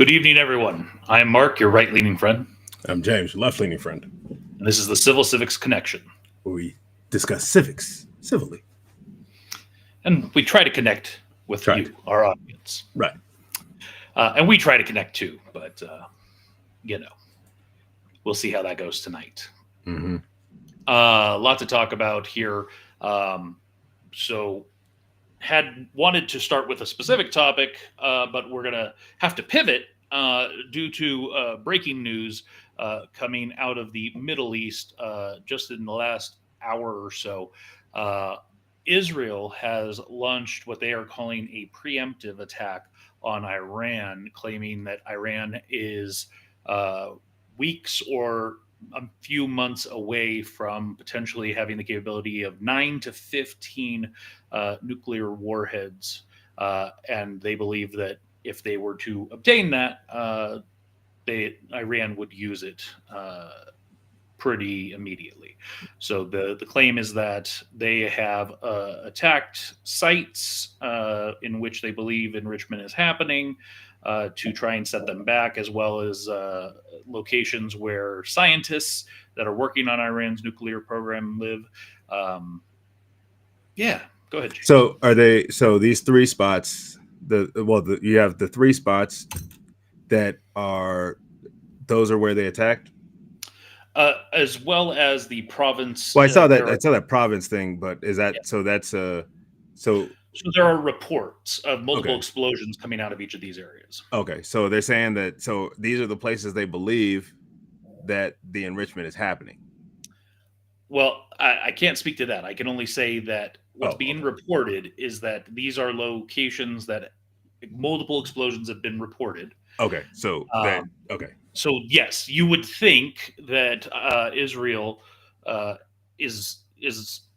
Good evening, everyone. I am Mark, your right leaning friend, I'm James, left leaning friend. and this is the Civil Civics Connection. Where we discuss civics civilly. And we try to connect with Try you, to. our audience. Right. And we try to connect too, but, you know, we'll see how that goes tonight. Mm-hmm. A lot to talk about here. So, had wanted to start with a specific topic, but we're going to have to pivot due to breaking news coming out of the Middle East just in the last hour or so. Uh, Israel has launched what they are calling a preemptive attack on Iran, claiming that Iran is uh, weeks or a few months away from potentially having the capability of 9 to 15 nuclear warheads. And they believe that if they were to obtain that, Iran would use it pretty immediately. So the claim is that they have attacked sites in which they believe enrichment is happening to try and set them back, as well as locations where scientists that are working on Iran's nuclear program live. Yeah, go ahead, James. So are they? So these three spots. You have the three spots that are. Those are where they attacked. As well as the province. Well, I saw that. I saw that province thing, but is that so? That's so. So there are reports of multiple Okay. explosions coming out of each of these areas. Okay, so they're saying that. So these are the places they believe that the enrichment is happening. Well, I can't speak to that. I can only say that what's being reported is that these are locations that multiple explosions have been reported. Okay, so okay. So yes, you would think that Israel is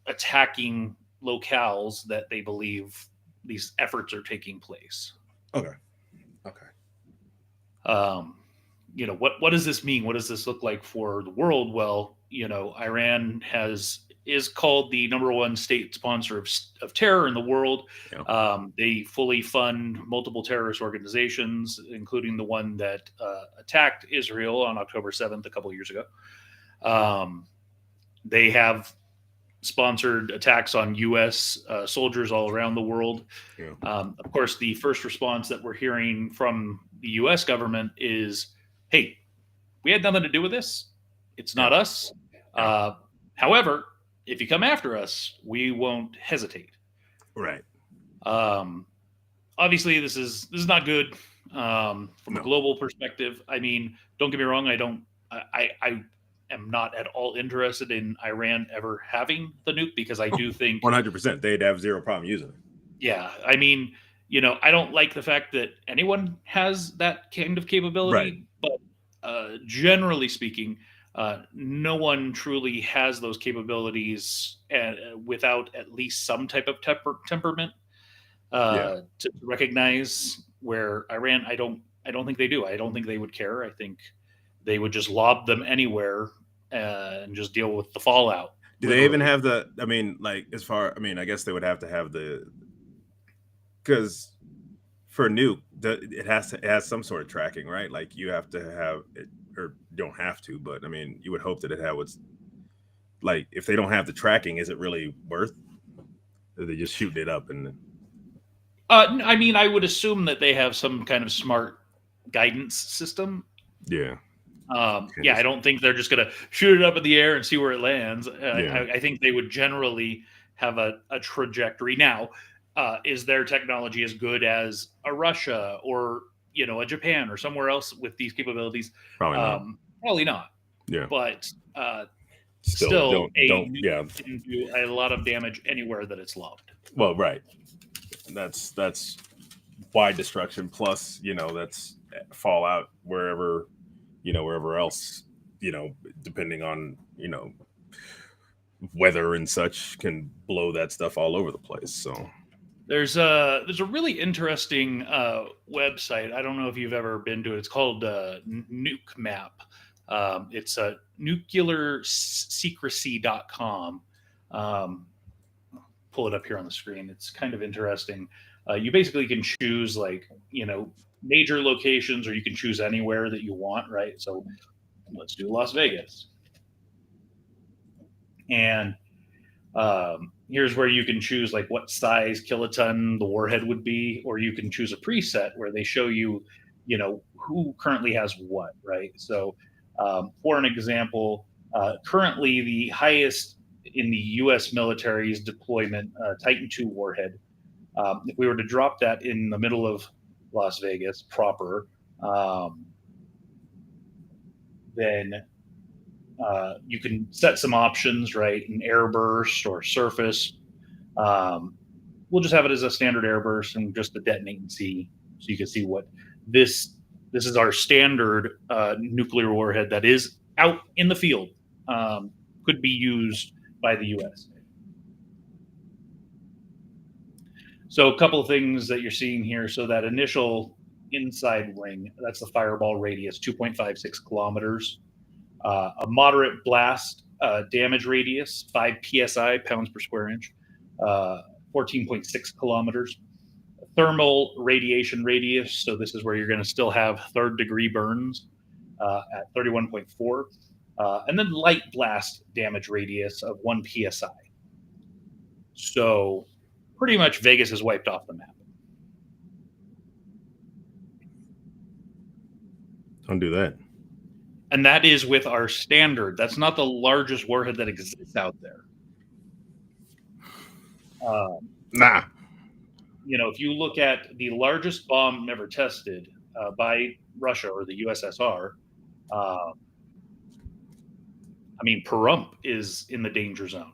attacking locales that they believe these efforts are taking place. Okay. You know, what does this mean? What does this look like for the world? Well, you know, Iran is called the number one state sponsor of terror in the world. Yeah. They fully fund multiple terrorist organizations, including the one that attacked Israel on October 7th a couple of years ago. They have sponsored attacks on U.S. Soldiers all around the world. Yeah. Of course, the first response that we're hearing from the U.S. government is, hey, we had nothing to do with this. It's not us. However, if you come after us, we won't hesitate. Right. Obviously, this is not good from a global perspective. I mean, don't get me wrong. I am not at all interested in Iran ever having the nuke, because I do think 100% they'd have zero problem using it. Yeah, I mean, you know, I don't like the fact that anyone has that kind of capability, but generally speaking, no one truly has those capabilities without at least some type of temperament to recognize where Iran. I don't think they do. I don't think they would care. I think they would just lob them anywhere and just deal with the fallout. Do they even have the? I mean, like I guess they would have to have the. Because for a nuke, it has some sort of tracking, right? Like you have to have it, or you don't have to, but I mean, you would hope that it had what's like. If they don't have the tracking, is it really worth? Or are they just shooting it up and? I mean, I would assume that they have some kind of smart guidance system. Yeah. I don't think they're just going to shoot it up in the air and see where it lands. I think they would generally have a trajectory. Now, is their technology as good as a Russia or, you know, a Japan or somewhere else with these capabilities? Probably not. Probably not. Yeah. But still can do a lot of damage anywhere that it's lobbed. Well, right. That's wide destruction. Plus, you know, that's fallout wherever else, you know, depending on, you know, weather and such, can blow that stuff all over the place. So there's a really interesting website. I don't know if you've ever been to it. It's called Nuke Map. It's nuclearsecrecy.com. Pull it up here on the screen. It's kind of interesting. You basically can choose, like, you know, major locations, or you can choose anywhere that you want, right? So let's do Las Vegas. And here's where you can choose like what size kiloton the warhead would be, or you can choose a preset where they show you, who currently has what, right? So, for an example, currently the highest in the U.S. military's deployment, Titan II warhead. If we were to drop that in the middle of Las Vegas proper, then you can set some options, right? An airburst or surface. Um, we'll just have it as a standard airburst and just the detonate and see, so you can see what this this is our standard nuclear warhead that is out in the field. Could be used by the U.S. So a couple of things that you're seeing here. So that initial inside ring, that's the fireball radius, 2.56 kilometers. A moderate blast damage radius, 5 psi, pounds per square inch, 14.6 kilometers. Thermal radiation radius, so this is where you're going to still have third degree burns at 31.4. And then light blast damage radius of 1 psi. So pretty much Vegas is wiped off the map. Don't do that. And that is with our standard. That's not the largest warhead that exists out there. Nah. If you look at the largest bomb ever tested by Russia or the USSR, Pahrump is in the danger zone.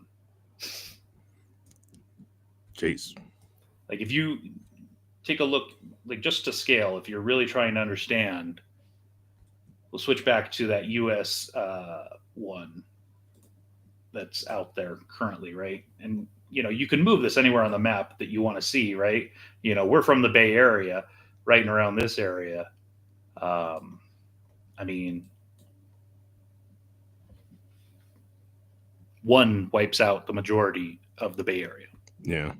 Jeez. Like if you take a look, like just to scale, if you're really trying to understand, we'll switch back to that US one that's out there currently, right? And you can move this anywhere on the map that you want to see, right? We're from the Bay Area, right and around this area. One wipes out the majority of the Bay Area. Yeah.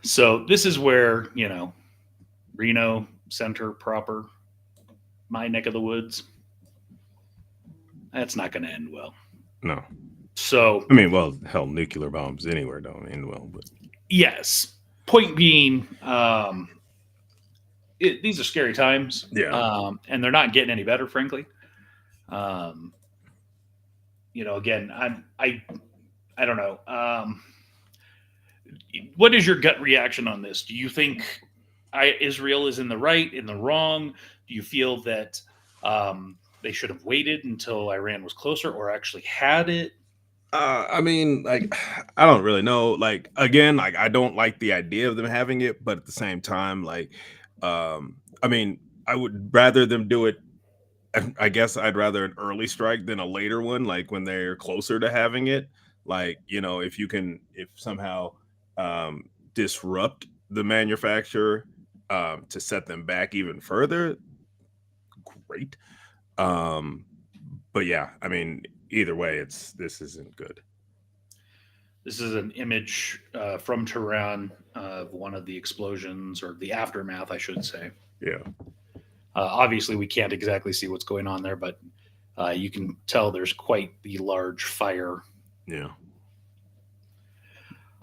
So this is where, Reno Center proper, my neck of the woods, that's not going to end well. No. So, well, hell, nuclear bombs anywhere don't end well. But yes. Point being, these are scary times. Yeah. And they're not getting any better, frankly. Again, I don't know. What is your gut reaction on this? Do you think Israel is in the right, in the wrong? Do you feel that they should have waited until Iran was closer or actually had it? I don't really know. Again, I don't like the idea of them having it, but at the same time, I would rather them do it. I guess I'd rather an early strike than a later one, like when they're closer to having it. If somehow disrupt the manufacturer to set them back even further, great. But yeah, either way, this isn't good. This is an image from Tehran of one of the explosions, or the aftermath, I should say. Yeah. Obviously, we can't exactly see what's going on there, but you can tell there's quite the large fire. Yeah.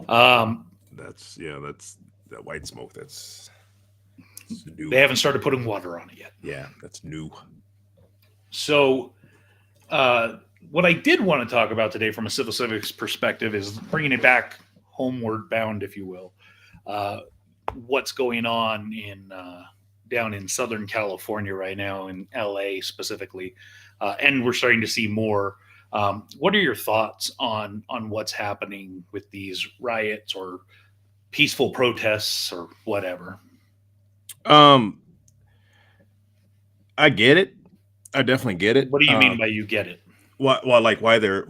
That's that white smoke. That's new. They haven't started putting water on it yet. Yeah, that's new. So, what I did want to talk about today from a civil civics perspective is bringing it back homeward bound, if you will. What's going on down in Southern California right now, in LA specifically, and we're starting to see more. What are your thoughts on what's happening with these riots or peaceful protests or whatever? I get it. I definitely get it. What do you mean by you get it? Why they're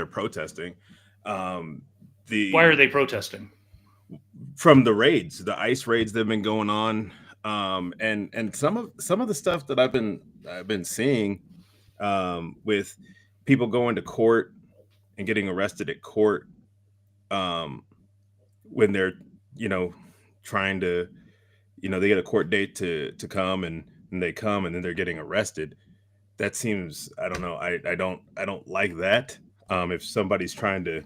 protesting? Why are they protesting? From the raids, the ICE raids that have been going on, and some of the stuff that I've been seeing, with people going to court and getting arrested at court, when they're trying to, they get a court date to come, and they come, and then they're getting arrested. That seems, I don't know. I don't like that. If somebody's trying to,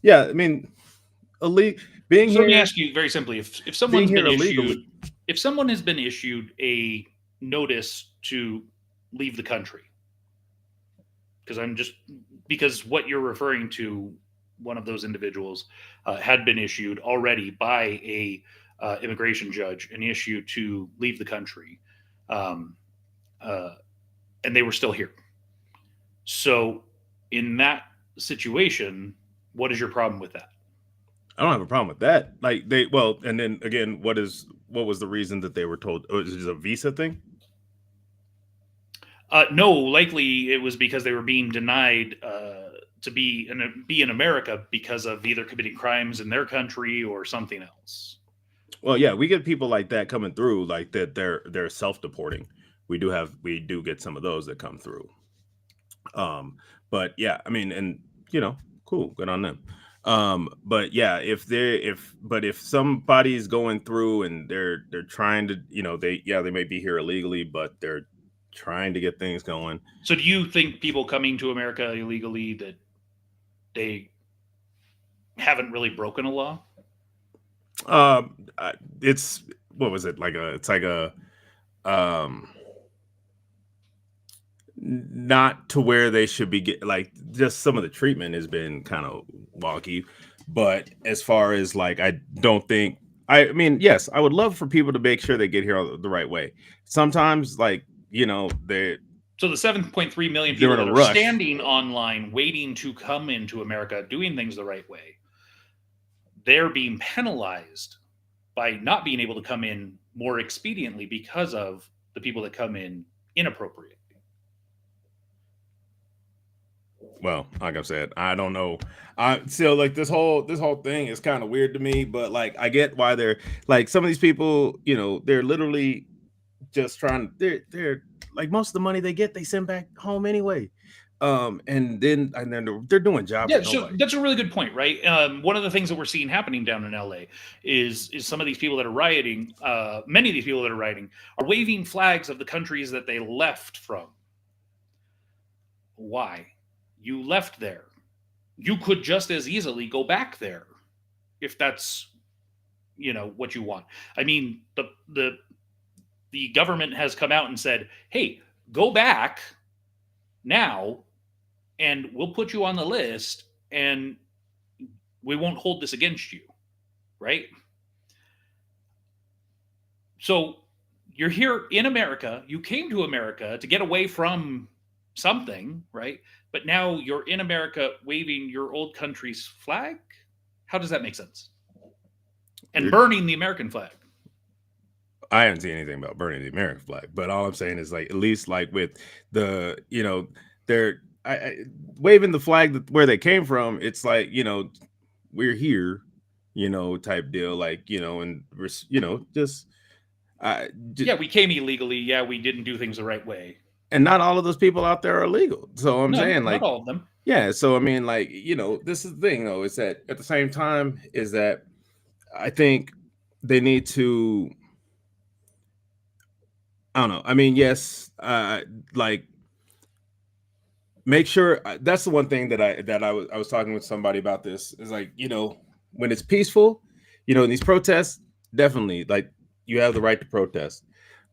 yeah, I mean, ille- being So let me here, ask you very simply: if being someone's here been illegally. issued, if someone has been issued a notice to leave the country, because I'm just because what you're referring to, one of those individuals had been issued already by a immigration judge an issue to leave the country, um, uh, and they were still here. So, in that situation, what is your problem with that? I don't have a problem with that. Like well, and then again, what was the reason that they were told? Oh, is it a visa thing? No, likely it was because they were being denied to be in America because of either committing crimes in their country or something else. Well, yeah, we get people like that coming through, like that they're self-deporting. We do get some of those that come through. Um, but yeah, I mean, and cool, good on them. But yeah, if somebody's going through and they're trying to, they may be here illegally, but they're trying to get things going. So, do you think people coming to America illegally that they haven't really broken a law? It's what was it like a? It's like a um not to where they should be like, just some of the treatment has been kind of wonky, but as far as like, I don't think, I mean, yes, I would love for people to make sure they get here the right way. Sometimes, like, So, the 7.3 million they're people in a that are rush. standing online waiting to come into America doing things the right way, they're being penalized by not being able to come in more expediently because of the people that come in inappropriately. Well, like I said, I don't know. I still, like, this whole thing is kind of weird to me, but like, I get why they're like, some of these people, they're literally just trying, they're like, most of the money they get, they send back home anyway. And then they're doing jobs Yeah, that so nobody. that's a really good point, right? One of the things that we're seeing happening down in LA is some of these people that are rioting. Many of these people that are rioting are waving flags of the countries that they left from. Why? You left there. You could just as easily go back there if that's what you want. I mean, the government has come out and said, "Hey, go back now, and we'll put you on the list, and we won't hold this against you." Right? So you're here in America. You came to America to get away from something, right? But now you're in America waving your old country's flag. How does that make sense? And You're, burning the American flag. I haven't seen anything about burning the American flag, but all I'm saying is, like, at least like with the, they're waving the flag where they came from. It's like, we're here, type deal, like, and we're, just I, Yeah, we came illegally. Yeah, we didn't do things the right way. and not all of those people out there are legal. So I'm No, saying, not like, all of them. yeah. So I mean, like, this is the thing, though, is that at the same time is that I think they need to. I don't know. I mean, yes, like, make sure, that's the one thing that I was talking with somebody about. This is like, when it's peaceful, in these protests, definitely, like, you have the right to protest,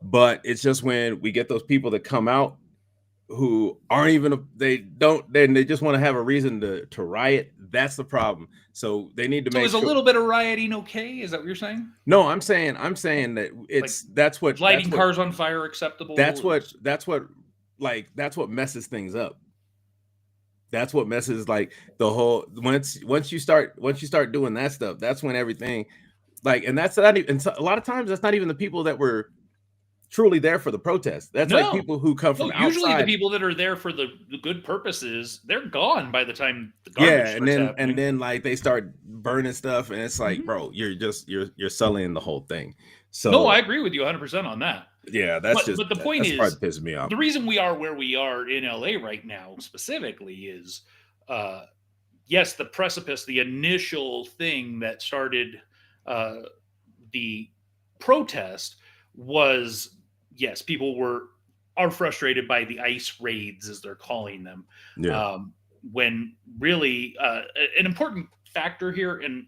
but it's just when we get those people that come out who aren't even, they don't, then they just want to have a reason to riot. That's the problem. So they need to So make is a sure. little bit of rioting okay? Is that what you're saying? No, I'm saying that Like it's that's what that's lighting what cars on fire that's acceptable? what that's what like, that's what messes things up. That's what messes, like, the whole, once you start doing that stuff, that's when everything, like, and that's not even, and so, a lot of times that's not even the people that were truly there for the protest. That's like No. people who come No, from usually the outside. people that are there for the good purposes, they're gone by the time the Yeah, garbage and starts then and happening. then like, they start burning stuff, and it's like, Mhm. bro, you're sullying the whole thing. No, I So agree with you 100% on that. yeah, But the point that's the part is, that pisses me off. the reason we are where we are in LA right now specifically is, uh, yes, the precipice, the initial thing that started uh, the protest was, yes, people are frustrated by the ICE raids, as they're calling them. Yeah. When really an important factor here, and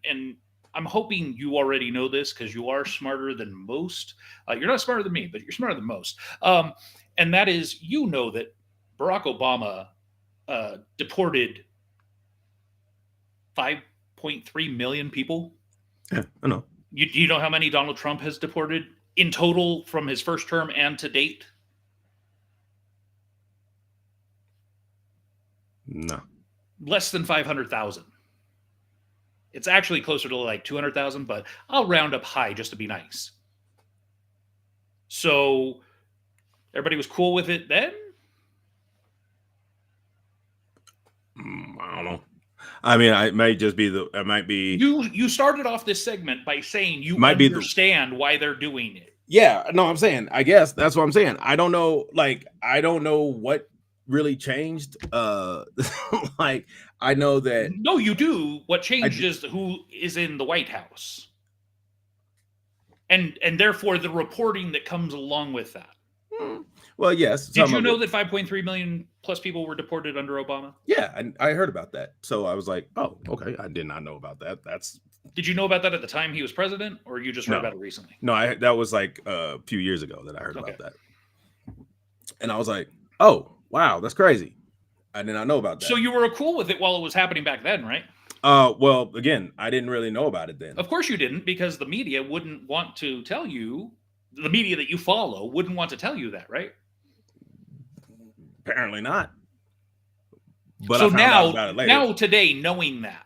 I'm hoping you already know this because you are smarter than most. You're not smarter than me, but you're smarter than most. And that is, that Barack Obama deported 5.3 million people. Yeah, I know. You know how many Donald Trump has deported in total from his first term and to date? No. Less than 500,000. It's actually closer to like 200,000, but I'll round up high just to be nice. So everybody was cool with it then? I don't know. I mean, it might just be it might be. You started off this segment by saying you might understand why they're doing it. Yeah, no, I'm saying, I guess that's what I'm saying. I don't know, I don't know what really changed. Like, I know that. No, you do. What changed is who is in the White House. And therefore the reporting that comes along with that. Well, yes. Did you know that 5.3 million plus people were deported under Obama? Yeah, I heard about that. So I was like, oh, okay. I did not know about that. Did you know about that at the time he was president, or you just heard about it recently? No, that was like a few years ago that I heard about that. And I was like, oh, wow, that's crazy. I did not know about that. So you were cool with it while it was happening back then, right? Well, again, I didn't really know about it then. Of course you didn't, because the media wouldn't want to tell you. The media that you follow wouldn't want to tell you that, right? Apparently not. But so I found out about it later. Now today, knowing that,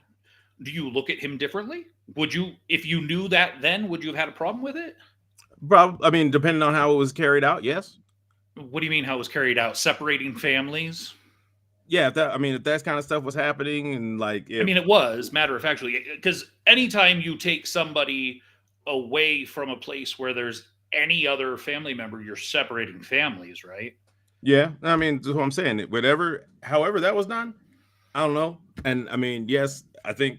do you look at him differently? Would you, if you knew that then, would you have had a problem with it? I mean, depending on how it was carried out, yes. What do you mean how it was carried out? Separating families? Yeah, if that kind of stuff was happening, and it was, matter of factly, because anytime you take somebody away from a place where there's any other family member, you're separating families, right? Yeah, I mean, that's what I'm saying. However that was done, I don't know. And I mean, yes, I think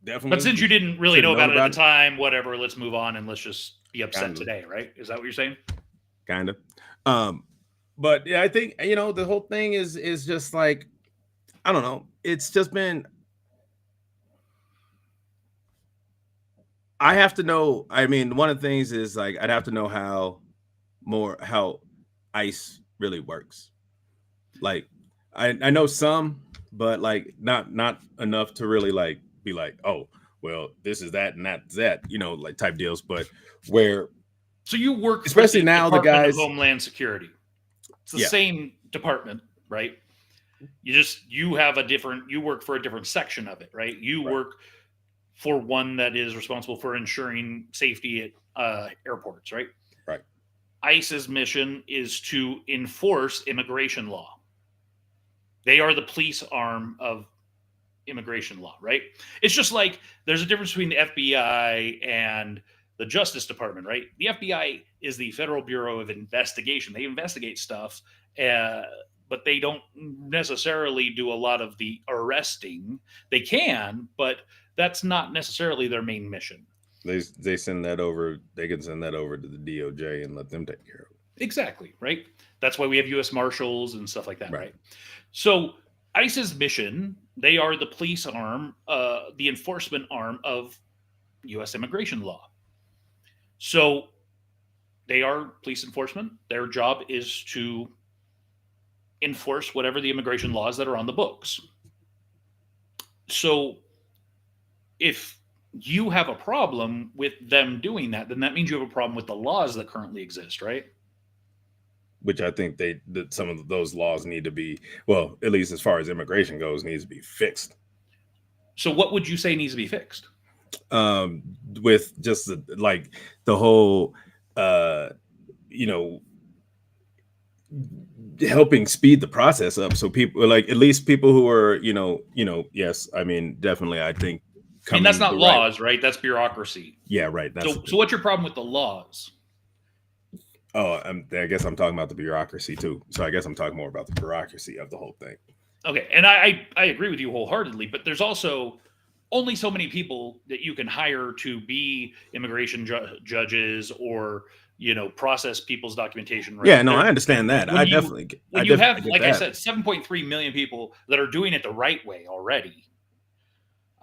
definitely. But since you didn't really know about it at the time, whatever, let's move on and let's just be upset today, right? Is that what you're saying? Kind of. But yeah, I think, the whole thing is just like, I don't know. It's just been. I have to know. I mean, one of the things is like I'd have to know how ICE really works. Like, I know some, but like not enough to really like be like, oh, well, this is that and that's that, like type deals. But where. So you work, especially now, the guys of Homeland Security. It's the same department, right? You work for a different section of it, right? You work for one that is responsible for ensuring safety at airports, right? Right. ICE's mission is to enforce immigration law. They are the police arm of immigration law, right? It's just like there's a difference between the FBI and the Justice Department, right? The FBI is the Federal Bureau of Investigation. They investigate stuff, but they don't necessarily do a lot of the arresting. They can, but that's not necessarily their main mission. They send that over. They can send that over to the DOJ and let them take care of it. Exactly, right? That's why we have U.S. Marshals and stuff like that, right? So ICE's mission, they are the police arm, the enforcement arm of U.S. immigration law. So they are police enforcement. Their job is to enforce whatever the immigration laws that are on the books. So if you have a problem with them doing that, then that means you have a problem with the laws that currently exist, right? Which I think that some of those laws need to be, well, at least as far as immigration goes, needs to be fixed. So what would you say needs to be fixed? With just the whole, helping speed the process up. So people, like, at least people who are, yes, I mean, definitely, I think. And that's not laws, right? That's bureaucracy. Yeah, right. So what's your problem with the laws? Oh, I guess I'm talking about the bureaucracy too. So I guess I'm talking more about the bureaucracy of the whole thing. Okay, and I agree with you wholeheartedly, but there's also only so many people that you can hire to be immigration judges or process people's documentation. Right Yeah, no, I there, understand that. when you I when you definitely have, get like I that. said, 7.3 million people that are doing it the right way already.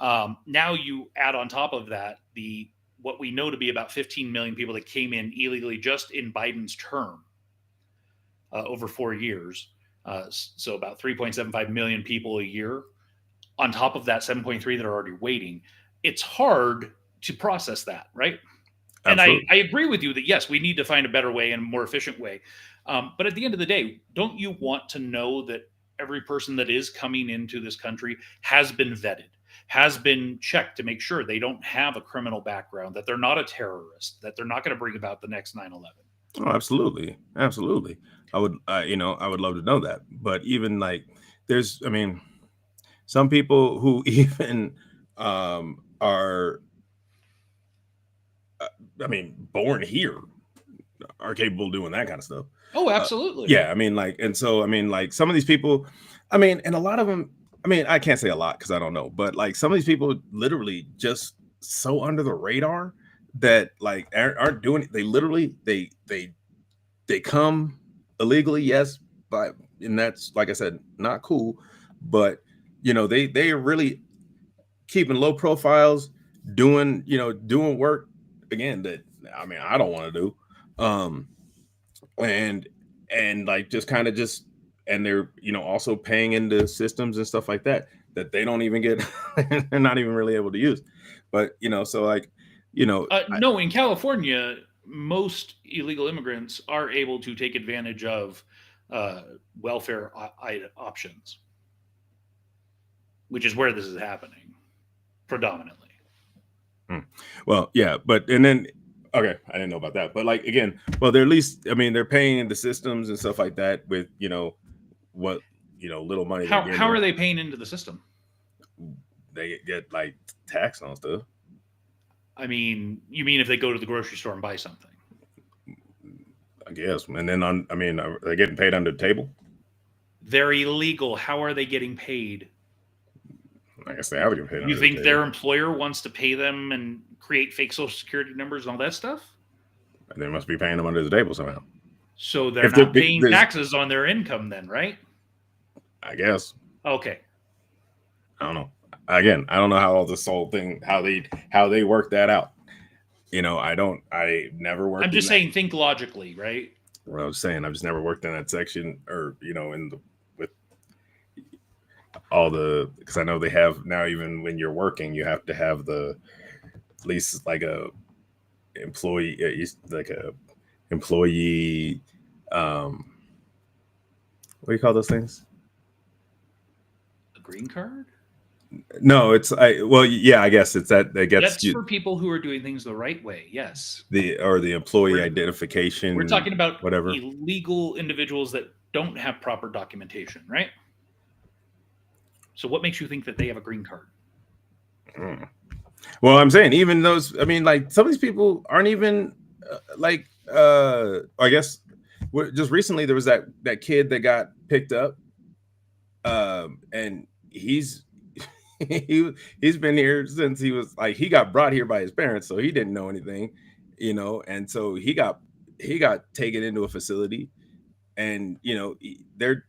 Now you add on top of that what we know to be about 15 million people that came in illegally just in Biden's term over 4 years. So about 3.75 million people a year. On top of that 7.3 that are already waiting, it's hard to process that, right? And Absolutely. I agree with you that yes, we need to find a better way and a more efficient way. But at the end of the day, don't you want to know that every person that is coming into this country has been vetted, has been checked to make sure they don't have a criminal background, that they're not a terrorist, that they're not going to bring about the next 9/11? Oh, absolutely, absolutely. I would, I would love to know that. But even like, there's, I mean, some people who even are, I mean, born here are capable of doing that kind of stuff. Oh, Uh, absolutely. yeah, I mean, like, and so I mean, like, some of these people, I mean, and a lot of them, I mean, I can't say a lot because I don't know, but like some of these people literally just so under the radar that like aren't doing it. They literally they come illegally, yes, but and that's like I said, not cool. But they are really keeping low profiles, doing doing work again that I mean I don't want to do. And like just kind of just and they're also paying into systems and stuff like that that they don't even get they're not even really able to use. But so like No, in California, most illegal immigrants are able to take advantage of welfare options, which is where this is happening predominantly. well, yeah, but and then okay, I didn't know about that. But like again, well, they're at least I mean they're paying the systems and stuff like that with what little money they're How getting. are they paying into the system? They get like tax on stuff. I mean, you mean if they go to the grocery store and buy something? I guess, and then I mean, are they getting paid under the table? They're illegal. How are they getting paid? I guess they have to get paid You under the think table. their employer wants to pay them and create fake social security numbers and all that stuff? They must be paying them under the table somehow. So they're If they're not big, paying taxes on their income then, right? I guess. Okay. I don't know. Again, I don't know how all this whole thing how they work that out. I never worked. I'm just saying, think logically, right? What I was saying, I've just never worked in that section or in the with all the because I know they have now even when you're working you have to have the at least like a employee like a employee what do you call those things? A green card? No, it's well yeah, I guess it's that gets That's you for people who are doing things the right way. Yes. the employee We're, we're identification talking about whatever. illegal individuals that don't have proper documentation, right? So what makes you think that they have a green card? Mm. Well, I'm saying even those. I mean, like some of these people aren't even like. I guess just recently there was that kid that got picked up, and he's been here since he was like he got brought here by his parents, so he didn't know anything, and so he got taken into a facility, and they're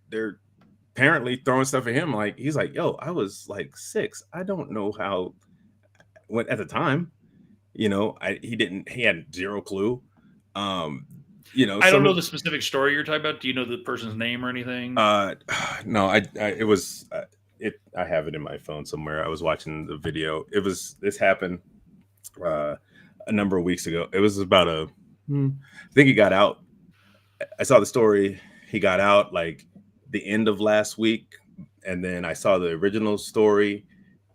apparently throwing stuff at him like he's like, yo, I was like 6, I don't know how when at the time, he had zero clue. Um, I don't some know of the specific story you're talking about. Do you know the person's name or anything? uh no, it was I have it in my phone somewhere. I was watching the video. This happened uh a number of weeks ago. It was about I think he got out. I saw the story. He got out like the end of last week, and then I saw the original story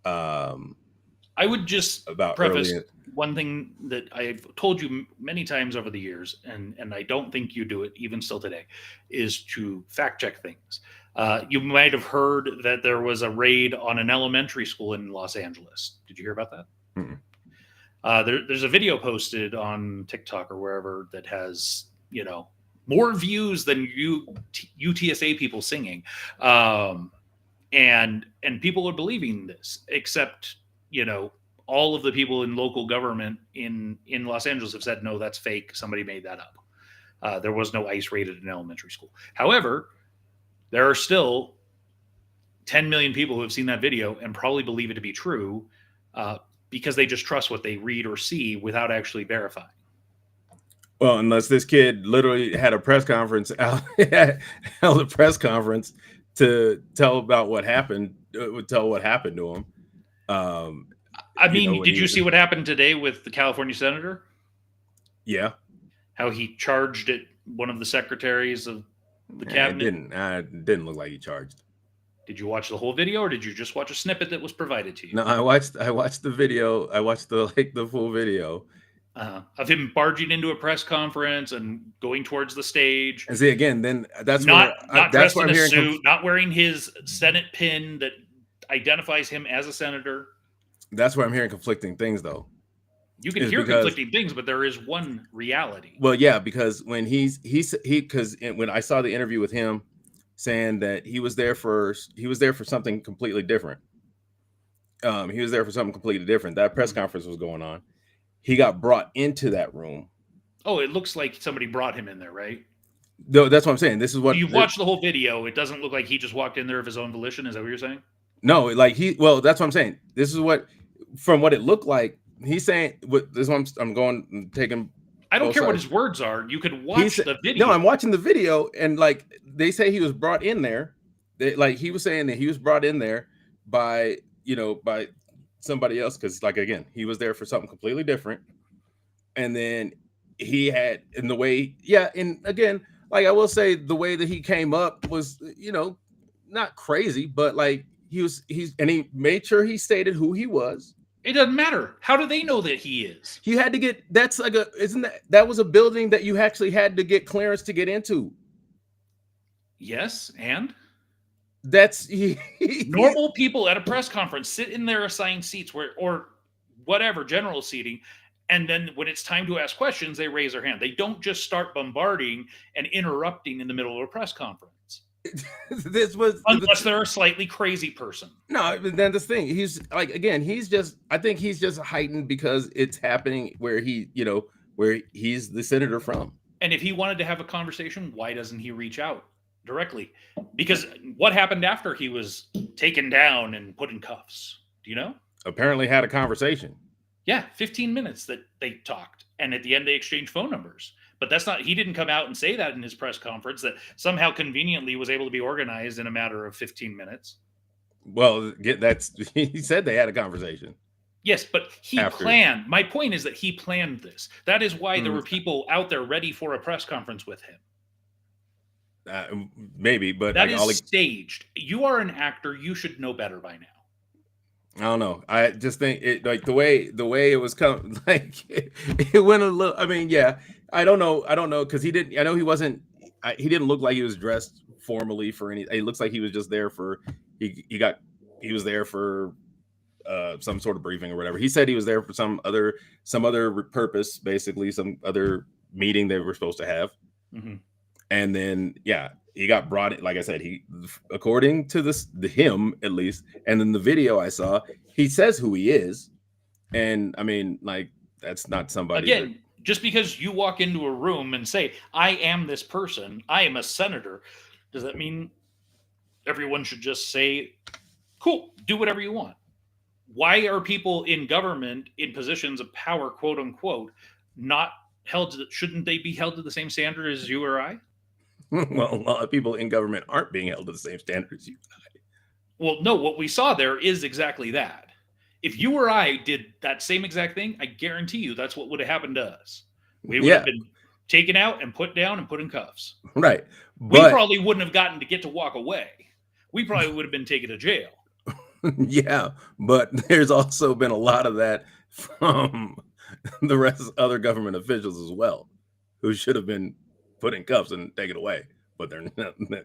I would just about preface early. one thing that I've told you many times over the years, and I don't think you do it even still today, is to fact check things. You might have heard that there was a raid on an elementary school in Los Angeles. Did you hear about that? Mm-mm. There's a video posted on TikTok or wherever that has more views than UTSA people singing, and people are believing this, except you know, all of the people in local government in Los Angeles have said no, that's fake. Somebody made that up. There was no ICE raid at an elementary school. However, there are still 10 million people who have seen that video and probably believe it to be true because they just trust what they read or see without actually verifying. Well, unless this kid literally had a press conference, held a press conference to tell about what happened, tell what happened to him. I mean, did you see what happened today with the California senator? Yeah. How he charged at one of the secretaries of the cabinet? It didn't look like he charged. Did you watch the whole video, or did you just watch a snippet that was provided to you? No, I watched the video. I watched the full video of him barging into a press conference and going towards the stage. And see, again, then that's not dressed in a suit, not wearing his Senate pin that identifies him as a senator. That's where I'm hearing conflicting things, though. You can hear conflicting things, but there is one reality. Well, yeah, because when when I saw the interview with him saying that he was there for something completely different. He was there for something completely different. That press conference was going on. He got brought into that room. Oh, it looks like somebody brought him in there, right? No, that's what I'm saying. This is what you've watched the whole video. It doesn't look like he just walked in there of his own volition. Is that what you're saying? No, like that's what I'm saying. This is what, from what it looked like, he's saying. This one I'm going taking. I don't care what his words are. You could watch the video. No, I'm watching the video, and like they say he was brought in there. He was saying that he was brought in there by somebody else, because like, again, he was there for something completely different. And then he had, in the way, and again, like I will say, the way that he came up was, not crazy, but like and he made sure he stated who he was. It doesn't matter. How do they know that he is? You had to get, that was a building that you actually had to get clearance to get into. Yes, and that's normal people at a press conference sit in their assigned seats or whatever, general seating, and then when it's time to ask questions, they raise their hand. They don't just start bombarding and interrupting in the middle of a press conference. Unless they're a slightly crazy person. No, but then the thing, he's like, again, I think he's just heightened because it's happening where where he's the senator from. And if he wanted to have a conversation, why doesn't he reach out directly? Because what happened after he was taken down and put in cuffs? Do you know? Apparently had a conversation. Yeah, 15 minutes that they talked. And at the end, they exchanged phone numbers. But he didn't come out and say that in his press conference, that somehow conveniently was able to be organized in a matter of 15 minutes. Well, he said they had a conversation. Yes, but he planned. My point is that he planned this. That is why there were people out there ready for a press conference with him. Maybe, but that is staged. You are an actor. You should know better by now. I don't know. I just think it, like the way it was coming, like it went a little. I mean, yeah. I don't know because he didn't. I know he wasn't. He didn't look like he was dressed formally for any. It looks like he was just there for. He was there for some sort of briefing or whatever. He said he was there for some other purpose, basically some other meeting they were supposed to have. Mm-hmm. And then he got brought in. Like I said, according to him at least, and then the video I saw, he says who he is, and I mean, like, that's not somebody again. Just because you walk into a room and say, I am this person, I am a senator, does that mean everyone should just say, cool, do whatever you want? Why are people in government in positions of power, quote unquote, not held to, shouldn't they be held to the same standard as you or I? Well, a lot of people in government aren't being held to the same standard as you and I. Well, no, what we saw there is exactly that. If you or I did that same exact thing, I guarantee you that's what would have happened to us. We would have been taken out and put down and put in cuffs. Right. We probably wouldn't have gotten to get to walk away. We probably would have been taken to jail. Yeah, but there's also been a lot of that from the rest of other government officials as well, who should have been put in cuffs and taken away, but they're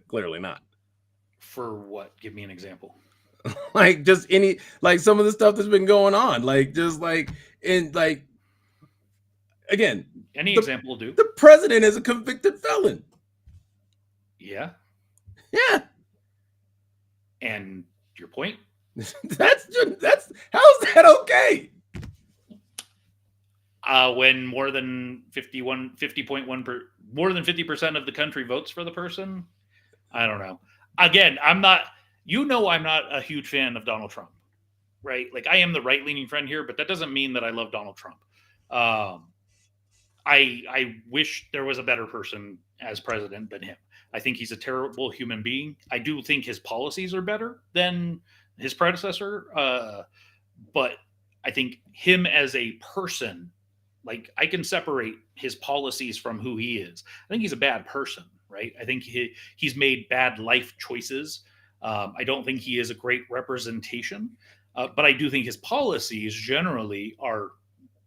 clearly not. For what? Give me an example. Like just some of the stuff that's been going on, again, any example will do. The president is a convicted felon. Yeah. Yeah. And your point? That's how's that okay? When more than 50.1 more than 50% of the country votes for the person. I don't know. Again, I'm not. I'm not a huge fan of Donald Trump, right? Like I am the right leaning friend here, but that doesn't mean that I love Donald Trump. Um, I wish there was a better person as president than him. I think he's a terrible human being. I do think his policies are better than his predecessor, but I think him as a person, like I can separate his policies from who he is. I think he's a bad person, right? I think he's made bad life choices. I don't think he is a great representation, but I do think his policies generally are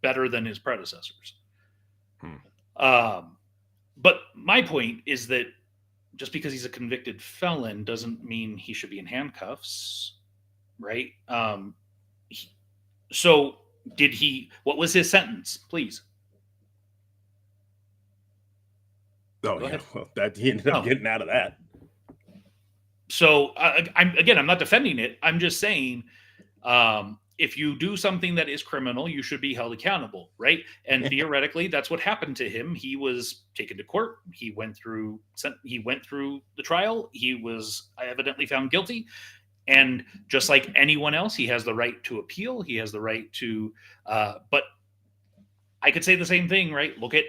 better than his predecessors. Hmm. But my point is that just because he's a convicted felon doesn't mean he should be in handcuffs, right? So did he? What was his sentence? Please. Oh Go yeah, ahead. well that he ended up Oh, getting out of that. so I'm not defending it. I'm just saying, if you do something that is criminal, you should be held accountable, right? And Yeah. theoretically, that's what happened to him. He was taken to court. He went through the trial. He was evidently found guilty. And just like anyone else, he has the right to appeal. He has the right to, but I could say the same thing, right? Look at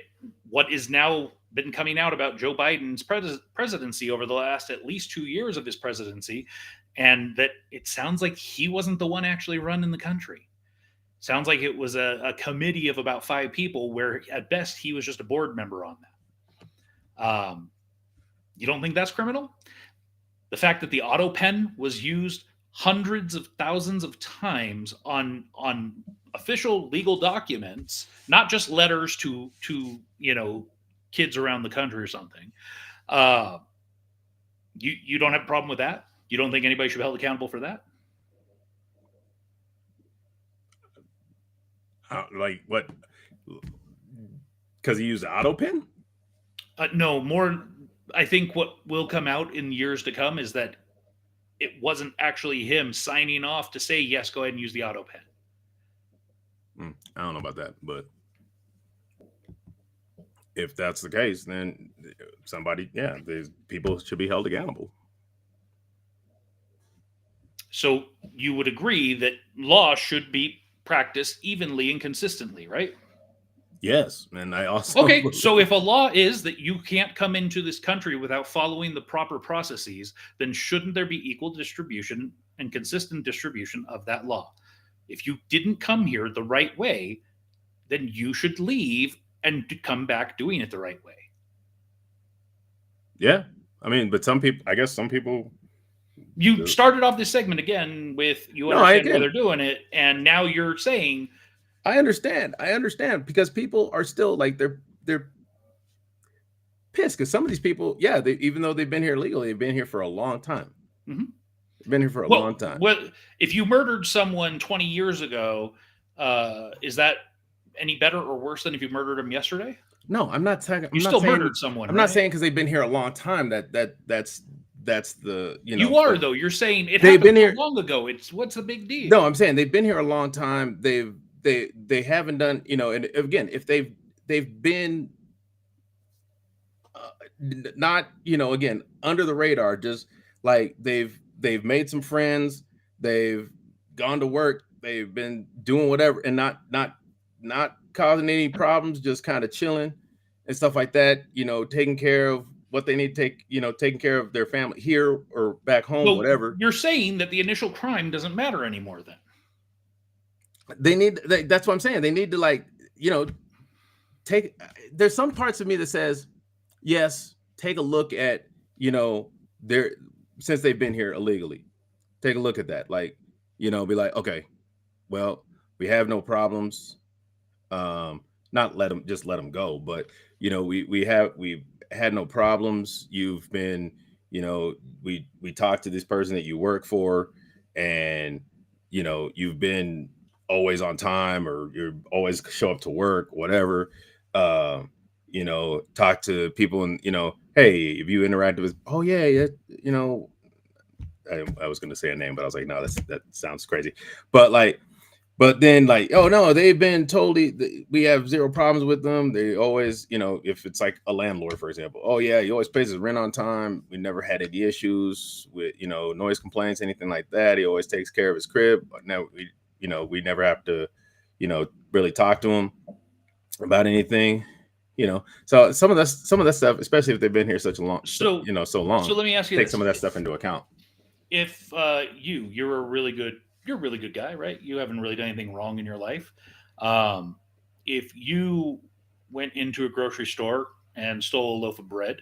what is now been coming out about Joe Biden's presidency over the last at least 2 years of his presidency, and that it sounds like he wasn't the one actually running the country. Sounds like it was a committee of about 5 people, where at best he was just a board member on that. You don't think that's criminal? The fact that the auto pen was used hundreds of thousands of times on official legal documents, not just letters to kids around the country or something. Uh, you don't have a problem with that? You don't think anybody should be held accountable for that? Like what? Because he used the auto pen? No, more. I think what will come out in years to come is that it wasn't actually him signing off to say yes, go ahead and use the auto pen. I don't know about that, but if that's the case, then people should be held accountable. So you would agree that law should be practiced evenly and consistently, right? Yes, and I also Okay, so if a law is that you can't come into this country without following the proper processes, then shouldn't there be equal distribution and consistent distribution of that law? If you didn't come here the right way, then you should leave and come back doing it the right way. yeah, I mean, but I guess some people. You started off this segment again with you No, I understand why did. they're doing it, and now you're saying I understand because people are still like they're pissed because some of these people, yeah, even though they've been here legally, they've been here for a long time. Mhm. They've been here for a long time. Well, if you murdered someone 20 years ago, is that any better or worse than if you murdered them yesterday? No, I'm not talking. You still murdered someone. I'm not saying because they've been here a long time that's the you are though. You're saying it they've happened been here long ago. What's the big deal? No, I'm saying they've been here a long time. They haven't done, and again, if they've been not, again, under the radar, just like they've made some friends, they've gone to work, they've been doing whatever, and not causing any problems, just kind of chilling and stuff like that. Taking care of what they need to taking care of their family here or back home, So whatever. you're saying that the initial crime doesn't matter anymore then? That's what I'm saying. They need to there's some parts of me that says, yes, take a look at, their, since they've been here illegally, take a look at that. Be like, okay, well, we have no problems. Not let them go, but we've had no problems. You've been, we talked to this person that you work for, and you've been always on time, or you're always show up to work, whatever. Talk to people, and hey, if you interacted with, oh yeah, I was going to say a name, but I was like, no, that sounds crazy. But like, but then like, oh no, they've been totally. We have zero problems with them. They always, if it's like a landlord, for example, oh yeah, he always pays his rent on time. We never had any issues with noise complaints, anything like that. He always takes care of his crib. But now we never have to, really talk to him about anything. So some of that stuff, especially if they've been here such a long, So so long, so let me ask you take this: some of that stuff into account. if you're a really good guy, right? You haven't really done anything wrong in your life. Um, if you went into a grocery store and stole a loaf of bread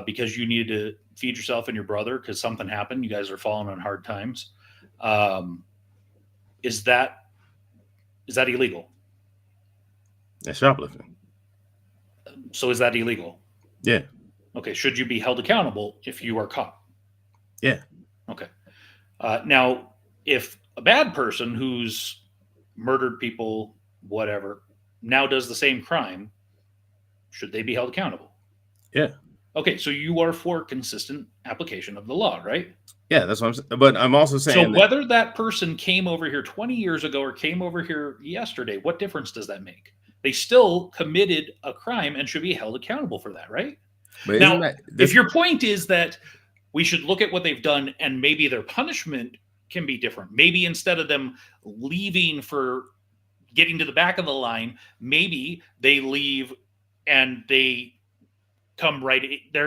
because you needed to feed yourself and your brother because something happened, you guys are falling on hard times. Um, is that illegal? That's shoplifting. So is that illegal? Yeah. Okay. Should you be held accountable if you are caught? Yeah. Okay. Now, if a bad person who's murdered people, whatever, now does the same crime, should they be held accountable? Yeah. Okay, so you are for consistent application of the law, right? Yeah, that's what I'm saying. But I'm also saying So whether that person came over here 20 years ago or came over here yesterday, what difference does that make? They still committed a crime and should be held accountable for that, right? but Now, if your point is that we should look at what they've done and maybe their punishment can be different. Maybe instead of them leaving for getting to the back of the line, maybe they leave and they're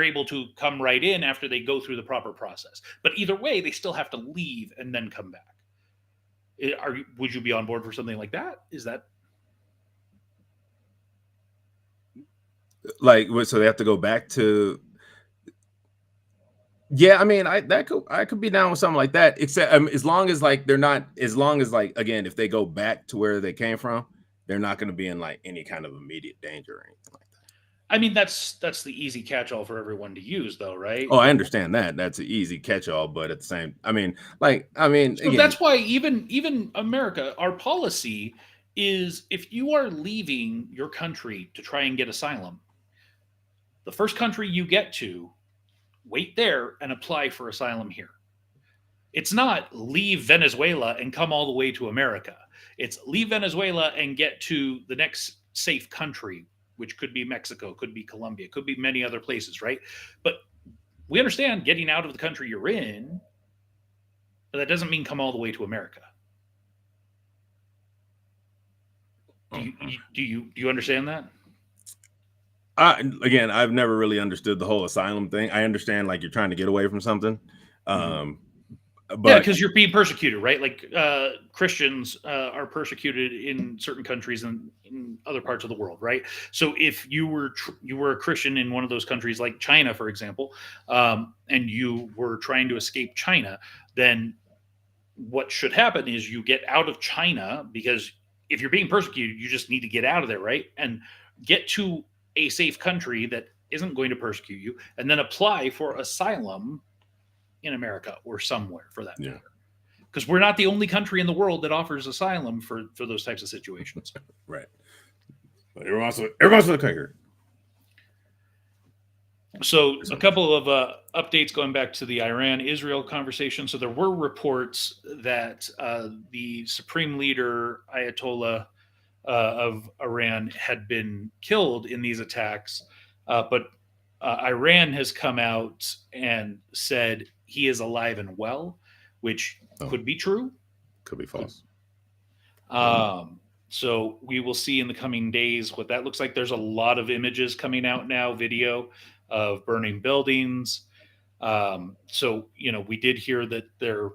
able to come right in after they go through the proper process. But either way, they still have to leave and then come back. Would you be on board for something like that? Is that like so they have to go back to? Yeah, I mean, I could be down with something like that. Except as long as like they're not, as long as like again, if they go back to where they came from, they're not going to be in like any kind of immediate danger or anything like that. I mean, that's the easy catch-all for everyone to use, though, right? Oh, I understand that. That's an easy catch-all, but at the same, I mean, So again, that's why even America, our policy is if you are leaving your country to try and get asylum, the first country you get to, wait there and apply for asylum here. It's not leave Venezuela and come all the way to America. It's leave Venezuela and get to the next safe country, which could be Mexico, could be Colombia, could be many other places, right? But we understand getting out of the country you're in, but that doesn't mean come all the way to America. Do you understand that? Again, I've never really understood the whole asylum thing. I understand like you're trying to get away from something. Yeah, But because you're being persecuted, right? Like Christians are persecuted in certain countries and in other parts of the world, right? So if you were a Christian in one of those countries, like China, for example, and you were trying to escape China, then what should happen is you get out of China, because if you're being persecuted, you just need to get out of there, right? And get to a safe country that isn't going to persecute you, and then apply for asylum in America or somewhere for that matter. Because we're not the only country in the world that offers asylum for those types of situations. Right. But everyone's going to come here. So a couple of updates going back to the Iran-Israel conversation. So there were reports that the supreme leader, Ayatollah of Iran, had been killed in these attacks. But Iran has come out and said he is alive and well, which could be true. Could be false. So we will see in the coming days what that looks like. There's a lot of images coming out now, video of burning buildings. So, we did hear that there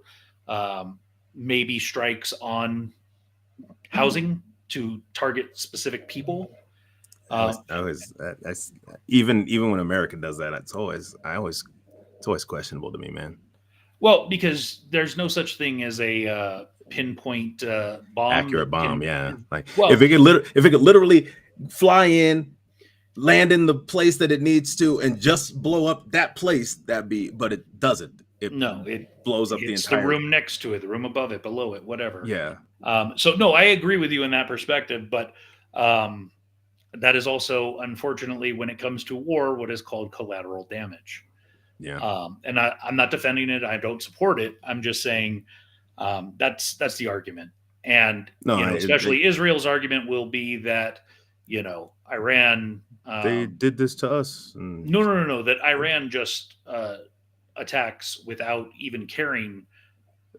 may be strikes on housing to target specific people. That's even when America does that, it's always questionable to me, man. Well, because there's no such thing as a pinpoint bomb, accurate bomb. Like well, if it could literally fly in, land in the place that it needs to, and just blow up that place, but it doesn't. It blows up the entire the room next to it, the room above it, below it, whatever. Yeah. So no, I agree with you in that perspective, but that is also, unfortunately, when it comes to war, what is called collateral damage. Yeah. And I'm not defending it. I don't support it. I'm just saying that's the argument. And No, especially Israel's argument will be that Iran. they did this to us. And No. That Iran just attacks without even caring.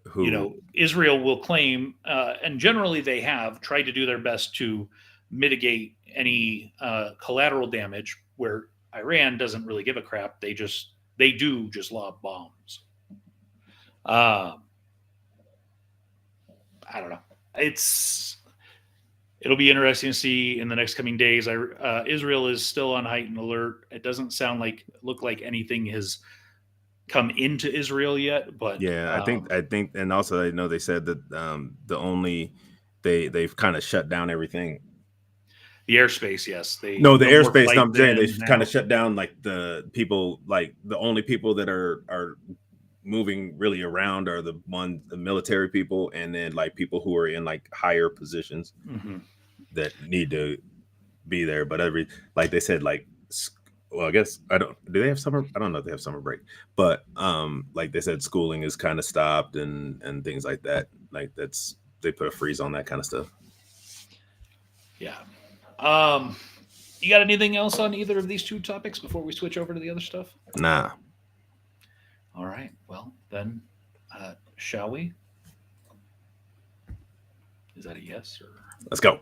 who? Israel will claim, and generally they have tried to do their best to mitigate any collateral damage. Where Iran doesn't really give a crap. They do just lob bombs. I don't know. It'll be interesting to see in the next coming days. Israel is still on heightened alert. It doesn't look like anything has come into Israel yet, but Yeah, I think, and also I know they said that they've kind of shut down everything. The airspace, yes. The airspace. No, I'm saying they've kind of shut down like the people, like the only people that are moving really around are the military people, and then like people who are in like higher positions that need to be there. But like they said, like, well, I guess do they have summer? I don't know if they have summer break, but like they said, schooling is kind of stopped and things like that. Like they put a freeze on that kind of stuff. Yeah. You got anything else on either of these two topics before we switch over to the other stuff? Nah. All right. Well, then, shall we? Is that a yes or? Let's go.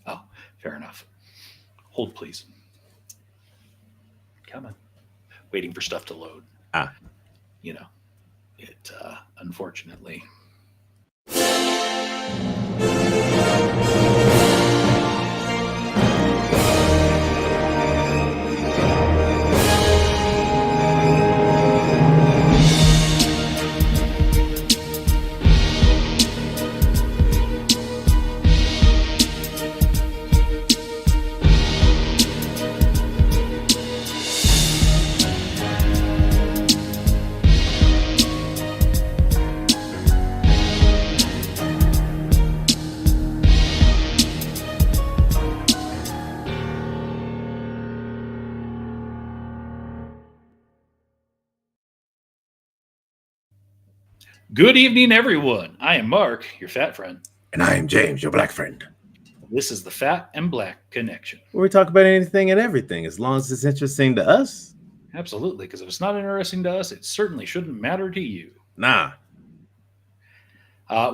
Oh, fair enough. Hold, please. Coming. Waiting for stuff to load. It unfortunately. Good evening, everyone. I am Mark, your fat friend. And I am James, your black friend. This is the Fat and Black Connection, where we talk about anything and everything, as long as it's interesting to us. Absolutely, because if it's not interesting to us, it certainly shouldn't matter to you. Nah.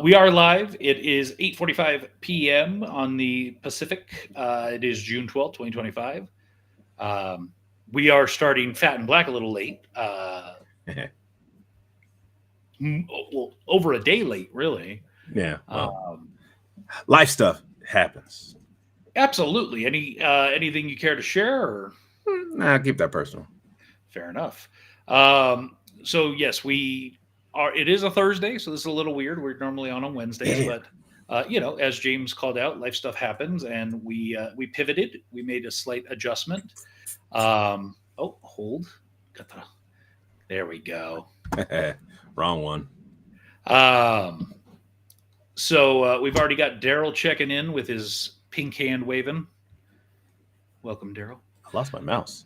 We are live. It is 8:45 p.m. on the Pacific. It is June 12th, 2025. We are starting Fat and Black a little late. Well, over a day late, really. Yeah. Well, life stuff happens. Absolutely. Anything you care to share? Or? Nah, keep that personal. Fair enough. So yes, we are. It is a Thursday, so this is a little weird. We're normally on Wednesdays, but as James called out, life stuff happens, and we pivoted. We made a slight adjustment. Hold. There we go. Wrong one. So we've already got Daryl checking in with his pink hand waving. Welcome, Daryl. I lost my mouse.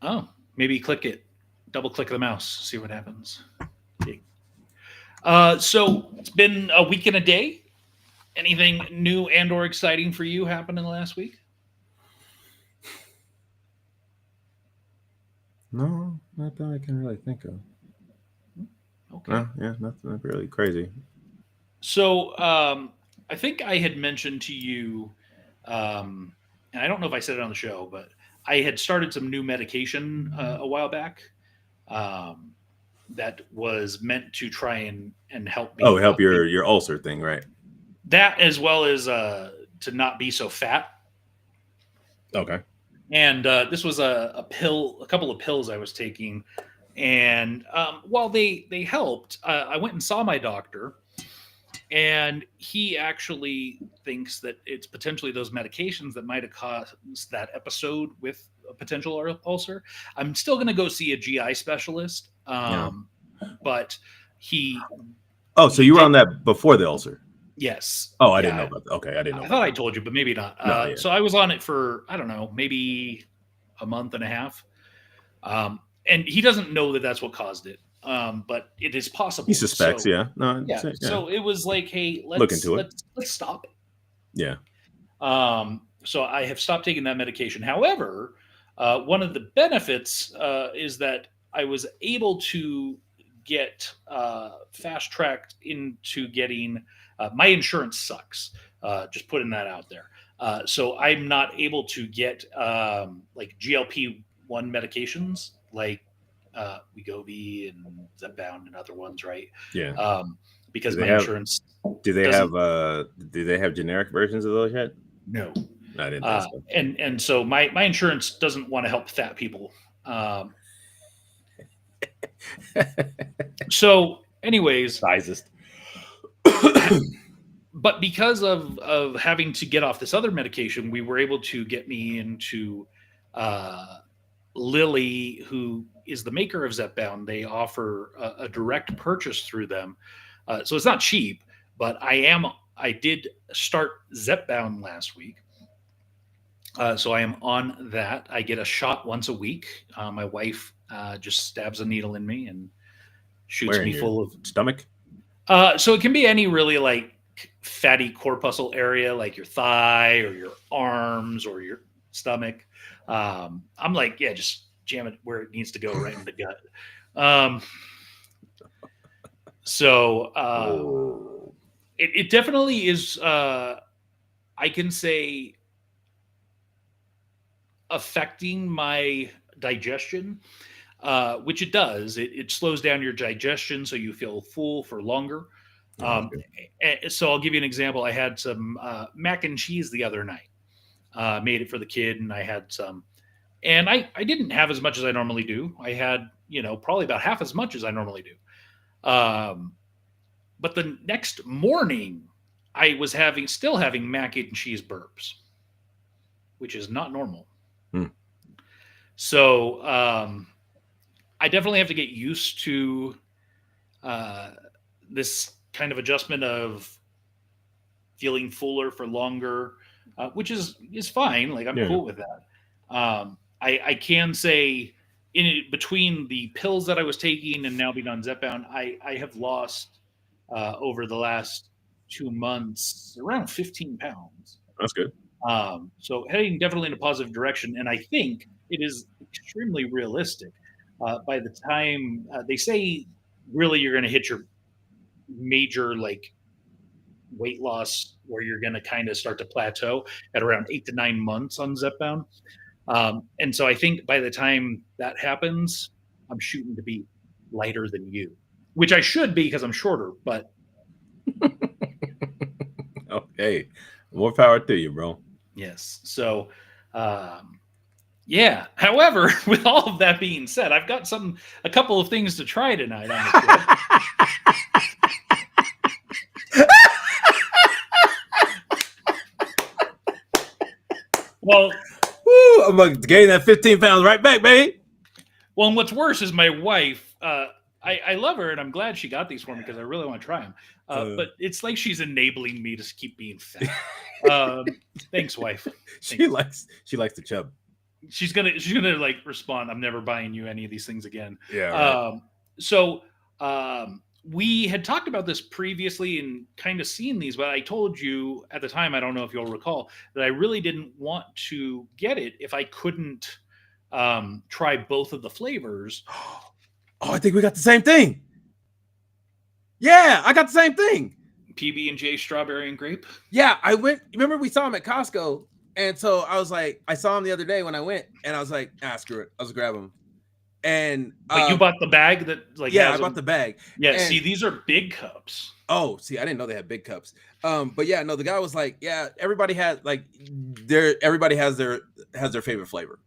Oh, maybe click it. Double click the mouse. See what happens. Okay. So it's been a week and a day. Anything new and or exciting for you happened in the last week? No, not that I can really think of. Okay. Yeah, nothing really crazy. So I think I had mentioned to you, and I don't know if I said it on the show, but I had started some new medication a while back that was meant to try and help me. Oh, help your ulcer thing, right? That, as well as to not be so fat. Okay. And this was a couple of pills I was taking. And while they helped, I went and saw my doctor, and he actually thinks that it's potentially those medications that might have caused that episode with a potential ulcer. I'm still going to go see a GI specialist, but he... Oh, so you were on that before the ulcer? Yes. Oh, I didn't know about that. Okay, I didn't know. I thought I told you, but maybe not. So I was on it for, I don't know, maybe a month and a half. and he doesn't know that that's what caused it. But it is possible. He suspects, So, yeah. No, yeah. yeah. So it was like, hey, Look let's into it. let's stop it. Yeah. So I have stopped taking that medication. However, one of the benefits is that I was able to get fast tracked into getting my insurance sucks. Just putting that out there. So I'm not able to get like GLP-1 medications like Wegovy and Zepbound and other ones, right? Yeah. Because Do they my have- insurance Do they doesn't- have generic versions of those yet? no. No, I didn't think so. And so my insurance doesn't want to help fat people. So, anyways, Sizest. but because of having to get off this other medication, we were able to get me into Lilly, who is the maker of Zepbound. They offer a direct purchase through them, so it's not cheap. But I did start Zepbound last week. So I am on that. I get a shot once a week. My wife just stabs a needle in me and shoots Where in me your full of. stomach? So it can be any really like fatty corpuscle area, like your thigh or your arms or your stomach. I'm like, yeah, just jam it where it needs to go, right in the gut. So it definitely is. I can say affecting my digestion, which it does. It slows down your digestion, so you feel full for longer. So I'll give you an example. I had some mac and cheese the other night. Made it for the kid, and I had some. And I didn't have as much as I normally do. I had, probably about half as much as I normally do. But the next morning, I was still having mac and cheese burps, which is not normal. So I definitely have to get used to this kind of adjustment of feeling fuller for longer, which is fine. Like I'm cool with that. I can say in between the pills that I was taking and now being on Zepbound, I have lost over the last 2 months around 15 pounds. That's good. So heading definitely in a positive direction, and I think it is extremely realistic. By the time they say, really, you're going to hit your major like weight loss, where you're going to kind of start to plateau at around 8 to 9 months on Zepbound. And so I think by the time that happens, I'm shooting to be lighter than you, which I should be because I'm shorter. But okay, more power to you, bro. Yes. So, yeah. However, with all of that being said, I've got a couple of things to try tonight. Well, woo, I'm gonna gain that 15 pounds right back, baby. Well, and what's worse is my wife. I love her, and I'm glad she got these for me because I really want to try them. But it's like she's enabling me to keep being fat. Thanks, wife. Thanks. She likes the chub. She's gonna like respond. I'm never buying you any of these things again. Yeah. Right. We had talked about this previously and kind of seen these, but I told you at the time, I don't know if you'll recall, that I really didn't want to get it if I couldn't try both of the flavors. Oh, I think we got the same thing. Yeah, I got the same thing. PB&J strawberry and grape. Yeah, I went. Remember, we saw him at Costco, and so I was like, I saw him the other day when I went, and I was like, screw it, I'll just grab him. And but you bought the bag that like I bought the bag. Yeah, and, see, these are big cups. Oh, see, I didn't know they had big cups. But yeah, no, the guy was like, yeah, everybody has everybody has their favorite flavor.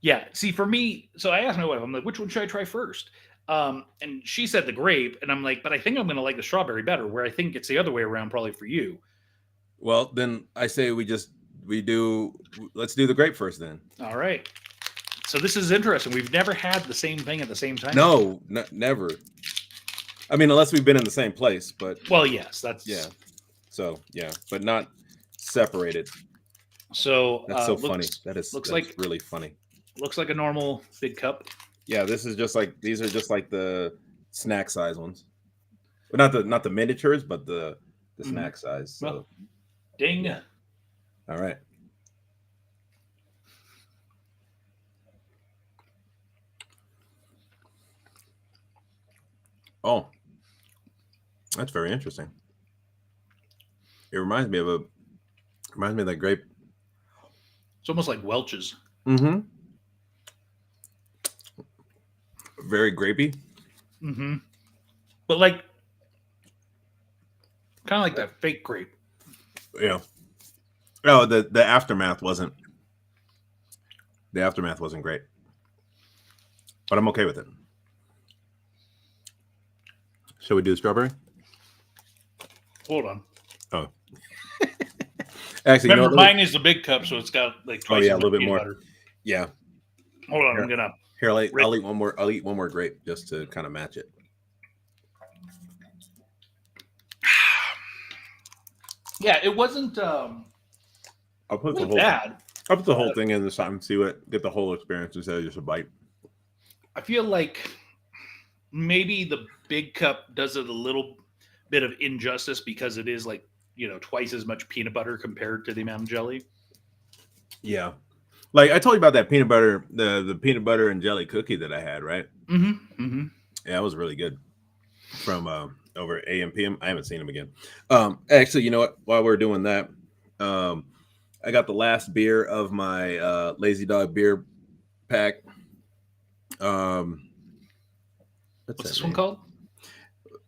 Yeah, see, for me, so I asked my wife, I'm like, which one should I try first? And she said the grape, and I'm like, but I think I'm going to like the strawberry better, where I think it's the other way around probably for you. Well, then I say let's do the grape first then. All right. So this is interesting. We've never had the same thing at the same time. No, never. I mean, unless we've been in the same place, but. Well, yes, that's. Yeah. So, yeah, but not separated. So. That's so funny. That's like really funny. Looks like a normal big cup. Yeah, this is just like these are just like the snack size ones. Well, not the miniatures, but the Mhm. snack size. So Well, ding. yeah. All right. Oh, that's very interesting. It reminds me of that grape. It's almost like Welch's. Mm-hmm. Very grapey. Mm-hmm. But like, kind of like that fake grape. Yeah. Oh, the aftermath wasn't. The aftermath wasn't great, but I'm okay with it. Shall we do strawberry? Hold on. Oh, actually, Remember, you know, mine is the big cup, so it's got like twice yeah, as a little much bit peanut more. butter. Yeah. Hold on, Here. I'm gonna. Here, I'll eat one more. I'll eat one more grape just to kind of match it. Yeah, it wasn't I'll put the really whole. bad. I'll put the whole thing in this time. See what get the whole experience instead of just a bite. I feel like maybe the big cup does it a little bit of injustice because it is like, twice as much peanut butter compared to the amount of jelly. Yeah. Like I told you about that peanut butter, the peanut butter and jelly cookie that I had, right? Mm-hmm. Mm-hmm. Yeah, it was really good. From over AMPM. I haven't seen him again. Actually, you know what? While we're doing that, I got the last beer of my Lazy Dog beer pack. What's What's this one called?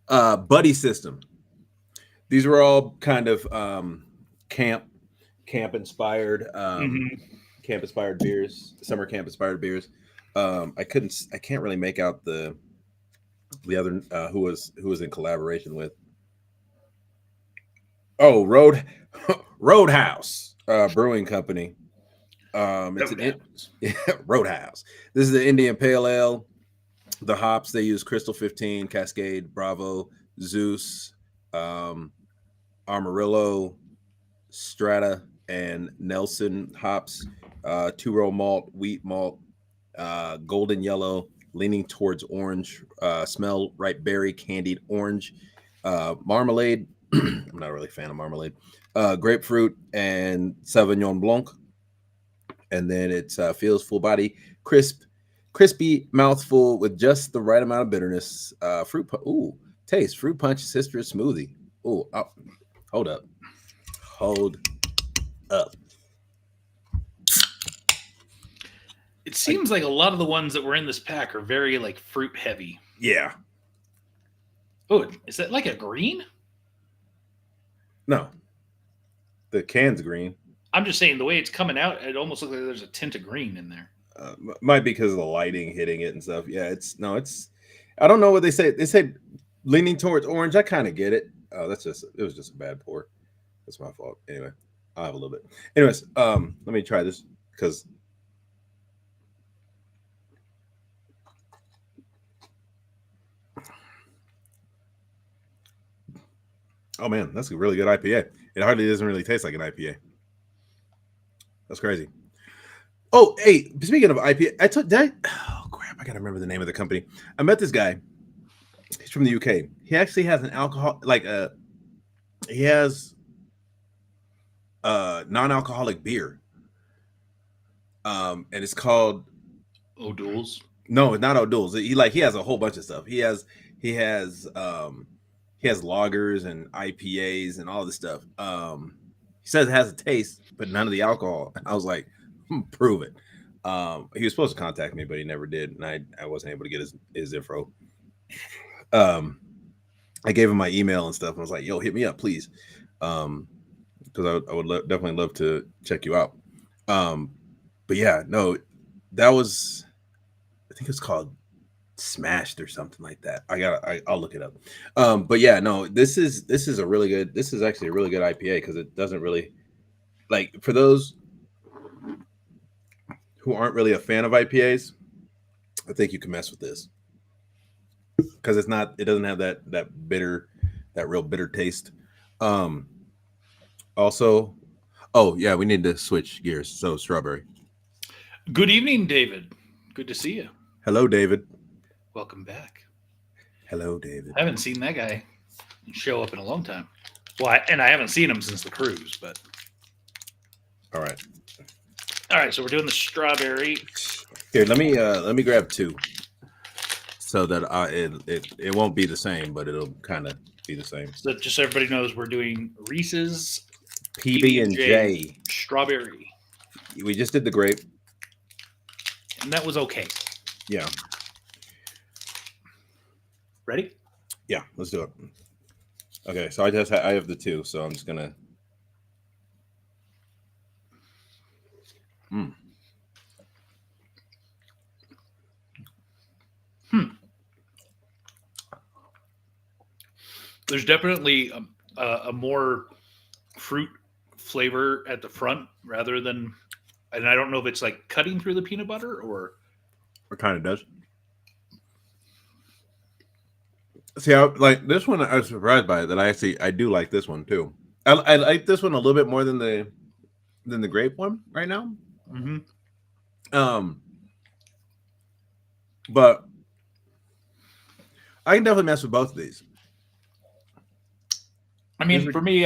Buddy System. These were all kind of camp inspired camp inspired beers, summer camp inspired beers. I can't really make out the other who was in collaboration with. Oh, Roadhouse Brewing Company. It's Roadhouse. This is the Indian Pale Ale. The hops they use: Crystal 15, Cascade, Bravo, Zeus, Amarillo, Strata, and Nelson hops. 2-row malt, wheat malt, golden yellow, leaning towards orange. Smell ripe berry, candied orange, marmalade. I'm not really a fan of marmalade. Grapefruit and Sauvignon Blanc. And then it feels full body, crispy mouthful with just the right amount of bitterness. Taste fruit punch citrus smoothie. Hold up. It seems like a lot of the ones that were in this pack are very like fruit heavy. Yeah. Oh, is that like a green? No. The can's green. I'm just saying the way it's coming out, it almost looks like there's a tint of green in there. Might be because of the lighting hitting it and stuff. Yeah, it's. I don't know what they say. They said leaning towards orange. I kind of get it. Oh, it was just a bad pour. That's my fault. Anyway, I'll have a little bit. Anyways, let me try this because. Oh man, that's a really good IPA. It hardly doesn't really taste like an IPA. That's crazy. Oh, hey, speaking of IPA, oh crap, I gotta remember the name of the company. I met this guy. He's from the UK. He actually has an alcohol, he has non-alcoholic beer. And it's called O'Doul's. No, not O'Doul's. He has a whole bunch of stuff. He has lagers and IPAs and all this stuff. He says it has a taste, but none of the alcohol. I was like, prove it. He was supposed to contact me, but he never did, and I wasn't able to get his info. I gave him my email and stuff, and I was like, "Yo, hit me up, please," because I would definitely love to check you out. But yeah, no, that was, I think it's called Smashed or something like that. I'll look it up. But yeah, no, this is actually a really good IPA because it doesn't really, like, for those who aren't really a fan of IPAs, I think you can mess with this because it doesn't have that real bitter taste. Also, oh yeah, we need to switch gears. So strawberry. Good evening, David. Good to see you. Hello, David. Welcome back. Hello, David. I haven't seen that guy show up in a long time. Well, I haven't seen him since the cruise, but All right. all right. So we're doing the strawberry. Here, let me grab two, so that it won't be the same, but it'll kind of be the same. So just so everybody knows, we're doing Reese's PB and J. strawberry, We just did the grape. and that was okay. Yeah, Ready? yeah. Let's do it. Okay, so I have the two, so I'm just gonna. There's definitely a more fruit flavor at the front rather than, and I don't know if it's like cutting through the peanut butter or. It kind of does. See, like this one, I was surprised by it. That I do like this one too. I like this one a little bit more than the grape one right now. Mm-hmm. But I can definitely mess with both of these. I mean, These are- for me,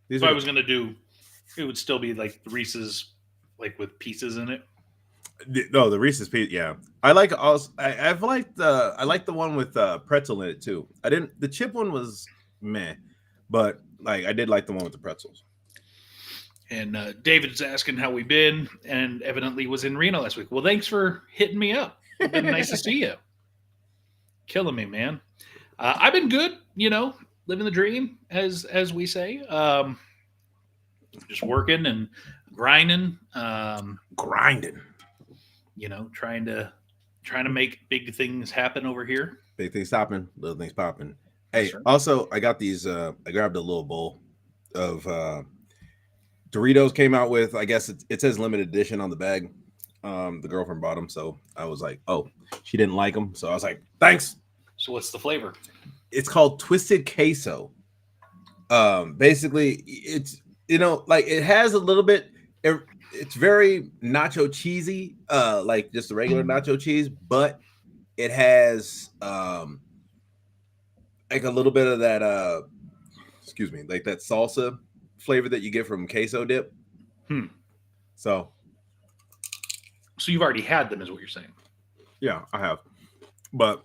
These if I are was gonna do, it would still be like Reese's, like with pieces in it. the Reese's piece. Yeah, I like also. I've liked I like the one with pretzel in it too. I didn't. The chip one was meh, but like I did like the one with the pretzels. And David's asking how we've been, and evidently was in Reno last week. Well, thanks for hitting me up. It's been nice to see you. Killing me, man. I've been good, living the dream, as we say. Just working and grinding. Grinding. Trying to make big things happen over here. Big things stopping, little things popping. Hey, Sure. also I got these. I grabbed a little bowl of Doritos. Came out with, I guess it says limited edition on the bag. The girlfriend bought them, so I was like, oh, she didn't like them, so I was like, thanks. So what's the flavor? It's called Twisted Queso. Basically, it's like it has a little bit. It's very nacho cheesy, like just the regular nacho cheese, but it has like a little bit of that excuse me, like that salsa flavor that you get from queso dip. So you've already had them, is what you're saying. yeah, I have, but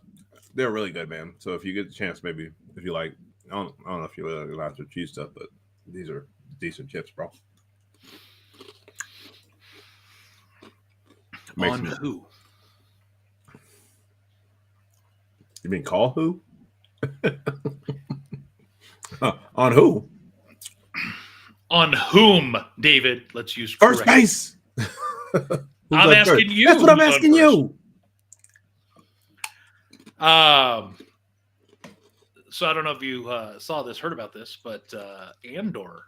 they're really good, man. So if you get the chance, maybe if you like, I don't know if you really like nacho cheese stuff, but these are decent chips, bro. Makes On me- who? You mean call who? On who? On whom, David? Let's use First correct. base. Who's I'm on asking first? you That's what I'm who's on asking you. So I don't know if you saw this, heard about this, but Andor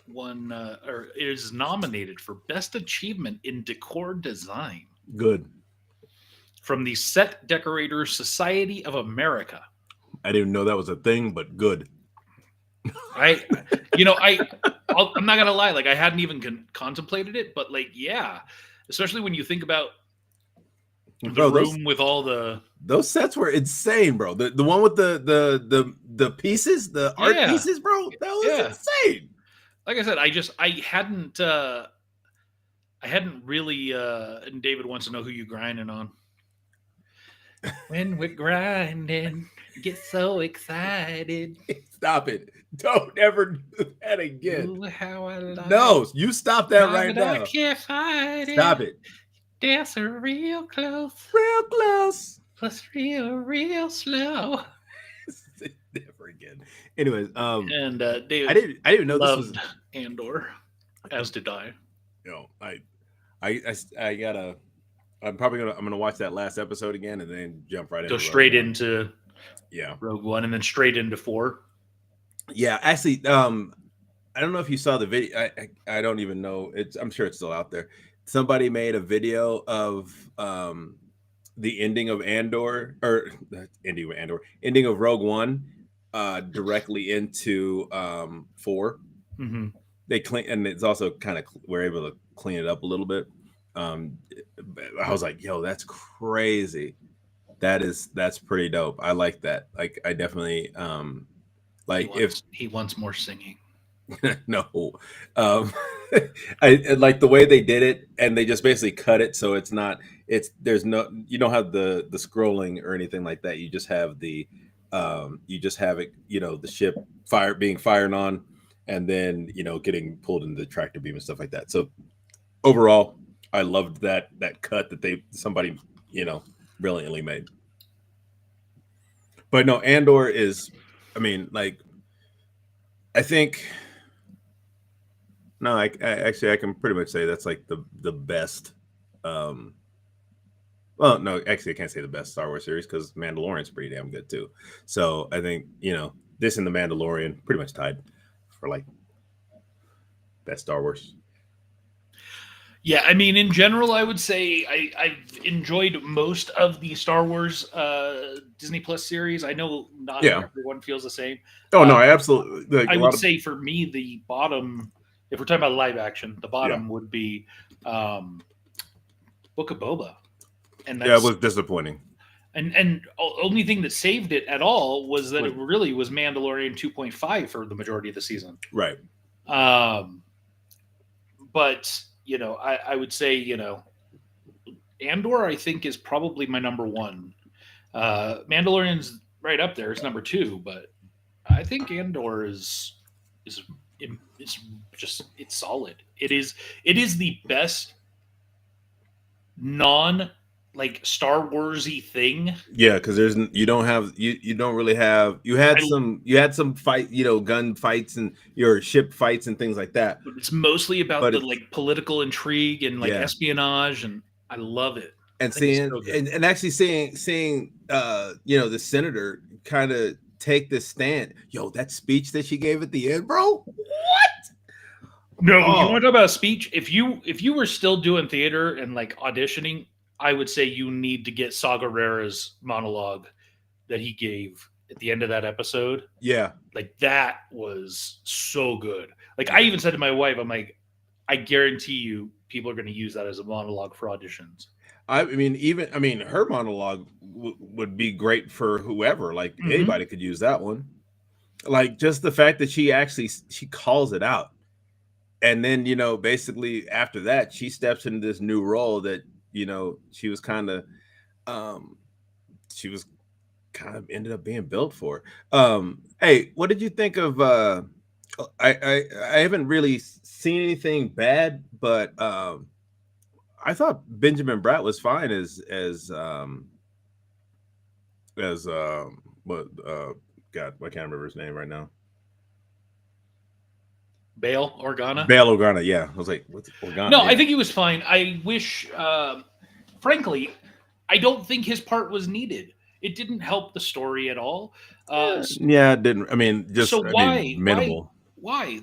won or is nominated for Best Achievement in Decor Design Good. from the Set Decorators Society of America. I didn't even know that was a thing, but good. I'm not gonna lie, like I hadn't even contemplated it, but like, yeah, especially when you think about the Bro, room with all the those sets were insane, bro. The one with the pieces, the art Yeah. pieces, bro. That was Yeah. insane. like I said, I hadn't really and David wants to know who you grinding on. When we're grinding, get so excited. Stop it. Don't ever do that again. Ooh, how I like No, you stop that right but I now. can't fight Stop it. Dance real close, Real close. plus real slow. Never again. Anyways, And David I didn't even know this loved was. Andor, as did I. I gotta. I'm gonna watch that last episode again and then jump right Go into straight Rogue One. into Yeah. Rogue One and then straight into 4. Yeah, actually, I don't know if you saw the video. I don't even know. I'm sure it's still out there. Somebody made a video of the ending of Andor, or ending of Rogue One, directly into 4. Mm-hmm. They clean, and it's also kind of we're able to clean it up a little bit. I was like, yo, that's crazy. That's pretty dope. I like that. Like, I definitely like if he wants more singing. no, um, I like the way they did it, and they just basically cut it so it's not. It's there's no you don't have the scrolling or anything like that. You just have you just have it. The ship being fired on, and then getting pulled into the tractor beam and stuff like that. So overall, I loved that cut that somebody brilliantly made. But no, Andor is, I mean, like, I think. No, I actually I can pretty much say that's like the best. Well, no, actually I can't say the best Star Wars series because Mandalorian's pretty damn good too. So I think this and the Mandalorian pretty much tied for like best Star Wars. Yeah, I mean, in general, I would say I've enjoyed most of the Star Wars Disney Plus series. I know not everyone feels the same. Oh no, I absolutely. I would say for me, the bottom, if we're talking about live action, the bottom would be Book of Boba. And it was disappointing. And only thing that saved it at all was that it really was Mandalorian 2.5 for the majority of the season. Right. But I would say Andor I think is probably my number one. Mandalorian's right up there. It's number two, but I think Andor is just it's solid. It is the best non Star Warsy thing. Yeah, because you don't really have you had some fight, gun fights and your ship fights and things like that. But it's mostly about the political intrigue and espionage, and I love it. And seeing and actually seeing the senator kind of take this stand. Yo, that speech that she gave at the end, bro. What? No, you want to talk about a speech? If you were still doing theater and auditioning, I would say you need to get Saw Gerrera's monologue that he gave at the end of that episode. Yeah. That was so good. I even said to my wife, I'm like, I guarantee you people are going to use that as a monologue for auditions. I mean, her monologue would be great for whoever. Anybody could use that one. Just the fact that she calls it out. And then, basically after that, she steps into this new role that, she was kind of ended up being built for. Hey, what did you think of I haven't really seen anything bad, but I thought Benjamin Bratt was fine as what God, I can't remember his name right now. Bail Organa? Bail Organa, yeah. I was like, what's Organa? No, I think he was fine. I wish, frankly, I don't think his part was needed. It didn't help the story at all. It didn't. I mean, just minimal. Why?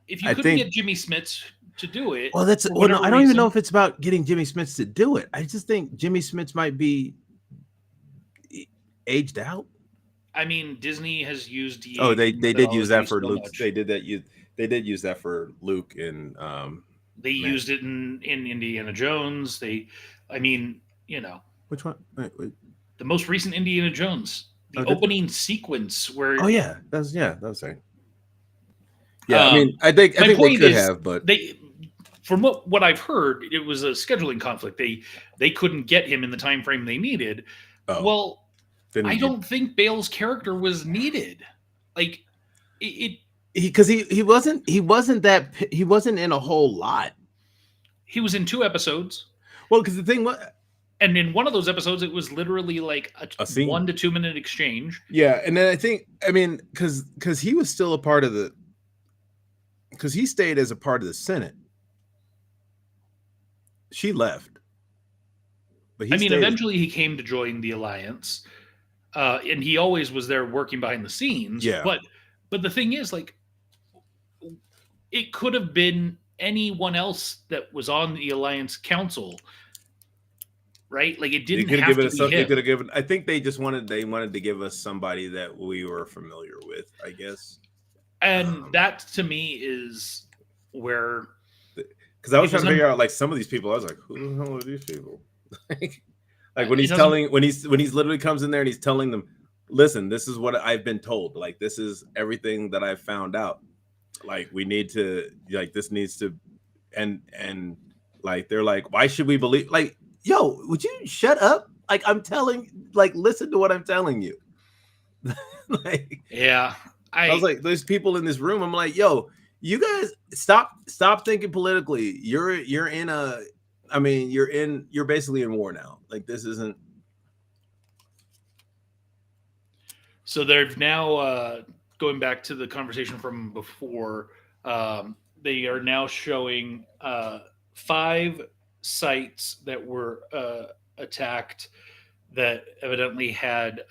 If you couldn't get Jimmy Smits to do it. Well, I don't even know if it's about getting Jimmy Smits to do it. I just think Jimmy Smits might be aged out. I mean, Disney has used. They did use that for Luke. They did that. They did use that for Luke and they used it in Indiana Jones. Which one? Wait. The most recent Indiana Jones, the opening sequence where. Oh yeah, that was right. Yeah, I mean, I think they could have, but from what I've heard, it was a scheduling conflict. They couldn't get him in the time frame they needed. Well, I don't think Bale's character was needed. Because he wasn't in a whole lot. He was in 2 episodes. Well, because the thing was, and in one of those episodes, it was literally a 1 to 2 minute exchange. Yeah, and then because he was still a part of because he stayed as a part of the Senate. She left, but eventually he came to join the Alliance, and he always was there working behind the scenes. Yeah, but the thing is, it could have been anyone else that was on the Alliance Council, right? It didn't have to be him. They could have given. I think they wanted to give us somebody that we were familiar with, I guess. And that to me is where Because I was It trying to doesn't- figure out like some of these people. I was like, who the hell are these people? Like when It he's doesn't- telling when he's literally comes in there and he's telling them, listen, this is what I've been told. Like this is everything that I've found out. Like we need to like this needs to and like they're like, why should we believe? Like, yo, would you shut up? Like I'm telling, like listen to what I'm telling you. Like Yeah, I was like, there's people in this room. I'm like, yo, you guys stop thinking politically. You're in a, I mean, you're basically in war now. Like this isn't. so they've now going back to the conversation from before. They are now showing 5 sites that were attacked that evidently had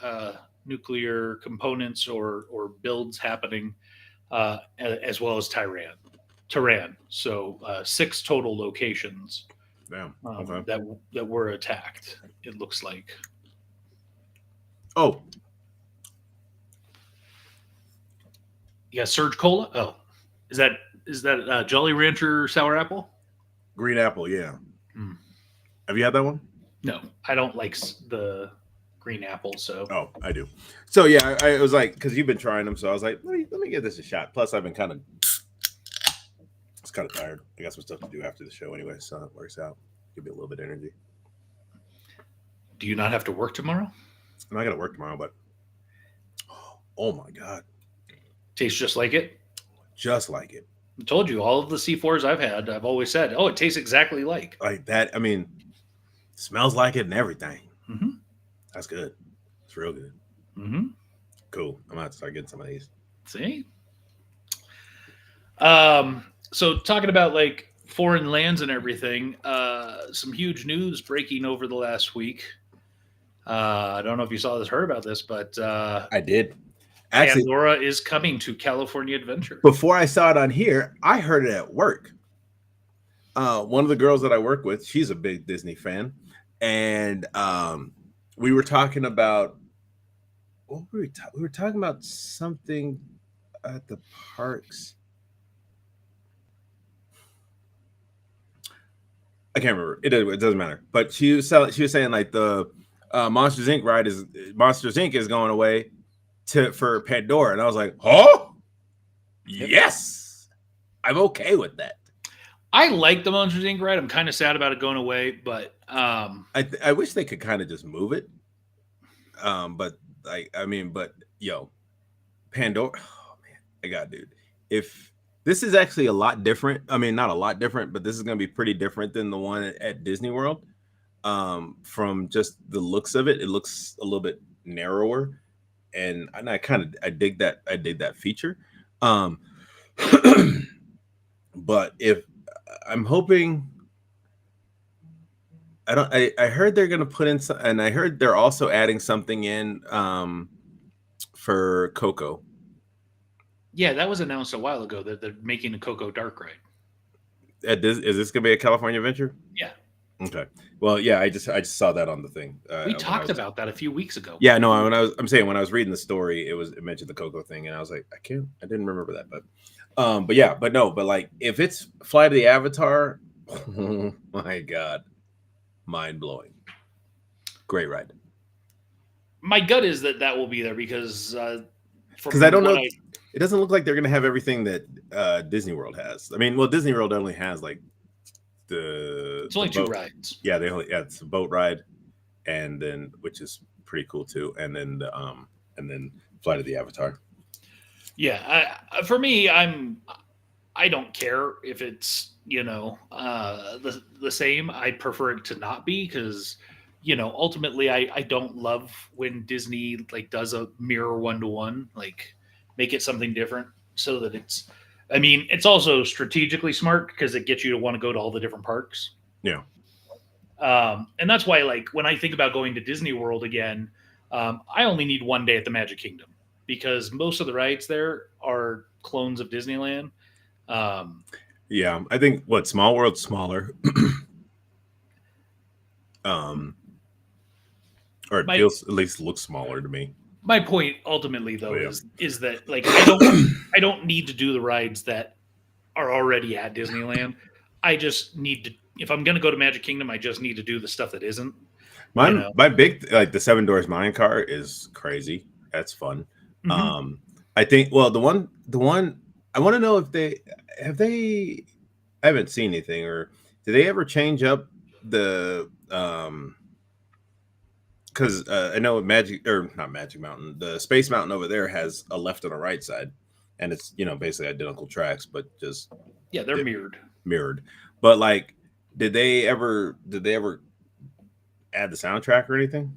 nuclear components or builds happening, as well as Tehran. So 6 total locations Damn. Okay. that were attacked. It looks like. Oh, Yeah, Surge Cola. Oh, is that Jolly Rancher sour apple? green apple. Yeah. Mm. Have you had that one? No, I don't like the green apple. So Oh, I do. So yeah, I was like, because you've been trying them, so I was like, let me give this a shot. Plus, I've been kind of tired. I got some stuff to do after the show anyway, so it works out. Give me a little bit of energy. do you not have to work tomorrow? I'm not gonna work tomorrow, but oh my god, Tastes just like it. just like it, I told you, all of the C4s I've had, I've always said, oh, it tastes exactly like. like that. I mean, smells like it and everything. Mm-hmm. That's good. It's real good. Mm-hmm. Cool. I'm gonna have to start getting some of these. See? So talking about like foreign lands and everything, some huge news breaking over the last week. I don't know if you saw this, heard about this, but I did. Actually, Pandora is coming to California Adventure. before I saw it on here, I heard it at work. One of the girls that I work with, she's a big Disney fan, and we were talking about what were we were talking about something at the parks. I can't remember. It doesn't matter. But she was saying like the Monsters Inc. is going away for Pandora, and I was like, oh, yes, I'm okay with that. I like the Monsters Inc. ride. I'm kind of sad about it going away, but I wish they could kind of just move it. But yo, Pandora, oh man, dude. If this is actually a lot different, I mean, not a lot different, but this is going to be pretty different than the one at Disney World. From just the looks of it, it looks a little bit narrower, and I dig that feature. But if I'm hoping, I heard they're going to put in some, and I heard they're also adding something in for Coco. yeah, that was announced a while ago that they're making a Coco Dark ride. Is this going to be a California Adventure? Yeah. Okay. Well, yeah, I just saw that on the thing. We talked about that a few weeks ago. Yeah, no, when I was reading the story, it mentioned the Coco thing, and I was like, I didn't remember that, but like if it's Flight of the Avatar, oh my god, mind blowing, great ride. My gut is that will be there because I don't know. It doesn't look like they're going to have everything that Disney World has. I mean, well, Disney World only has like it's only 2 rides. Yeah, it's a boat ride, and then which is pretty cool too, and then Flight of the Avatar. Yeah, for me, I don't care if it's the same. I prefer it to not be because ultimately I don't love when Disney like does a mirror 1-to-1, like make it something different so that it's. I mean, it's also strategically smart because it gets you to want to go to all the different parks. Yeah. And that's why, like, when I think about going to Disney World again, I only need 1 day at the Magic Kingdom because most of the rides there are clones of Disneyland. Yeah, I think Small World's smaller. Or it feels, at least looks smaller to me. My point ultimately though is that like I don't need to do the rides that are already at Disneyland. I just need to. If I'm going to go to Magic Kingdom, I just need to do the stuff that isn't. My big like the Seven Doors Mine car is crazy. That's fun. Mhm. I think the one I want to know if they I haven't seen anything, or did they ever change up the because I know Magic, or not Magic Mountain, the Space Mountain over there has a left and a right side, and it's basically identical tracks, but just Yeah, they're mirrored. mirrored. But like, did they ever add the soundtrack or anything?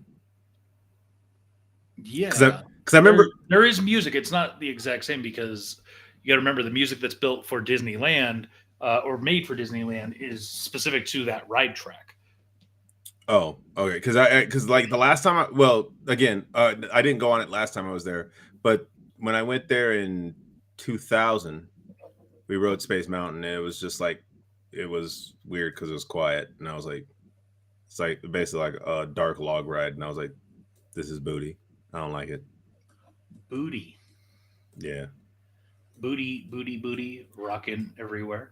Yeah, Because I remember there is music. It's not the exact same because you got to remember the music that's built for Disneyland or made for Disneyland is specific to that ride track. Oh, okay. Because like the last time, again, I didn't go on it last time I was there, but when I went there in 2000, we rode Space Mountain, and it was just like it was weird because it was quiet, and I was like, it's like basically like a dark log ride, and I was like, this is booty. I don't like it. Booty, Yeah, booty, rocking everywhere.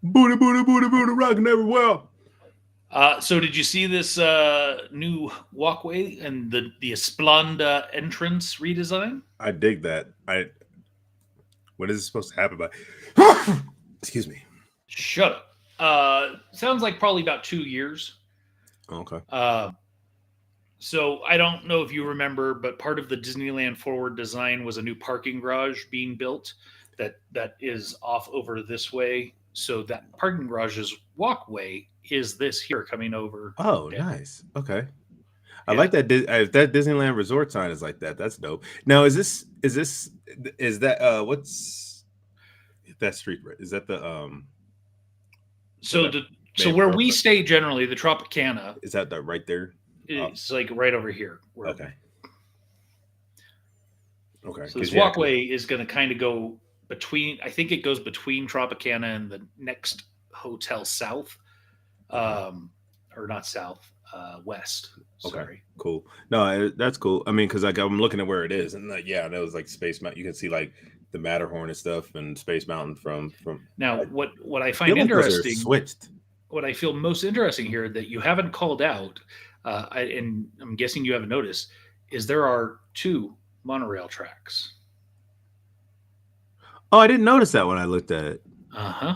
booty, rocking everywhere. So did you see this new walkway and the Esplanda entrance redesign? I dig that. When is this supposed to happen by? Excuse me. Shut up. Sounds like probably about 2 years. Okay. So I don't know if you remember, but part of the Disneyland Forward design was a new parking garage being built that is off over this way. So that parking garage's walkway is this here coming over. Oh, down. nice. Okay. I Yeah. like that. If that Disneyland Resort sign is like that, that's dope. Now, is that what's that street? Is that the So that so where we stay generally, the Tropicana is that the right there? is like right over here. Okay. So this walkway is going to kind of go between. I think it goes between Tropicana and the next hotel south, or not south, west. Okay. Sorry. Cool. No, that's cool. I mean, because like I'm looking at where it is, and like that was like Space Mountain. You can see like the Matterhorn and stuff, and Space Mountain from. Now, what I find interesting, switched. what I feel most interesting here that you haven't called out, and I'm guessing you haven't noticed, is there are 2 monorail tracks. Oh, I didn't notice that when I looked at it. Uh-huh.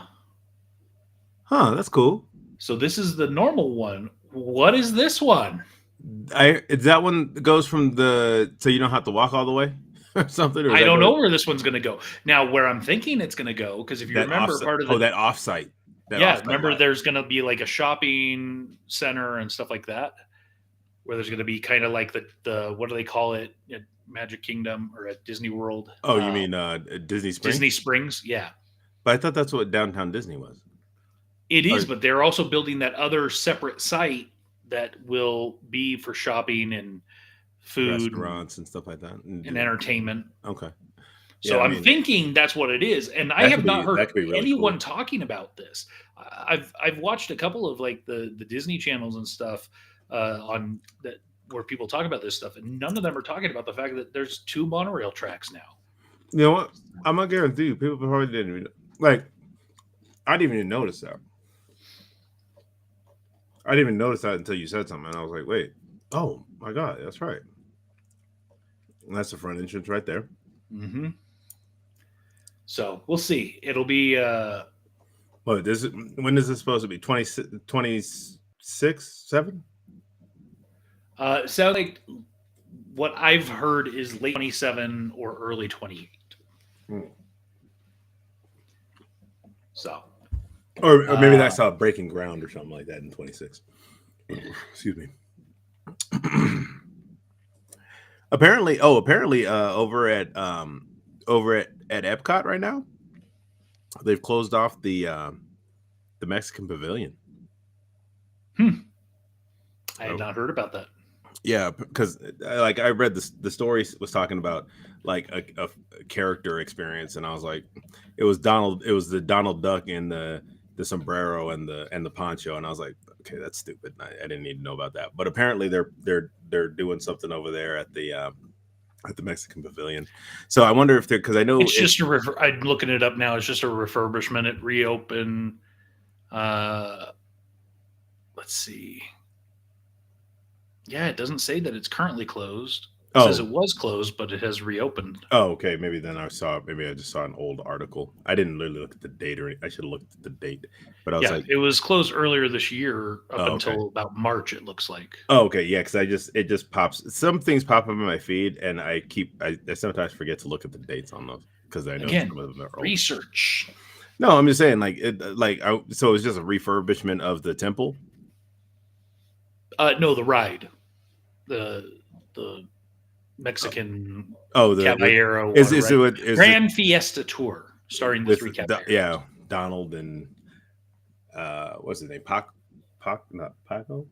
Huh, that's cool. So this is the normal one. What is this one? Is that one that goes from so you don't have to walk all the way or something? Or I don't know where this one's going to go. Now, where I'm thinking it's going to go, because if you remember part of that offsite. Remember there's going to be like a shopping center and stuff like that, where there's going to be kind of like the what do they call it at Magic Kingdom or at Disney World? Oh, you mean Disney Springs? Disney Springs, yeah. But I thought that's what Downtown Disney was. It is, but they're also building that other separate site that will be for shopping and food, restaurants and stuff like that, and entertainment. Okay. So I'm thinking that's what it is, and I have not heard really anyone talking about this. I've watched a couple of like the Disney channels and stuff on that where people talk about this stuff, and none of them are talking about the fact that there's 2 monorail tracks now. You know what? I'm not guarantee you, people probably didn't even like. I didn't even notice that. I didn't even notice that until you said something, and I was like, "Wait, oh my god, that's right." And that's the front entrance right there. Mm-hmm. So we'll see. It'll be. When is this supposed to be? 26, 7? Sounds like what I've heard is late 27 or early 28. So. Or maybe that's breaking ground or something like that in 26. Excuse me. Apparently, over at Epcot right now, they've closed off the Mexican Pavilion. I had not heard about that. Yeah, because like I read the story was talking about like a character experience, and I was like, it was the Donald Duck in the sombrero and the poncho, and I was like, okay, that's stupid. I didn't need to know about that. But apparently they're doing something over there at the Mexican Pavilion. So I wonder if because I know it's just I'm looking it up now. It's just a refurbishment. It reopened Let's see. Yeah, it doesn't say that it's currently closed. It Oh. says it was closed, but it has reopened. Oh, okay. Maybe then maybe I just saw an old article. I didn't really look at the date I should have looked at the date. But I was Yeah, like, it was closed earlier this year up Oh, until okay. about March, it looks like. oh, okay, yeah, because it just pops. Some things pop up in my feed, and I sometimes forget to look at the dates on those because I know Again, some of them are old. research. No, I'm just saying, so it's just a refurbishment of the temple. No, the ride. The Mexican Oh, the Caballero is Auto is Ride. it is Grand Fiesta Tour starring the with three Caballeros. yeah, Donald and what's his name? Not Paco.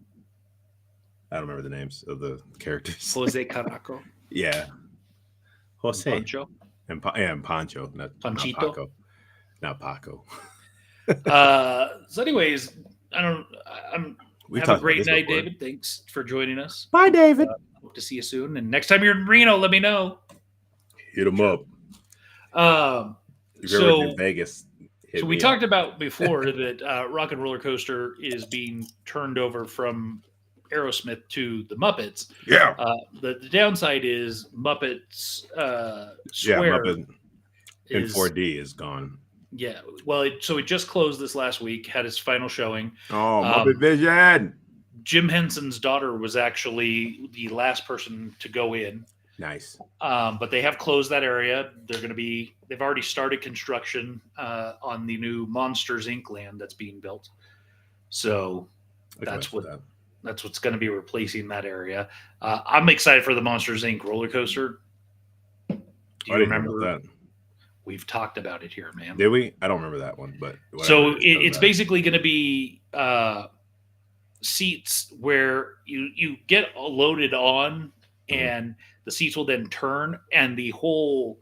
I don't remember the names of the characters. Jose Caraco. Yeah, Jose Pancho. and Pancho, not Panchito. Paco, not Paco. So, anyways, We've have a talked about great this night, before. David. Thanks for joining us. Bye, David. Hope to see you soon. And next time you're in Reno, let me know. Hit him up. If you're ever in Vegas. So we talked about before that Rock and Roller Coaster is being turned over from Aerosmith to the Muppets. Yeah. The downside is Muppets Square Muppet in is 4D is gone. Yeah. Well, it just closed this last week, had its final showing. Oh, Muppet Vision. Jim Henson's daughter was actually the last person to go in. Nice. But they have closed that area. They've already started construction on the new Monsters Inc. land that's being built. So that's what's going to be replacing that area. I'm excited for the Monsters Inc. roller coaster. Do you remember that? We've talked about it here, man. Did we? I don't remember that one, but so it's basically going to be seats where you get loaded on, and the seats will then turn, and the whole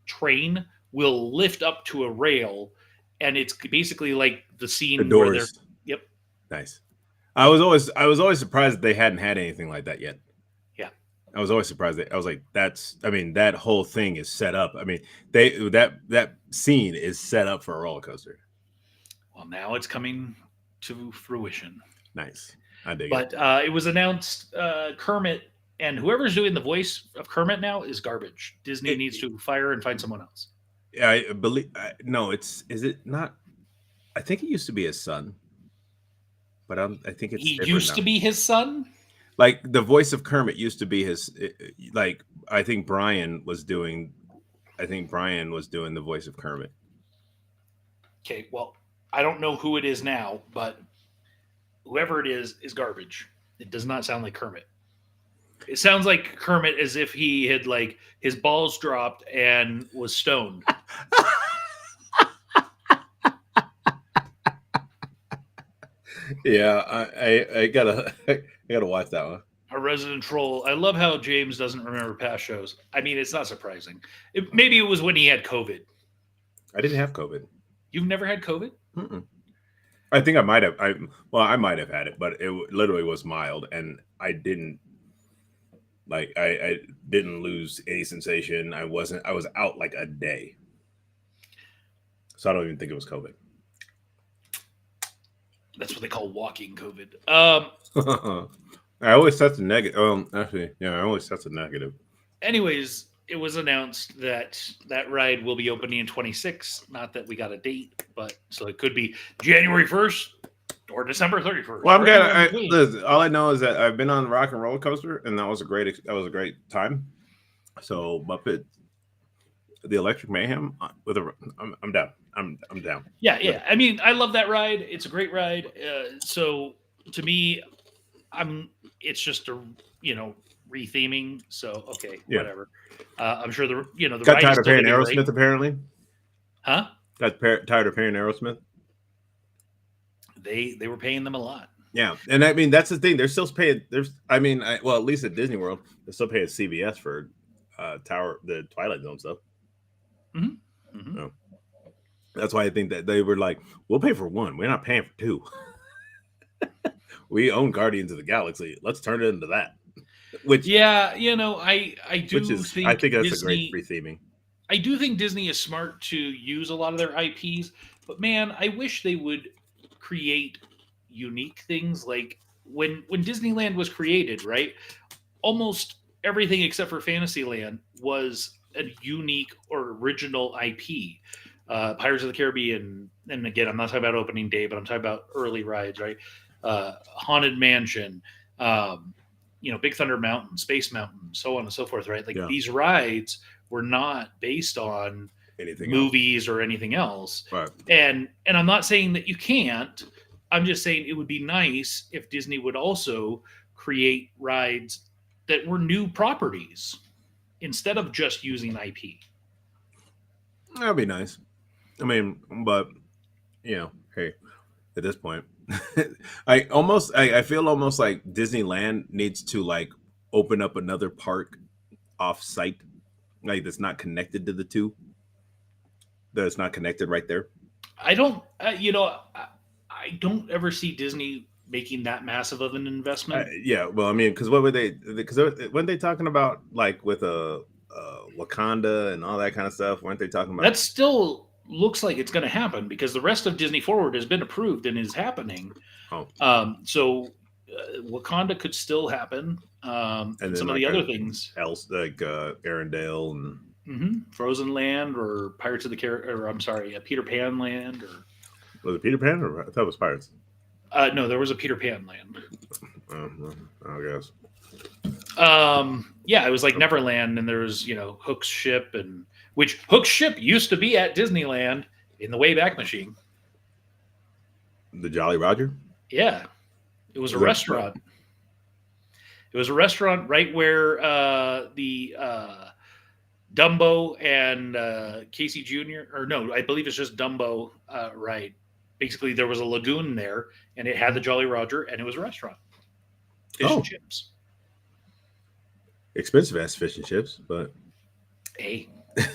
train will lift up to a rail, and it's basically like the scene the doors. where they're. Yep. Nice. I was always surprised that they hadn't had anything like that yet. Yeah. I was always surprised I was like, that whole thing is set up. I mean, that scene is set up for a roller coaster. Well, now it's coming to fruition. Nice. I dig it. But it was announced Kermit, and whoever's doing the voice of Kermit now is garbage. Disney needs to fire and find someone else. I believe no, is it not? I think it used to be his son. But I think it's he used to be his son. Like the voice of Kermit used to be his. Like I think Brian was doing the voice of Kermit. Okay, well, I don't know who it is now, but whoever it is garbage. It does not sound like Kermit. It sounds like Kermit as if he had like his balls dropped and was stoned. Yeah, I gotta watch that one. A resident troll. I love how James doesn't remember past shows. I mean, it's not surprising. Maybe it was when he had COVID. I didn't have COVID. You've never had COVID? Mm-mm. I think I might have. I might have had it, but it literally was mild, and I didn't I didn't lose any sensation. I was out like a day, so I don't even think it was COVID. That's what they call walking COVID. I always test the negative. Actually, yeah, I always test the negative. Anyways, it was announced that ride will be opening in 26. Not that we got a date, but so it could be January 1st or December 31st. Well, I'm good. Listen, all I know is that I've been on Rock and Roller Coaster, and that was a great time. So Muppet, the Electric Mayhem, I'm down. I'm down. Yeah. I mean, I love that ride. It's a great ride. So to me, it's just a retheming. So okay, whatever. I'm sure the got tired of paying Aerosmith apparently. Huh? Got tired of paying Aerosmith. They were paying them a lot. Yeah, and I mean that's the thing. They're still paying. At least at Disney World, they're still paying CBS for the Twilight Zone stuff. Mm-hmm. Mm-hmm. So, that's why I think that they were like, we'll pay for one. We're not paying for two. We own Guardians of the Galaxy. Let's turn it into that. Which I do think that's Disney, a great retheming. I do think Disney is smart to use a lot of their IPs But man, I wish they would create unique things. Like when Disneyland was created, right? Almost everything except for Fantasyland was a unique or original IP. Pirates of the Caribbean, and again, I'm not talking about opening day, but I'm talking about early rides, right? Haunted Mansion, Big Thunder Mountain, Space Mountain, so on and so forth, right? Like Yeah. these rides were not based on Anything movies or anything else. else. Right. And I'm not saying that you can't. I'm just saying it would be nice if Disney would also create rides that were new properties instead of just using IP. That'd be nice. I mean, but hey, at this point, I feel almost like Disneyland needs to like open up another park off site, like that's not connected to the two. That's not connected right there. I don't, I don't ever see Disney making that massive of an investment. Yeah, well, I mean, because what were they? Because weren't they talking about like with Wakanda and all that kind of stuff? Weren't they talking about That still looks like it's going to happen because the rest of Disney Forward has been approved and is happening. Oh. So Wakanda could still happen, and some of the other things else like Arendelle and Frozen Land or Pirates of the Caribbean, or I'm sorry, Peter Pan Land, or was it Peter Pan? Or I thought it was Pirates. No, there was a Peter Pan Land. I guess. Yeah, it was like Neverland, and there was Hook's ship, and which Hook's ship used to be at Disneyland in the Wayback Machine. The Jolly Roger. Yeah, it was a restaurant. It was a restaurant right where the Dumbo and Casey Jr. or no, I believe it's just Dumbo. Right. Basically, there was a lagoon there, and it had the Jolly Roger, and it was a restaurant. Fish and chips. Expensive ass fish and chips, but hey,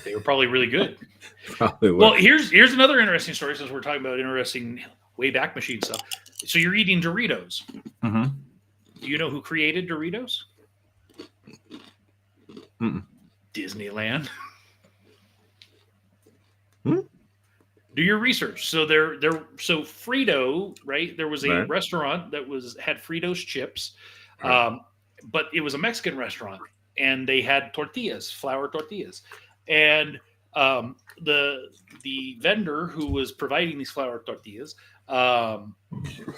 they were probably really good. Probably well, here's another interesting story since we're talking about interesting Wayback Machine stuff. So you're eating Doritos. Mm-hmm. Do you know who created Doritos? Mm-mm. Disneyland. Hmm? Do your research. So so Frito, right? There was a restaurant that had Fritos chips, but it was a Mexican restaurant, and they had tortillas, flour tortillas, and the vendor who was providing these flour tortillas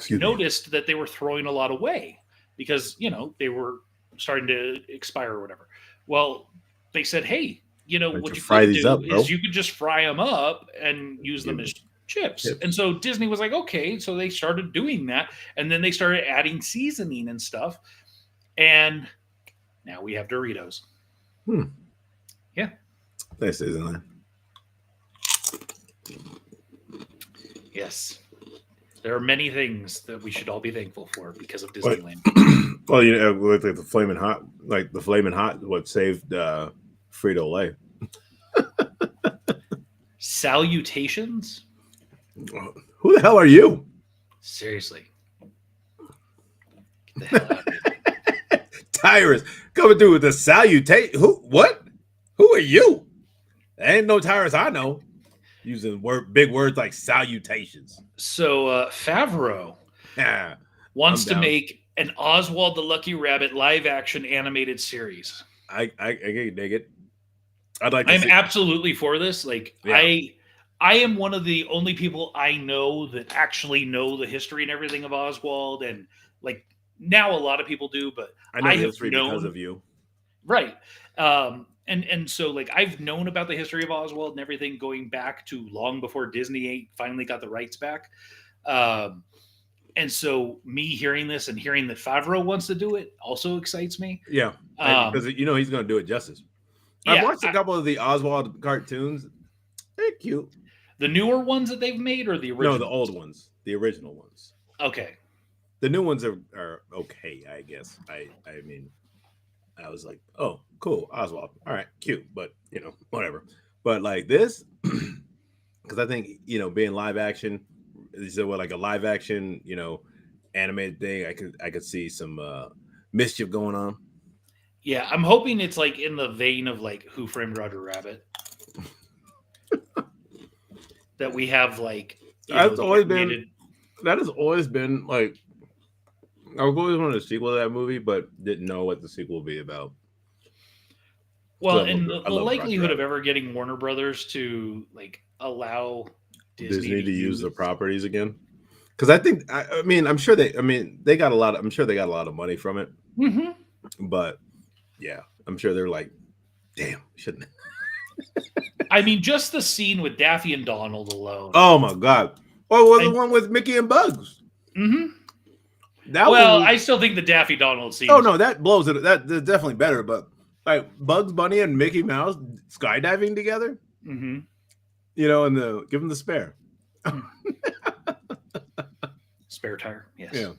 noticed that they were throwing a lot away because they were starting to expire or whatever. Well, they said, hey, what you could do is you could just fry them up and use them as chips. And so Disney was like, okay. So they started doing that. And then they started adding seasoning and stuff. And now we have Doritos. Yeah. Thanks, Disneyland. Yes. There are many things that we should all be thankful for because of Disneyland. Well, like the Flamin' Hot, what saved Frito-Lay. Salutations? Who the hell are you? Seriously. Get the hell out of here. Tyrus coming through with the salutation. What? Who are you? There ain't no Tyrus I know. Using big words like salutations. So Favreau wants to make an Oswald the Lucky Rabbit live action animated series. I can dig it. I'm absolutely for this. Like I am one of the only people I know that actually know the history and everything of Oswald, and like now a lot of people do, but I know history because of you. Right. And so like I've known about the history of Oswald and everything going back to long before Disney finally got the rights back. And so me hearing this and hearing that Favreau wants to do it also excites me. Yeah. Because he's going to do it justice. I've watched a couple of the Oswald cartoons. They're cute. The newer ones that they've made or the original? No, the old ones. The original ones. Okay. The new ones are okay, I guess. I mean, I was like, oh, cool, Oswald. All right, cute, but whatever. But like this, because I think being live action, so like a live action, animated thing, I could see some mischief going on. Yeah, I'm hoping it's like in the vein of like Who Framed Roger Rabbit. That we have like That's the always been animated- that has always been like I've always wanted a sequel to that movie, but didn't know what the sequel would be about. Well, I love and the- the I love Roger likelihood of Rabbit. ever getting Warner Brothers to like allow Disney to use the properties again. Because I mean, I'm sure they got a lot. I'm sure they got a lot of money from it. Mhm. But yeah, I'm sure they're like, damn, shouldn't. I mean, just the scene with Daffy and Donald alone. Oh my god! Oh, was the I- one with Mickey and Bugs? Mhm. That Well, one I was, still think the Daffy Donald scene. oh no, that blows it. That's definitely better. But like Bugs Bunny and Mickey Mouse skydiving together, Mhm. you know, and give them the spare. Spare tire. Yes. Yeah,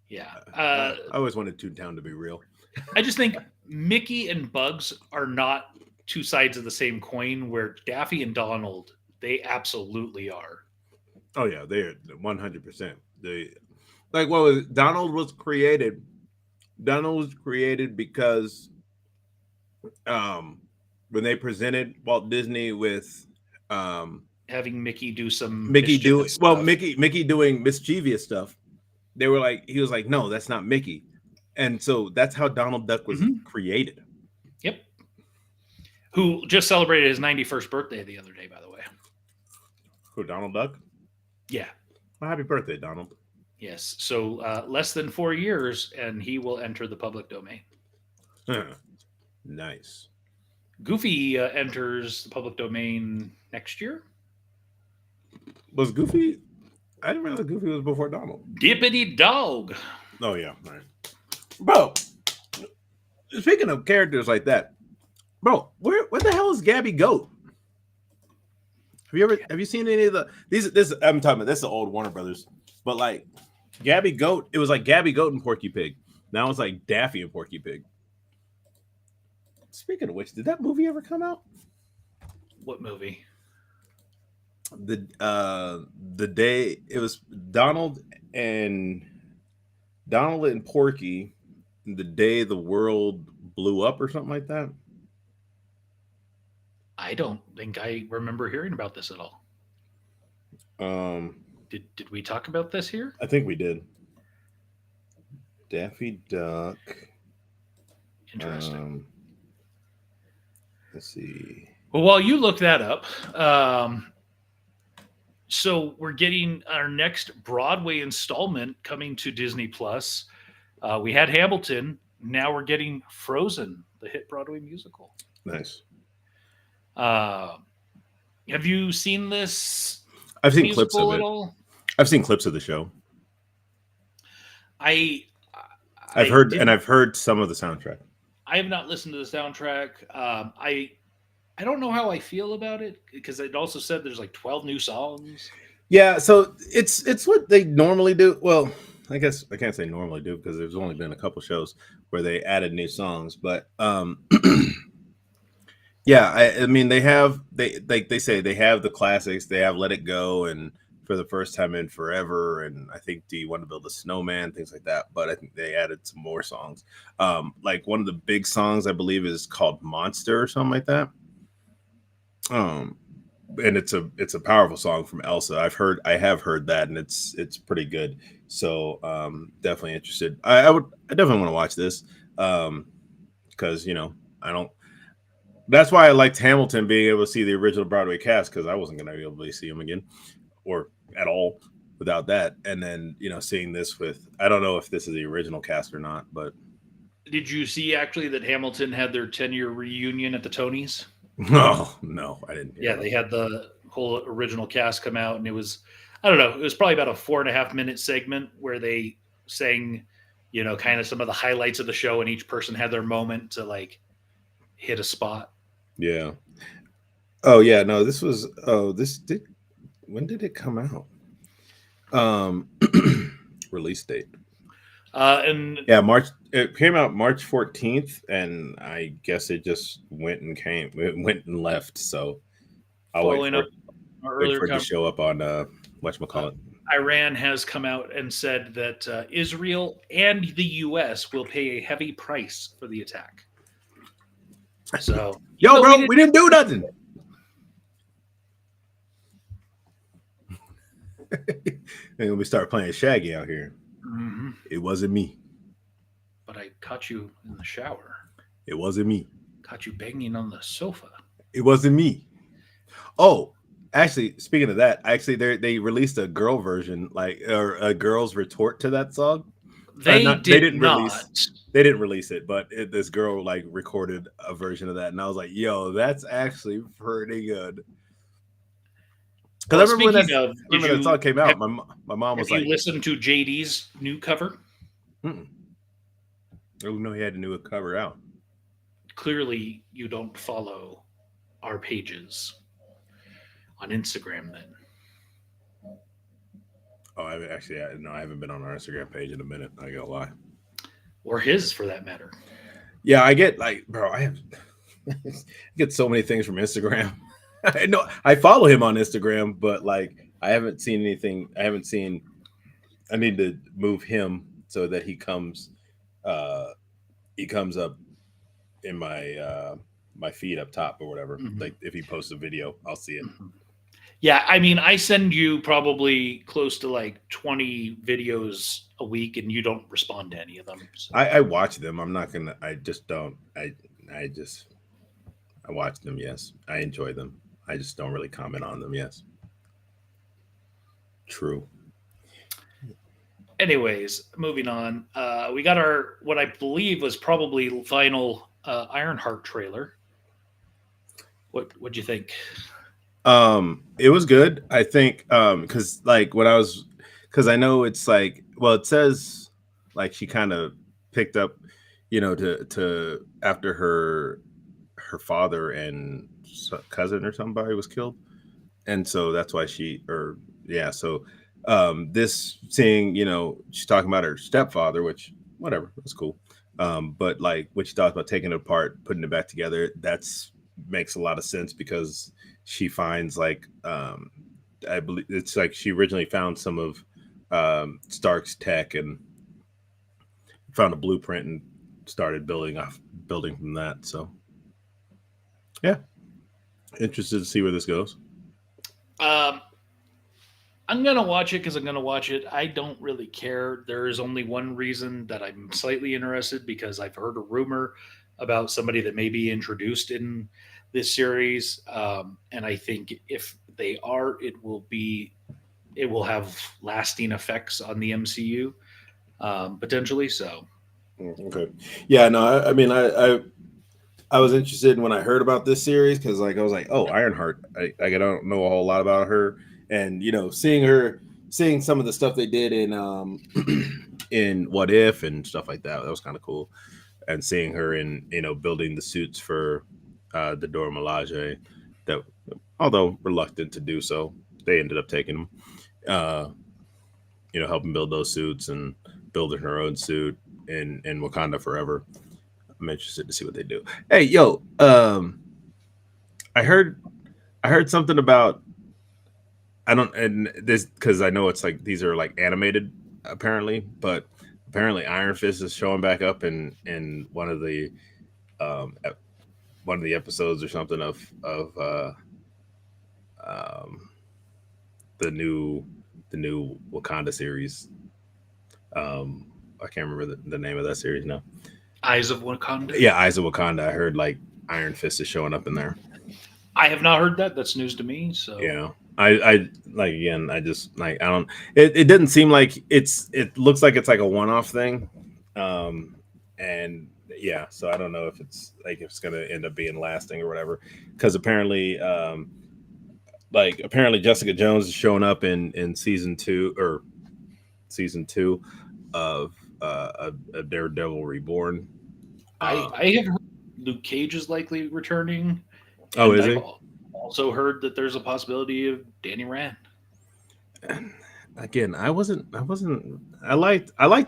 Yeah. I always wanted Toontown to be real. I just think Mickey and Bugs are not two sides of the same coin, where Daffy and Donald, they absolutely are. Oh yeah, they're 100%. They like what was Donald was created. Donald was created because when they presented Walt Disney with Having Mickey do some Mickey doing mischievous stuff. Mickey doing mischievous stuff, they were like, he was like, no, that's not Mickey. And so that's how Donald Duck was created. Yep. Who just celebrated his 91st birthday the other day, by the way. Who, Donald Duck? Yeah. Well, happy birthday, Donald. Yes. So less than 4 years, and he will enter the public domain. Nice. Goofy enters the public domain next year. Was Goofy? I didn't realize Goofy was before Donald. Dippity dog. Oh yeah, right. Bro, speaking of characters like that, bro, where the hell is Gabby Goat? Have you seen any of this? I'm talking about this is the old Warner Brothers, but like Gabby Goat, it was like Gabby Goat and Porky Pig. Now it's like Daffy and Porky Pig. Speaking of which, did that movie ever come out? What movie? The day it was Donald and Porky, the day the world blew up or something like that. I don't think I remember hearing about this at all. Did we talk about this here? I think we did. Daffy Duck. Interesting. Let's see. Well, while you look that up, so we're getting our next Broadway installment coming to Disney Plus. We had Hamilton. Now we're getting Frozen, the hit Broadway musical. Nice. Have you seen this? I've seen clips of at it. all? I've seen clips of the show. I've heard some of the soundtrack. I have not listened to the soundtrack. I don't know how I feel about it, because it also said there's like 12 new songs. Yeah, so it's what they normally do. Well, I guess I can't say normally do because there's only been a couple shows where they added new songs, but yeah, I mean they say they have the classics, they have Let It Go and For the First Time in Forever, and I think Do You Want to Build a Snowman, things like that. But I think they added some more songs. Like one of the big songs I believe is called Monster or something like that. And it's a powerful song from Elsa. I have heard that, and it's pretty good. So definitely interested. I definitely want to watch this because that's why I liked Hamilton, being able to see the original Broadway cast, because I wasn't going to be able to see him again or at all without that. And then seeing this with, I don't know if this is the original cast or not, but Did you see actually that Hamilton had their 10-year reunion at the Tonys? no, I didn't. Yeah, they had the whole original cast come out, and it was, I don't know, it was probably about a 4.5-minute segment where they sang, kind of some of the highlights of the show, and each person had their moment to like hit a spot. Yeah. Oh yeah, no, this was when did it come out? Release date. And yeah, it came out March 14th, and I guess it just went and left. So I'll wait for it to show up on whatchamacallit. Iran has come out and said that Israel and the US will pay a heavy price for the attack. So bro, we didn't do nothing. And we start playing Shaggy out here. Mhm. It wasn't me. But I caught you in the shower. It wasn't me. Caught you banging on the sofa. It wasn't me. Oh, actually, speaking of that, actually, they released a girl version, like or a girl's retort to that song. They Not, did didn't not. release. They didn't release it, but this girl like recorded a version of that, and I was like, "Yo, that's actually pretty good." Because Well, I remember speaking of, did that song came out. have, My mom was have you like, listened to JD's new cover? Mm-mm. "Oh no, he had a new cover out." Clearly, you don't follow our pages on Instagram then. Oh, I haven't been on our Instagram page in a minute. I gotta lie. Or his, for that matter. Yeah, I get like, bro, I get so many things from Instagram. I know I follow him on Instagram, but like I haven't seen anything. I need to move him so that he comes up in my feed up top or whatever. Mhm. Like if he posts a video, I'll see it. Mhm. Yeah, I mean, I send you probably close to like 20 videos a week, and you don't respond to any of them. So. I watch them. I'm not gonna. I just don't. I just I watch them. Yes, I enjoy them. I just don't really comment on them. Yes, true. Anyways, moving on. We got our what I believe was probably final Ironheart trailer. What'd you think? It was good. I think because like when I was because I know it's like well it says like she kind of picked up to after her father and cousin or somebody was killed, and so that's why she or yeah so this seeing she's talking about her stepfather, which whatever, that's cool. But like what she talks about taking it apart, putting it back together, that's makes a lot of sense because she finds like I believe it's like she originally found some of Stark's tech and found a blueprint and started building from that. So yeah, interested to see where this goes. Um, I'm gonna watch it because I'm gonna watch it. I don't really care. There is only one reason that I'm slightly interested because I've heard a rumor about somebody that may be introduced in this series, and I think if they are, it will have lasting effects on the MCU potentially. So Okay. Yeah, no, I mean, I was interested when I heard about this series because, like, I was like, oh, Ironheart. I don't know a whole lot about her, and seeing some of the stuff they did in in What If and stuff like that, that was kind of cool. And seeing her in building the suits for the Dora Milaje, that although reluctant to do so, they ended up taking them. Uh, helping build those suits and building her own suit in Wakanda Forever. I'm interested to see what they do. Hey, yo, I heard something about I don't and this because I know it's like these are like animated apparently, but apparently Iron Fist is showing back up in um one of the episodes or something of um the new Wakanda series. I can't remember the name of that series now. Eyes of Wakanda. Yeah, Eyes of Wakanda. I heard like Iron Fist is showing up in there. I have not heard that. That's news to me. So Yeah. I like again, I just like I don't it didn't seem like it looks like it's like a one-off thing. And yeah, so I don't know if it's like if it's gonna end up being lasting or whatever. Because apparently apparently Jessica Jones is showing up in season two of a Daredevil Reborn. I have heard Luke Cage is likely returning. Oh, And is I've he? also heard that there's a possibility of Danny Rand. And again, I liked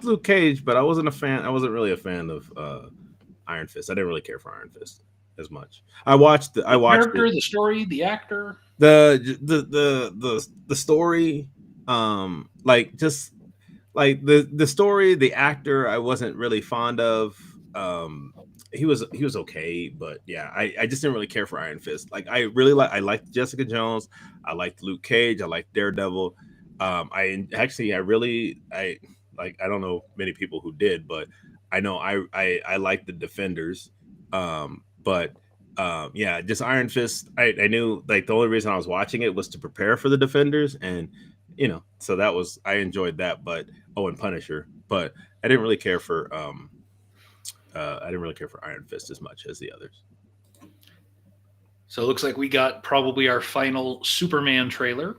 Luke Cage, but I wasn't a fan. I wasn't really a fan of Iron Fist. I didn't really care for Iron Fist as much. I watched The it. character, the story, the actor. The story, like just like the story, the actor I wasn't really fond of. He was okay, but yeah, I just didn't really care for Iron Fist. Like I liked Jessica Jones, I liked Luke Cage, I liked Daredevil. I really I don't know many people who did, but I know I like the Defenders. But yeah, just Iron Fist. I knew like the only reason I was watching it was to prepare for the Defenders, and so that was I enjoyed that. But and Punisher, but I didn't really care for I didn't really care for Iron Fist as much as the others. So it looks like we got probably our final Superman trailer.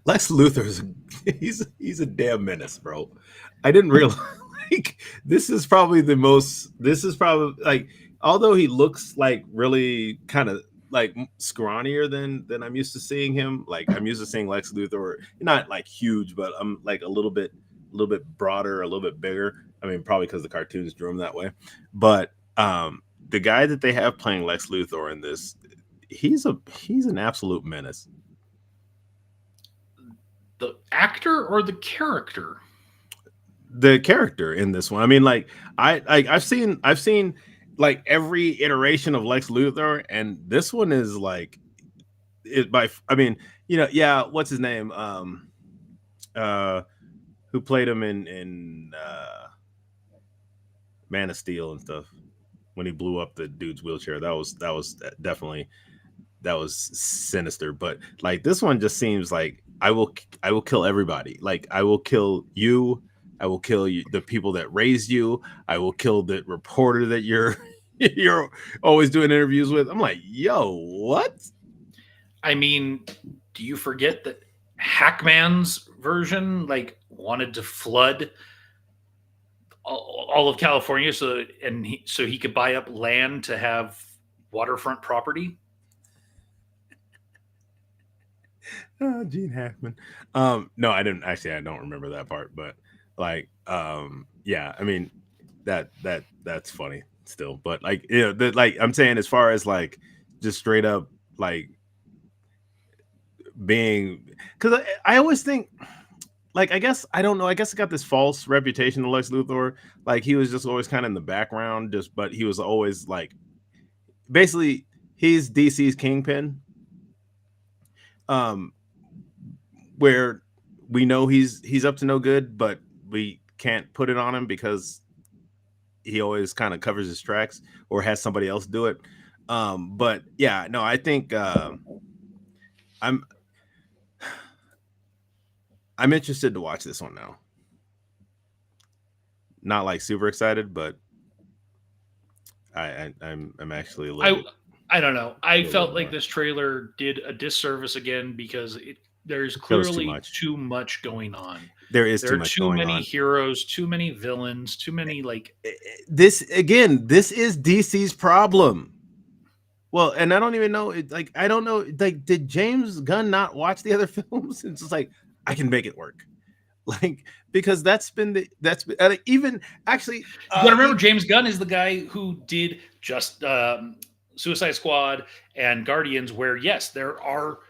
Lex Luthor's he's a damn menace, bro. I didn't realize like this is probably like although he looks like really kind of like scrawnier than I'm used to seeing him. Like I'm used to seeing Lex Luthor not like huge, but I'm like a little bit broader, a little bit bigger. I mean, probably because the cartoons drew him that way. But the guy that they have playing Lex Luthor in this, he's an absolute menace. The actor or the character? The character in this one. I mean, like I've seen like every iteration of Lex Luthor, and this one is like it by. I mean, yeah. What's his name? Who played him in Man of Steel and stuff when he blew up the dude's wheelchair? That was definitely sinister. But like this one just seems like I will kill everybody. Like I will kill you. I will kill you, the people that raised you. I will kill the reporter that you're always doing interviews with. I'm like, yo, what? I mean, do you forget that Hackman's version like wanted to flood all of California so he could buy up land to have waterfront property? Gene Hackman. No, I didn't actually. I don't remember that part, but like, yeah. I mean, that's funny still, but like, like I'm saying, as far as like just straight up like being, because I always think. Like, I guess, I don't know. I guess I got this false reputation of Lex Luthor. Like, he was just always kind of in the background, but he was always like, basically, he's DC's kingpin. Where we know he's up to no good, but we can't put it on him because he always kind of covers his tracks or has somebody else do it. But yeah, no, I think I'm interested to watch this one now. Not like super excited, but I'm actually a little. I don't know. I felt like this trailer did a disservice again because there's clearly too much going on. There is too much going on. Too many heroes, too many villains, too many like. This is DC's problem. Well, and I don't even know. Like I don't know. Like, did James Gunn not watch the other films? It's just like, I can make it work, like, because that's been even actually. You gotta remember, James Gunn is the guy who did just Suicide Squad and Guardians, where yes, there are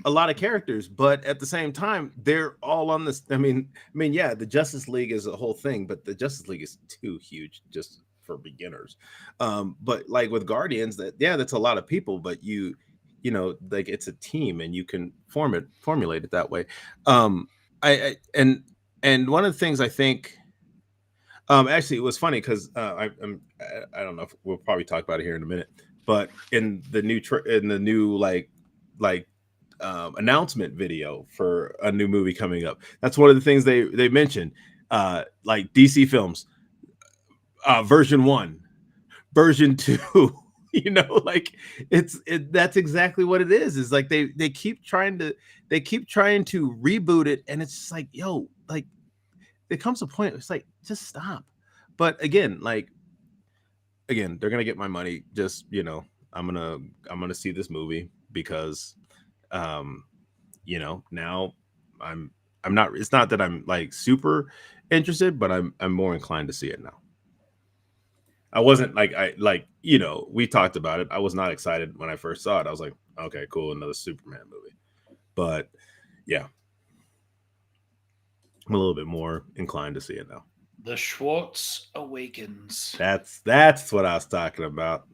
a lot of characters, but at the same time, they're all on this. I mean, yeah, the Justice League is a whole thing, but the Justice League is too huge just for beginners. But like with Guardians, that's a lot of people, but you know, like it's a team and you can formulate it that way. And one of the things I think, actually it was funny because I don't know if we'll probably talk about it here in a minute, but in the new announcement video for a new movie coming up, that's one of the things they mentioned, like DC Films, version 1, version 2. You know, like that's exactly what it is like they keep trying to reboot it, and it's just like, yo, like there comes a point it's like, just stop. But again, they're gonna get my money. Just, I'm gonna see this movie because now I'm not, it's not that I'm like super interested, but I'm more inclined to see it now. I wasn't we talked about it. I was not excited when I first saw it. I was like, okay, cool, another Superman movie. But yeah, I'm a little bit more inclined to see it now. The Schwartz Awakens. That's what I was talking about.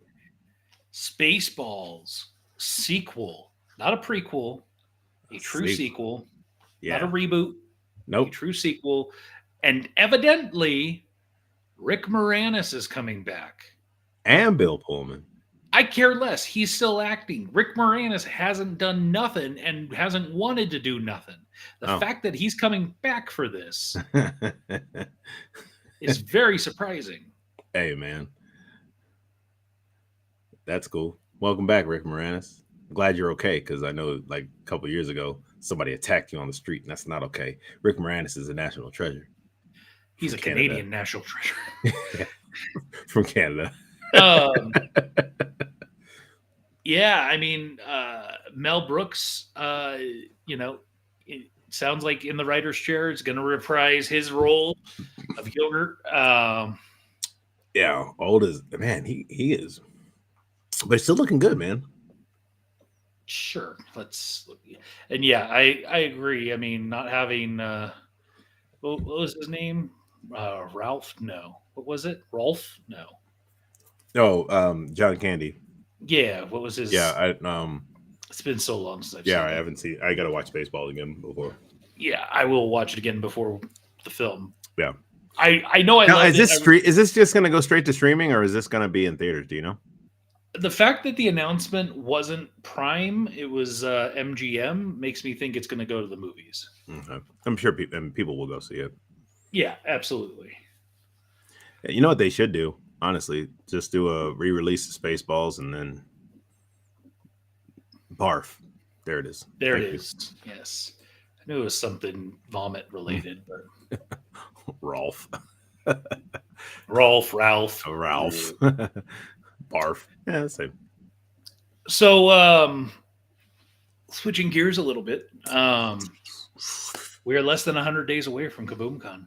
Spaceballs sequel. not a prequel, a true sequel, not a Yeah. reboot, a Nope. true sequel. And evidently, Rick Moranis is coming back. And Bill Pullman. I care less. He's still acting. Rick Moranis hasn't done nothing and hasn't wanted to do nothing. The Oh. fact that he's coming back for this is very surprising. Hey, man. That's cool. Welcome back, Rick Moranis. I'm glad you're okay, because I know like a couple years ago, somebody attacked you on the street, and that's not okay. Rick Moranis is a national treasure. He's a From Canada. Canadian national treasure. From Canada. Yeah, I mean, Mel Brooks, it sounds like in the writer's chair is going to reprise his role of Gilbert. Yeah, old as man, he is, but he's still looking good, man. Sure, and yeah, I agree. I mean, not having what was his name? Ralph? No, what was it? Rolf? No. Oh, John Candy. Yeah, what was his? Yeah, it's been so long since I've yeah, seen I it. haven't seen. I got to watch baseball again before. Yeah, I will watch it again before the film. Yeah, I know. now, is this is this just going to go straight to streaming, or is this going to be in theaters? Do you know? The fact that the announcement wasn't Prime, it was MGM, makes me think it's going to go to the movies. Okay. I'm sure people will go see it. Yeah, absolutely. You know what they should do? Honestly, just do a re-release of Spaceballs and then barf. There it is. There Thank it you. is. Yes. I knew it was something vomit related, but Rolf. Ralph. Barf. Yeah, same. So switching gears a little bit. We are less than 100 days away from KaboomCon.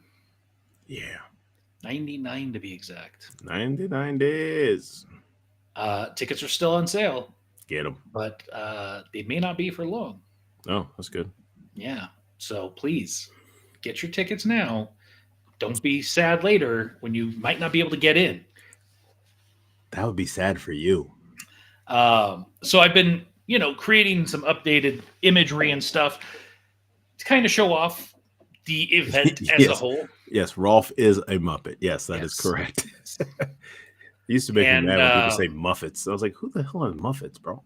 Yeah. 99 to be exact. 99 days. Tickets are still on sale, Get them. but they may not be for long. Oh, that's good. Yeah. So please get your tickets now. Don't be sad later when you might not be able to get in. That would be sad for you. So I've been, creating some updated imagery and stuff to kind of show off the event as Yes. a whole. Yes, Rolf is a Muppet. Yes, that is Yes. correct. It used to make And, me mad when people say Muffets. I was like, who the hell are Muffets, bro?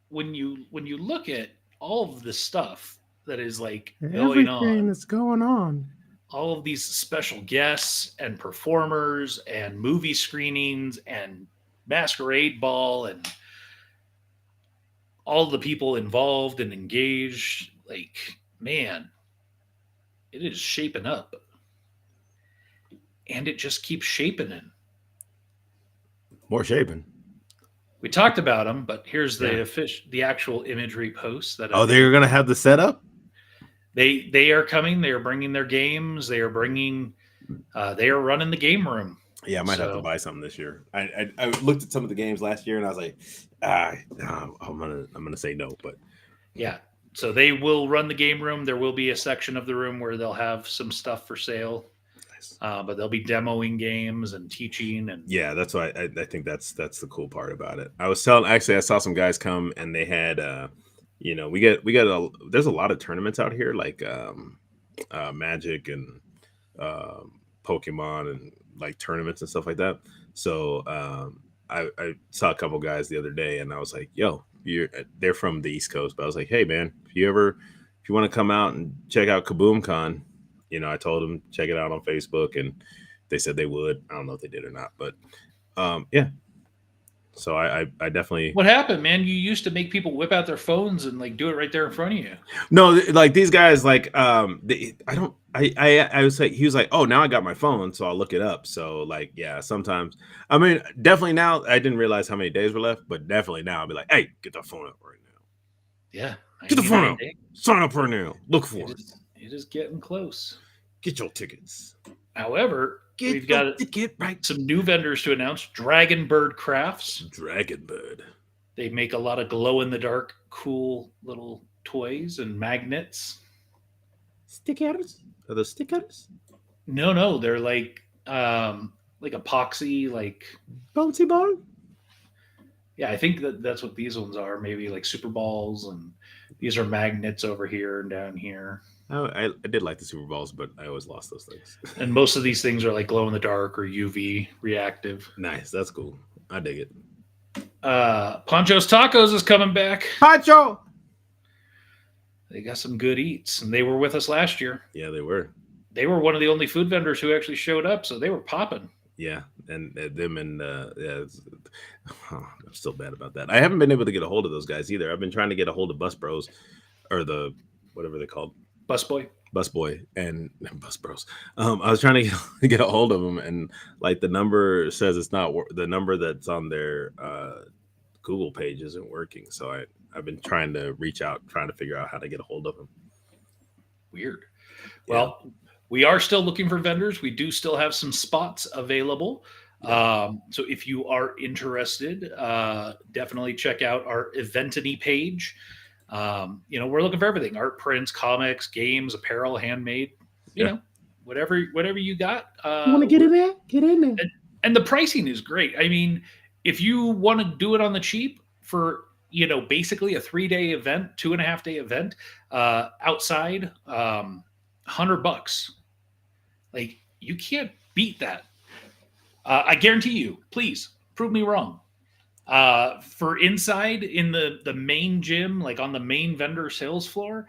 When you look at all of the stuff that is like going on, that's going on. all of these special guests and performers and movie screenings and masquerade ball and all the people involved and engaged, like, man, it is shaping up. And it just keeps shaping in. More shaping. We talked about them, but here's the actual imagery post that Oh, they're gonna have the setup. they are coming. They are bringing their games. They are bringing. They are running the game room. Yeah, I might have to buy something this year. I looked at some of the games last year and I was like, I'm gonna say no, but yeah. So they will run the game room. There will be a section of the room where they'll have some stuff for sale. nice. But they'll be demoing games and teaching and Yeah, that's why I think that's the cool part about it. I saw some guys come and they had there's a lot of tournaments out here like Magic and Pokemon and like tournaments and stuff like that. So I saw a couple guys the other day and I was like, yo, they're from the East Coast, but I was like, hey man, if you want to come out and check out KaboomCon, I told them check it out on Facebook and they said they would. I don't know if they did or not, but yeah. So I definitely. What happened, man? You used to make people whip out their phones and like do it right there in front of you. No, like these guys, like I was like, he was like, oh, now I got my phone, so I'll look it up. So like, yeah, sometimes. I mean, definitely now. I didn't realize how many days were left, but definitely now I'll be like, hey, get the phone up right now. Yeah, Get the phone up. Sign up right now. Look for it. It is getting close. Get your tickets. However, we've your got ticket right. some new vendors to announce. Dragon Bird Crafts. Dragon Bird. They make a lot of glow-in-the-dark, cool little toys and magnets. Stickers? Are those stickers? No, they're like epoxy, like Bouncy ball? Yeah, I think that's what these ones are. Maybe like Super Balls, and these are magnets over here and down here. I did like the Super Bowls, but I always lost those things. And most of these things are like glow in the dark or UV reactive. Nice, that's cool. I dig it. Pancho's Tacos is coming back. Pancho. They got some good eats, and they were with us last year. Yeah, they were. They were one of the only food vendors who actually showed up, so they were popping. Yeah, and them and I'm still bad about that. I haven't been able to get a hold of those guys either. I've been trying to get a hold of Bus Bros, or the whatever they're called, Busboy. Busboy and Bus Bros. I was trying to get a hold of them, and like the number says it's not the number that's on their Google page isn't working. So I've been trying to reach out, trying to figure out how to get a hold of them. Weird. Yeah. Well, we are still looking for vendors. We do still have some spots available. So if you are interested, definitely check out our Eventity page. We're looking for everything: art, prints, comics, games, apparel, handmade, you know, whatever you got. You want to get in there? Get in there. And the pricing is great. I mean, if you want to do it on the cheap for, basically a 3-day event, 2.5-day event, outside, $100. Like, you can't beat that. I guarantee you. Please prove me wrong. For inside in the main gym, like on the main vendor sales floor,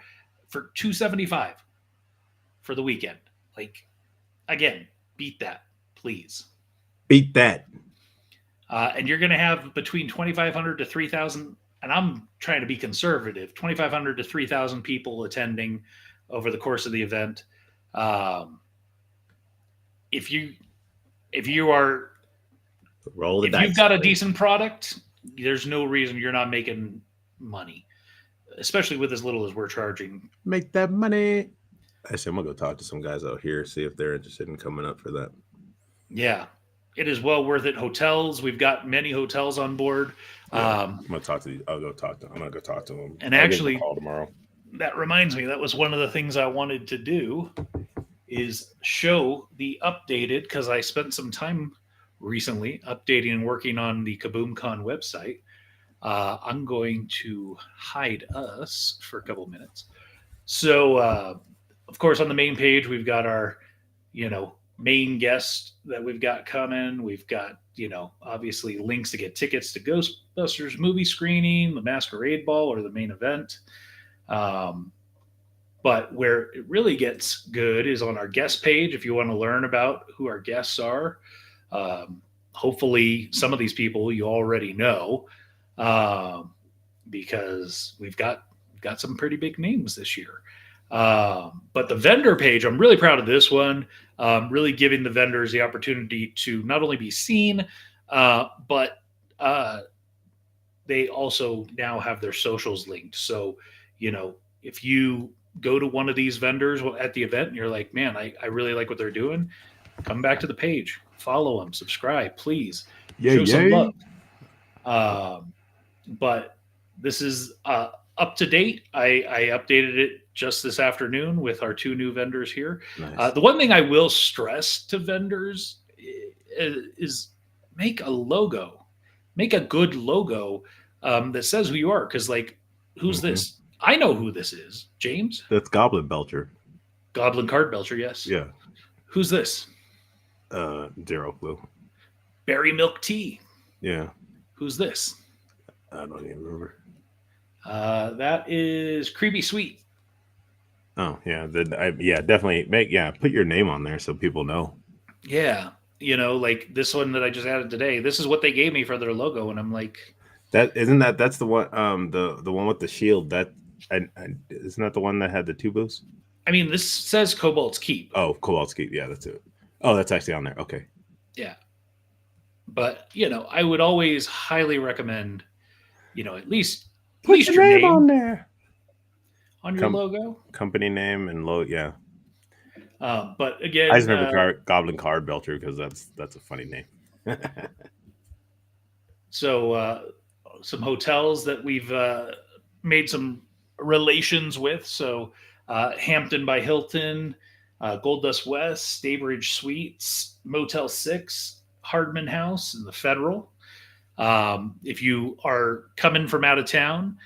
for $275 for the weekend. Like, again, beat that, please. Beat that. And you're going to have between 2,500 to 3,000, and I'm trying to be conservative, 2,500 to 3,000 people attending over the course of the event. If you've got a decent product, there's no reason you're not making money, especially with as little as we're charging. Make that money. Actually, I'm gonna go talk to some guys out here, see if they're interested in coming up for that. Yeah, it is well worth it. Hotels, we've got many hotels on board. Yeah, I'm gonna talk to these. I'm gonna go talk to them. And actually, call tomorrow. That reminds me, that was one of the things I wanted to do, is show the updated, because I spent some time recently updating and working on the KaboomCon website. I'm going to hide us for a couple minutes. So, of course, on the main page, we've got our, main guest that we've got coming. We've got, obviously links to get tickets to Ghostbusters movie screening, the Masquerade Ball, or the main event. But where it really gets good is on our guest page. If you want to learn about who our guests are, hopefully some of these people you already know, because we've got some pretty big names this year. But the vendor page, I'm really proud of this one. Really giving the vendors the opportunity to not only be seen, but they also now have their socials linked. So, if you go to one of these vendors at the event and you're like, man, I really like what they're doing, come back to the page, follow them, subscribe, please. Show some love. But this is up to date. I updated it just this afternoon with our 2 new vendors here. Nice. The one thing I will stress to vendors is make a logo, make a good logo that says who you are. Because, like, who's this? I know who this is. James? That's Goblin Belcher. Goblin Card Belcher, yes. Yeah. Who's this? Zero clue. Berry Milk Tea. Yeah. Who's this? I don't even remember. That is Creepy Sweet. Oh, yeah. Definitely put your name on there so people know. Yeah. Like this one that I just added today, this is what they gave me for their logo. And I'm like, that's the one, the one with the shield that, isn't that the one that had the 2 booths? I mean, this says Cobalt's Keep. Oh, Cobalt's Keep. Yeah, that's it. Oh, that's actually on there. Okay. Yeah. But, I would always highly recommend, at least put your name on there. On your logo. Company name and logo, yeah. But again, I just remember Goblin Card Belcher because that's a funny name. So some hotels that we've made some relations with. So Hampton by Hilton, Gold Dust West, Staybridge Suites, Motel 6, Hardman House, and the Federal. If you are coming from out of town,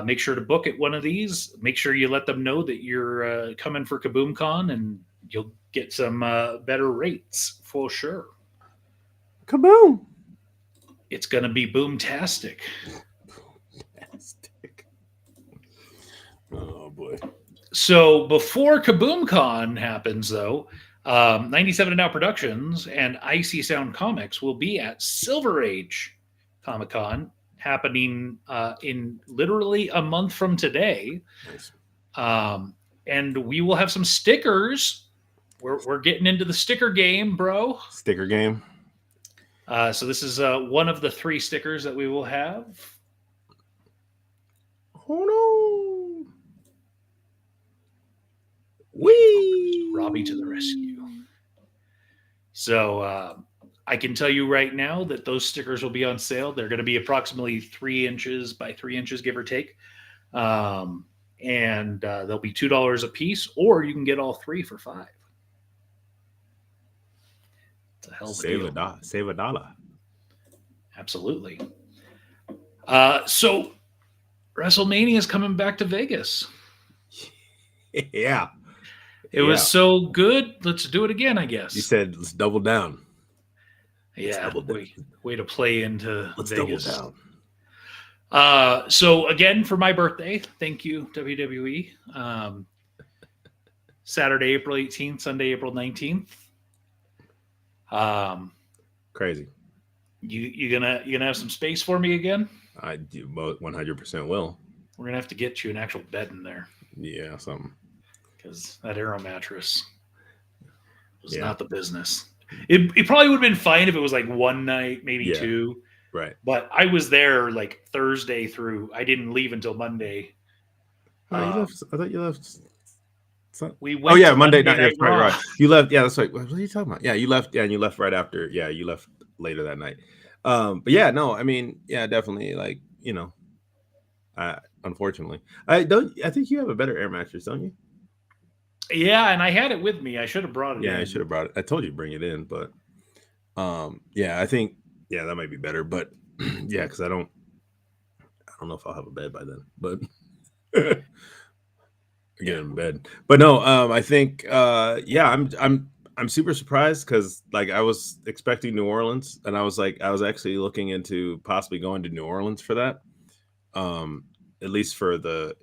make sure to book at one of these. Make sure you let them know that you're coming for KaboomCon, and you'll get some better rates for sure. Kaboom! It's going to be boomtastic. Fantastic. Oh boy. So before KaboomCon happens, though, 97 and Now Productions and Icy Sound Comics will be at Silver Age Comic Con, happening in literally a month from today. Nice. And we will have some stickers. We're getting into the sticker game, bro. Sticker game. So this is one of the 3 stickers that we will have. Oh no! Wee! Robbie to the rescue. So I can tell you right now that those stickers will be on sale. They're going to be approximately 3 inches by 3 inches, give or take. And they'll be $2 a piece, or you can get all 3 for $5. It's a hell of a deal. Save a dollar. Absolutely. So WrestleMania is coming back to Vegas. Yeah. It was so good. Let's do it again, I guess. You said let's double down. Yeah, way to play into Let's Vegas. double down. So again, for my birthday, thank you, WWE. Saturday, April 18th, Sunday, April 19th. Crazy. You gonna have some space for me again? I do 100% will. We're gonna have to get you an actual bed in there. Yeah, something. Because that Aero mattress was not the business. It probably would have been fine if it was like one night, maybe 2. Right. But I was there like Thursday through. I didn't leave until Monday. Oh, you left. I thought you left. We went Monday night. Night Right. You left. Yeah, that's right. What are you talking about? Yeah, you left. Yeah, and you left right after. Yeah, you left later that night. But yeah, no, I mean, yeah, definitely. Like, unfortunately, I think you have a better air mattress, don't you? Yeah, and I had it with me. I should have brought it. Yeah, I should have brought it. I told you to bring it in, but yeah, I think that might be better. But yeah, because I don't know if I'll have a bed by then. But get in bed. But no, I think I'm super surprised because like I was expecting New Orleans, and I was actually looking into possibly going to New Orleans for that. At least for the,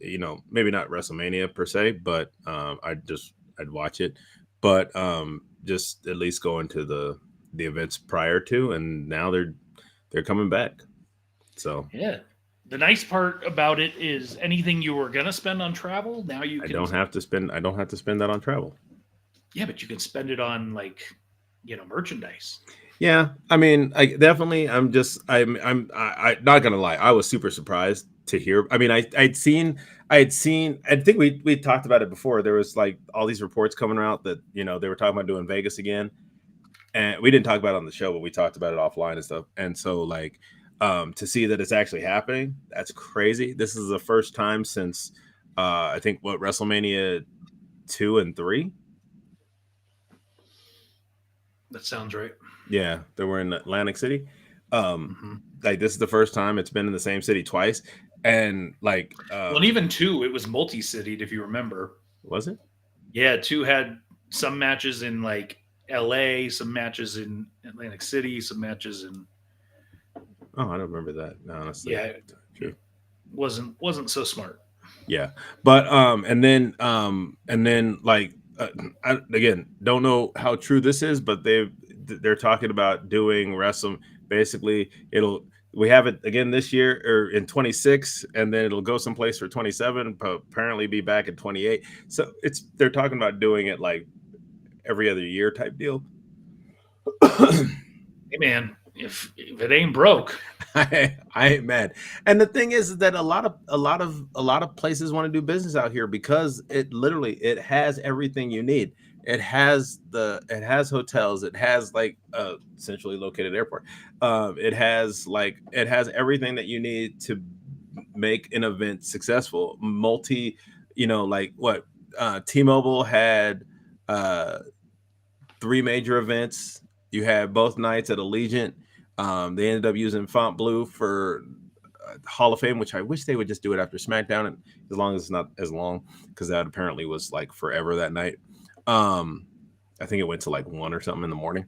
maybe not WrestleMania per se, but I'd watch it, but just at least going to the events prior to, and now they're coming back. So yeah, the nice part about it is anything you were gonna spend on travel, now you can. I don't have to spend that on travel. Yeah, but you can spend it on merchandise. Yeah, I mean, I definitely. I'm not gonna lie. I was super surprised to hear. I mean, I had seen. I think we talked about it before. There was like all these reports coming out that they were talking about doing Vegas again, and we didn't talk about it on the show, but we talked about it offline and stuff. And so like to see that it's actually happening, that's crazy. This is the first time since I think WrestleMania 2 and 3. That sounds right. Yeah, they were in Atlantic City. Like this is the first time it's been in the same city twice, and like well, even 2, it was multi-citied, if you remember. Was it? Yeah, 2 had some matches in like LA, some matches in Atlantic City, some matches in. Oh, I don't remember that. No, honestly. Yeah, true. Wasn't so smart. Yeah, but and then like I, again, don't know how true this is, but they're talking about doing wrestling. Basically, we have it again this year or in 26, and then it'll go someplace for 27, but apparently be back in 28. So they're talking about doing it like every other year type deal. Hey man, if it ain't broke, I ain't mad. And the thing is that a lot of places want to do business out here because it has everything you need. It has hotels. It has like a centrally located airport. It has everything that you need to make an event successful. T-Mobile had 3 major events. You had both nights at Allegiant. They ended up using Fontainebleau for Hall of Fame, which I wish they would just do it after SmackDown, and as long as it's not as long, because that apparently was like forever that night. I think it went to like 1 or something in the morning.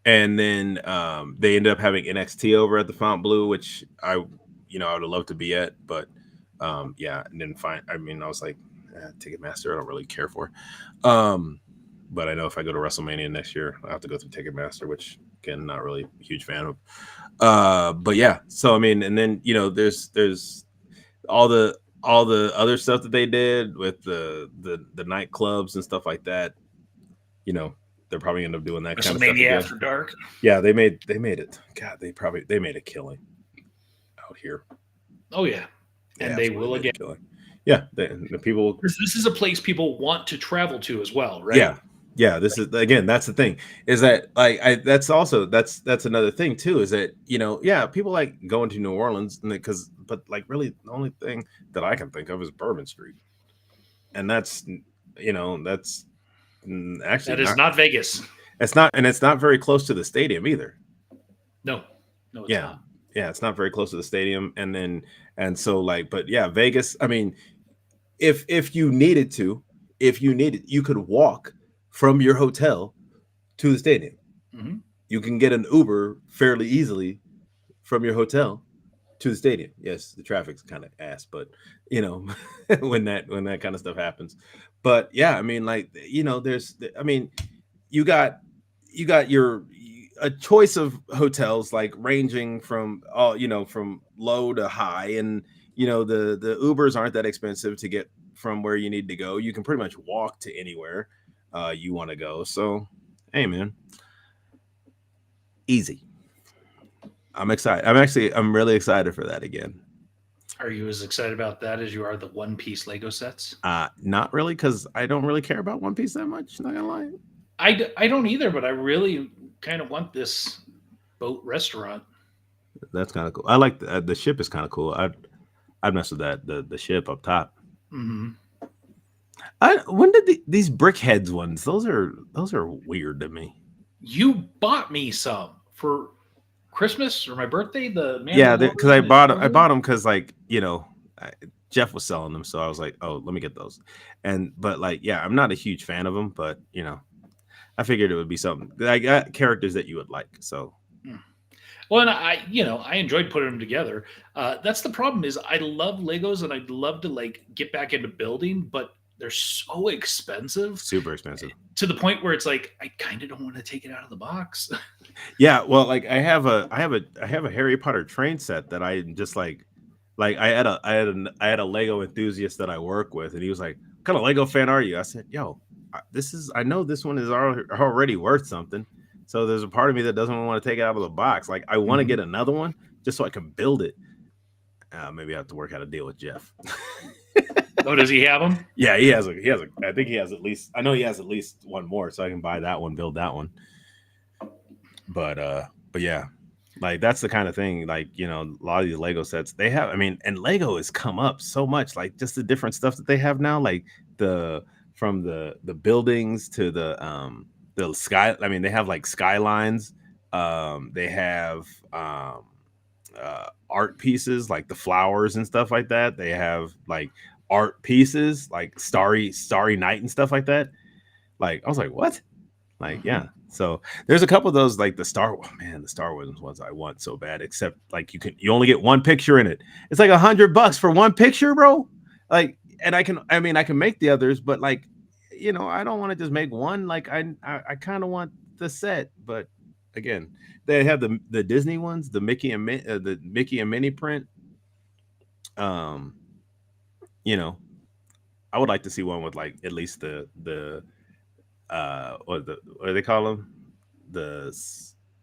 And then they ended up having NXT over at the Fontainebleau, which I would have loved to be at, but yeah, and then I was like, Ticketmaster, I don't really care for. But I know if I go to WrestleMania next year, I'll have to go through Ticketmaster, which again, not really a huge fan of. But yeah, so I mean, and then there's all the other stuff that they did with the nightclubs and stuff like that. They're probably end up doing that kind of stuff WrestleMania After Dark. Yeah, they made it. God, they made a killing out here. Oh yeah, and they will again. Yeah, the people. This is a place people want to travel to as well, right? Yeah. This is again. That's the thing. Is that that's another thing too. Is that people like going to New Orleans but like really the only thing that I can think of is Bourbon Street, and that's actually that is not Vegas. It's not, and it's not very close to the stadium either. No, it's not. Yeah, it's not very close to the stadium, but yeah, Vegas. I mean, if you needed to, you could walk from your hotel to the stadium. Mm-hmm. You can get an Uber fairly easily from your hotel to the stadium. Yes, the traffic's kind of ass, but when that kind of stuff happens. But yeah, I mean, you got a choice of hotels, like ranging from from low to high, and the Ubers aren't that expensive to get from where you need to go. You can pretty much walk to anywhere you want to go. So hey, man, easy. I'm excited. I'm really excited for that again. Are you as excited about that as you are the One Piece Lego sets? Not really, because I don't really care about One Piece that much. Not gonna lie. I don't either, but I really kind of want this boat restaurant. That's kind of cool. I like the ship is kind of cool. I'd mess with that. The ship up top. Mm-hmm. When did these Brickheads ones? Those are weird to me. You bought me some for Christmas or my birthday. Because I bought them because Jeff was selling them, so I was like, oh, let me get those. But I'm not a huge fan of them, but I figured it would be something. I got characters that you would like, so. Well, and I enjoyed putting them together. That's the problem is I love Legos and I'd love to get back into building, but they're so expensive. Super expensive. To the point where it's like, I kind of don't want to take it out of the box. Yeah. Well, I have a Harry Potter train set that I just I had a Lego enthusiast that I work with, and he was like, what kind of Lego fan are you? I said, yo, I know this one is already worth something. So there's a part of me that doesn't want to take it out of the box. Like I want to get another one just so I can build it. Maybe I have to work out a deal with Jeff. Oh, does he have them? Yeah, he has. I think he has at least. I know he has at least one more, so I can buy that one, build that one. But yeah, that's the kind of thing. A lot of these Lego sets they have. I mean, and Lego has come up so much. Just the different stuff that they have now. From the buildings to the sky. I mean, they have skylines. They have art pieces like the flowers and stuff like that. They have art pieces like starry night and stuff like that. I was like, what? Yeah. So there's a couple of those the Star Wars ones I want so bad, except you only get one picture in it. It's like $100 for one picture, bro. And I can make the others, but I don't want to just make one. I kind of want the set, but again, they have the Disney ones, the Mickey and Minnie print. I would like to see one with at least the what do they call them? The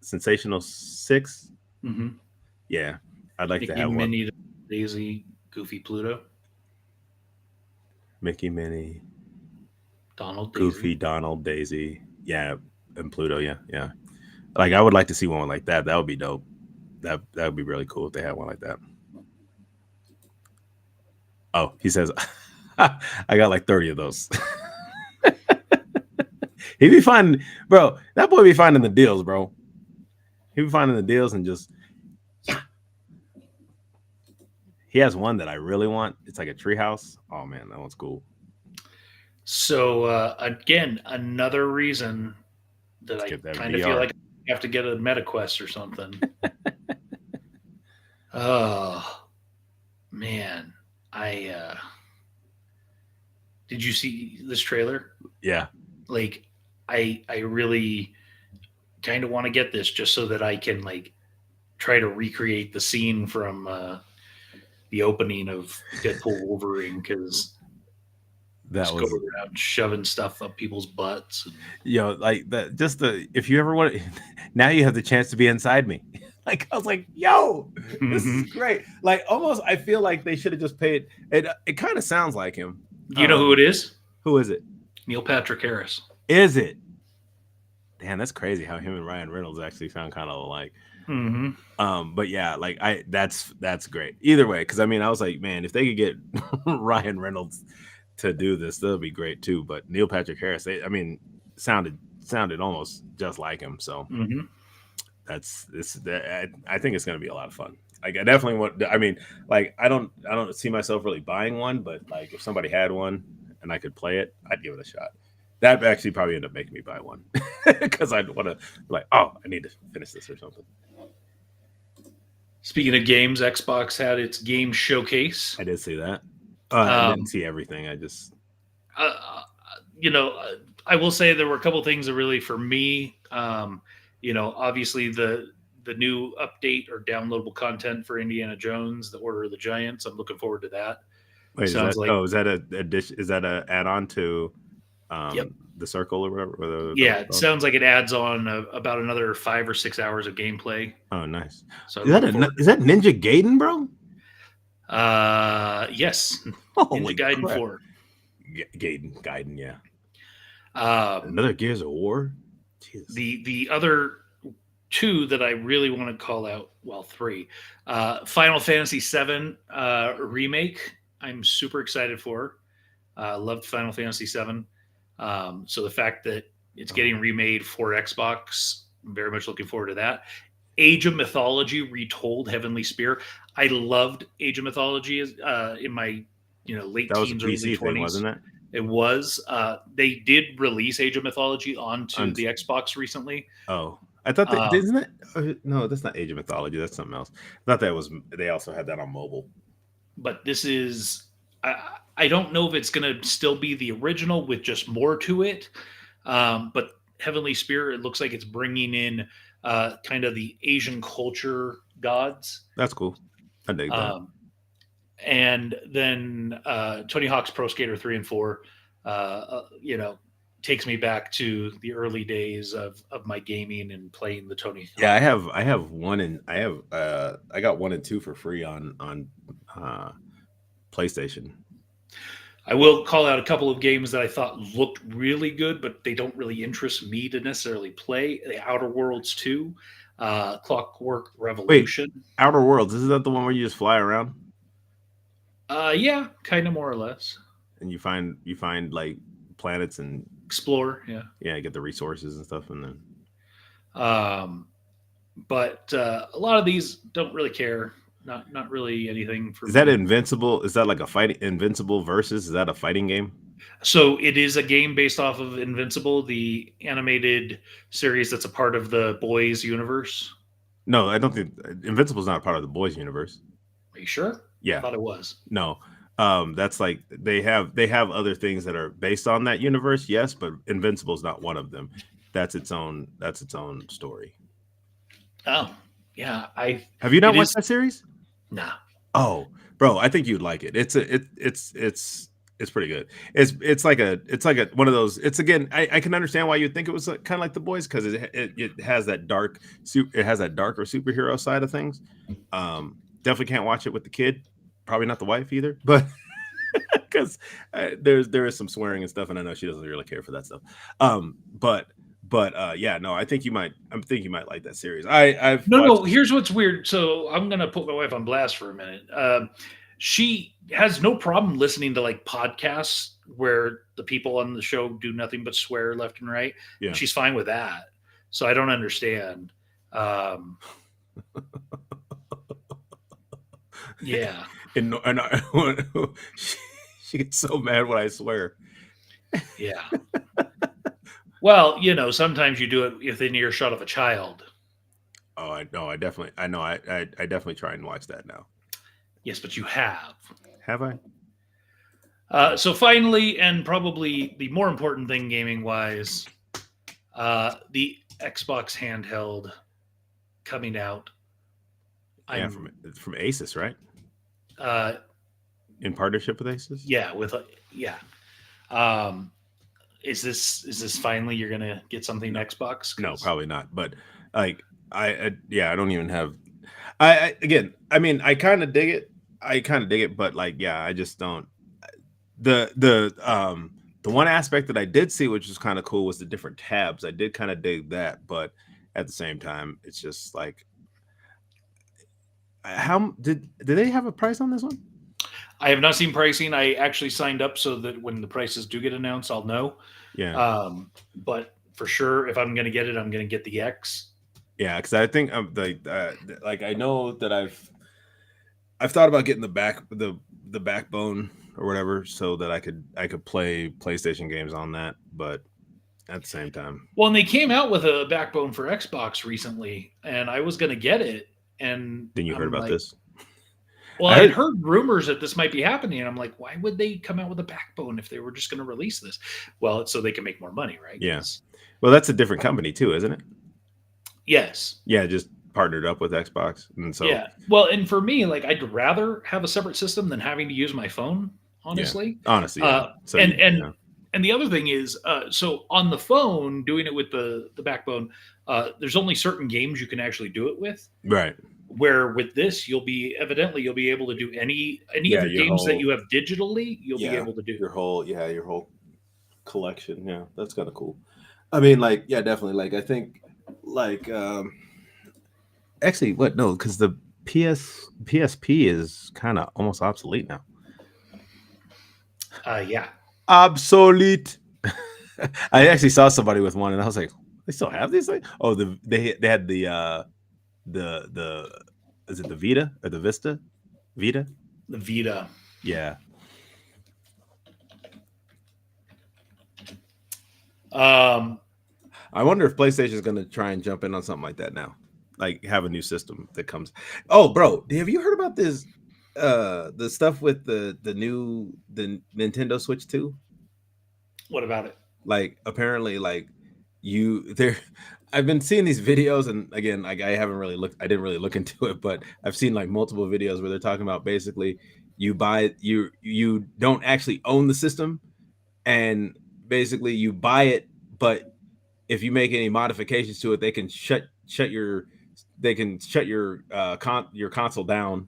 Sensational Six. Mm-hmm. Yeah, I'd like Mickey, to have Minnie, one. Daisy, Goofy, Pluto. Mickey, Minnie, Donald, Goofy, Donald, Daisy, yeah, and Pluto, yeah. I would like to see one like that. That would be dope. That would be really cool if they had one like that. Oh, he says, I got 30 of those. He be finding, bro. That boy be finding the deals, bro. He be finding the deals and just. He has one that I really want. It's like a treehouse. Oh man, that one's cool. So again, another reason that Let's I get that kind of feel VR. like I have to get a MetaQuest or something. Oh man, I did you see this trailer? Yeah, Like, I really kind of want to get this just so that I can like try to recreate the scene from the opening of Deadpool Wolverine because that just go was around shoving stuff up people's butts. And, like that. Just the if you ever want, now you have the chance to be inside me. Like I was like, yo, this is great. Like almost, I feel like they should have just paid. It kind of sounds like him. you know who it is? Who is it? Neil Patrick Harris. Is it? Damn, that's crazy how him and Ryan Reynolds actually sound kind of alike. Mm-hmm. But yeah, like that's great. Either way, because I mean, I was like, man, if they could get Ryan Reynolds to do this, that'll be great too. But Neil Patrick Harris, sounded almost just like him. So Mm-hmm. that's this. I think it's gonna be a lot of fun. Like I definitely want. I mean, like I don't see myself really buying one, but like if somebody had one and I could play it, I'd give it a shot. That actually probably end up making me buy one because I'd want to like, oh, I need to finish this or something. Speaking of games, Xbox had its game showcase. I did see that. I didn't see everything. I just, I will say there were a couple things that really, for me, obviously the new update or downloadable content for Indiana Jones, The Order of the Giants. I'm looking forward to that. wait, Sounds like is that a addition? Is that a add-on to Yep. the Circle or whatever? Yeah, it sounds like it adds on about another 5 or 6 hours of gameplay. Oh, nice. So Is that Ninja Gaiden, bro? yes, Holy Ninja Gaiden crap. 4. Gaiden, yeah. Um, Another Gears of War. Jesus. the other two that I really want to call out, well, three, Final Fantasy VII remake. I'm super excited for. Loved Final Fantasy VII. So the fact that it's getting remade for Xbox, I'm very much looking forward to that. Age of Mythology retold, Heavenly Spear. I loved Age of Mythology in my late That was a teens, early PC 20s. thing, wasn't it? It was. They did release Age of Mythology onto the Xbox recently. Oh, I thought that isn't it? No, that's not Age of Mythology. That's something else. I thought that was. They also had that on mobile. But this is. I don't know if it's going to still be the original with just more to it. But Heavenly Spear, it looks like it's bringing in kind of the Asian culture gods. That's cool. I dig that. And then Tony Hawk's Pro Skater 3 and 4, takes me back to the early days of my gaming and playing the Tony Hawk. Yeah, I have one and I got 1 and 2 for free on PlayStation. I will call out a couple of games that I thought looked really good, but they don't really interest me to necessarily play. The Outer Worlds 2, Clockwork Revolution. Wait, Outer Worlds, isn't that the one where you just fly around? Yeah, kind of more or less. And you find like planets and explore, yeah, get the resources and stuff, and then. But a lot of these don't really care. Not really anything for. Is that Invincible? Is that like a fighting Invincible Versus? Is that a fighting game? So it is a game based off of Invincible, the animated series that's a part of the Boys universe. No, I don't think Invincible is not a part of the Boys universe. Are you sure? Yeah, I thought it was. No, that's like they have other things that are based on that universe. Yes, but Invincible is not one of them. That's its own story. Oh, yeah. Have you not watched that series? Nah. Oh, bro, I think you'd like it. It's pretty good. It's like one of those. It's again, I can understand why you'd think it was kind of like The Boys because it has that darker superhero side of things. Definitely can't watch it with the kid. Probably not the wife either, but because there is some swearing and stuff, and I know she doesn't really care for that stuff. Yeah, no, I think you might like that series. No. Here's what's weird. So I'm gonna put my wife on blast for a minute. She has no problem listening to like podcasts where the people on the show do nothing but swear left and right. Yeah, she's fine with that. So I don't understand. Um, yeah, And she gets so mad when I swear. yeah. Well, sometimes you do it within earshot of a child. Oh, I know. I know. I definitely try and watch that now. Yes, but you have. Have I? So finally, and probably the more important thing gaming wise, the Xbox handheld coming out. Yeah, from Asus, right? Uh, In partnership with Asus. yeah, yeah. Um, is this finally you're gonna get something Xbox? No, probably not. But like, I don't even have. I again, I mean, I kind of dig it. But like, yeah, I just don't. The one aspect that I did see, which was kind of cool, was the different tabs. I did kind of dig that, but at the same time, it's just like, how did they have a price on this one? I have not seen pricing. I actually signed up so that when the prices do get announced, I'll know. Yeah. But for sure, if I'm going to get it, I'm going to get the X. Yeah, because I think I'm like I know that I've thought about getting the backbone or whatever, so that I could play PlayStation games on that, but at the same time, well, and they came out with a backbone for Xbox recently, and I was going to get it, and then you heard about this. Well, I had heard rumors that this might be happening, and I'm like, why would they come out with a backbone if they were just going to release this? Well, it's so they can make more money, right? Yeah. Well, that's a different company too, isn't it? Yes. Yeah, just partnered up with Xbox, and so yeah. Well, and for me, like, I'd rather have a separate system than having to use my phone. Honestly. Yeah. Honestly. Yeah. So and the other thing is, so on the phone, doing it with the backbone, there's only certain games you can actually do it with. Right. Where with this, you'll be able to do any of the games that you have digitally. You'll be able to do your whole collection. Yeah, that's kind of cool. I mean, like, yeah, definitely. Like, I think, like, actually, what? No, because the PSP is kind of almost obsolete now. Yeah, obsolete. I actually saw somebody with one, and I was like, they still have these things? Oh, they had the is it the Vita or the Vista? Vita? The Vita. Yeah. I wonder if PlayStation is going to try and jump in on something like that now, like have a new system that comes. Oh, bro, have you heard about this? The stuff with the Nintendo Switch 2? What about it? Like, apparently, like, I've been seeing these videos, and again, like, I didn't really look into it, but I've seen like multiple videos where they're talking about basically you don't actually own the system, and basically you buy it, but if you make any modifications to it, they can shut your console down.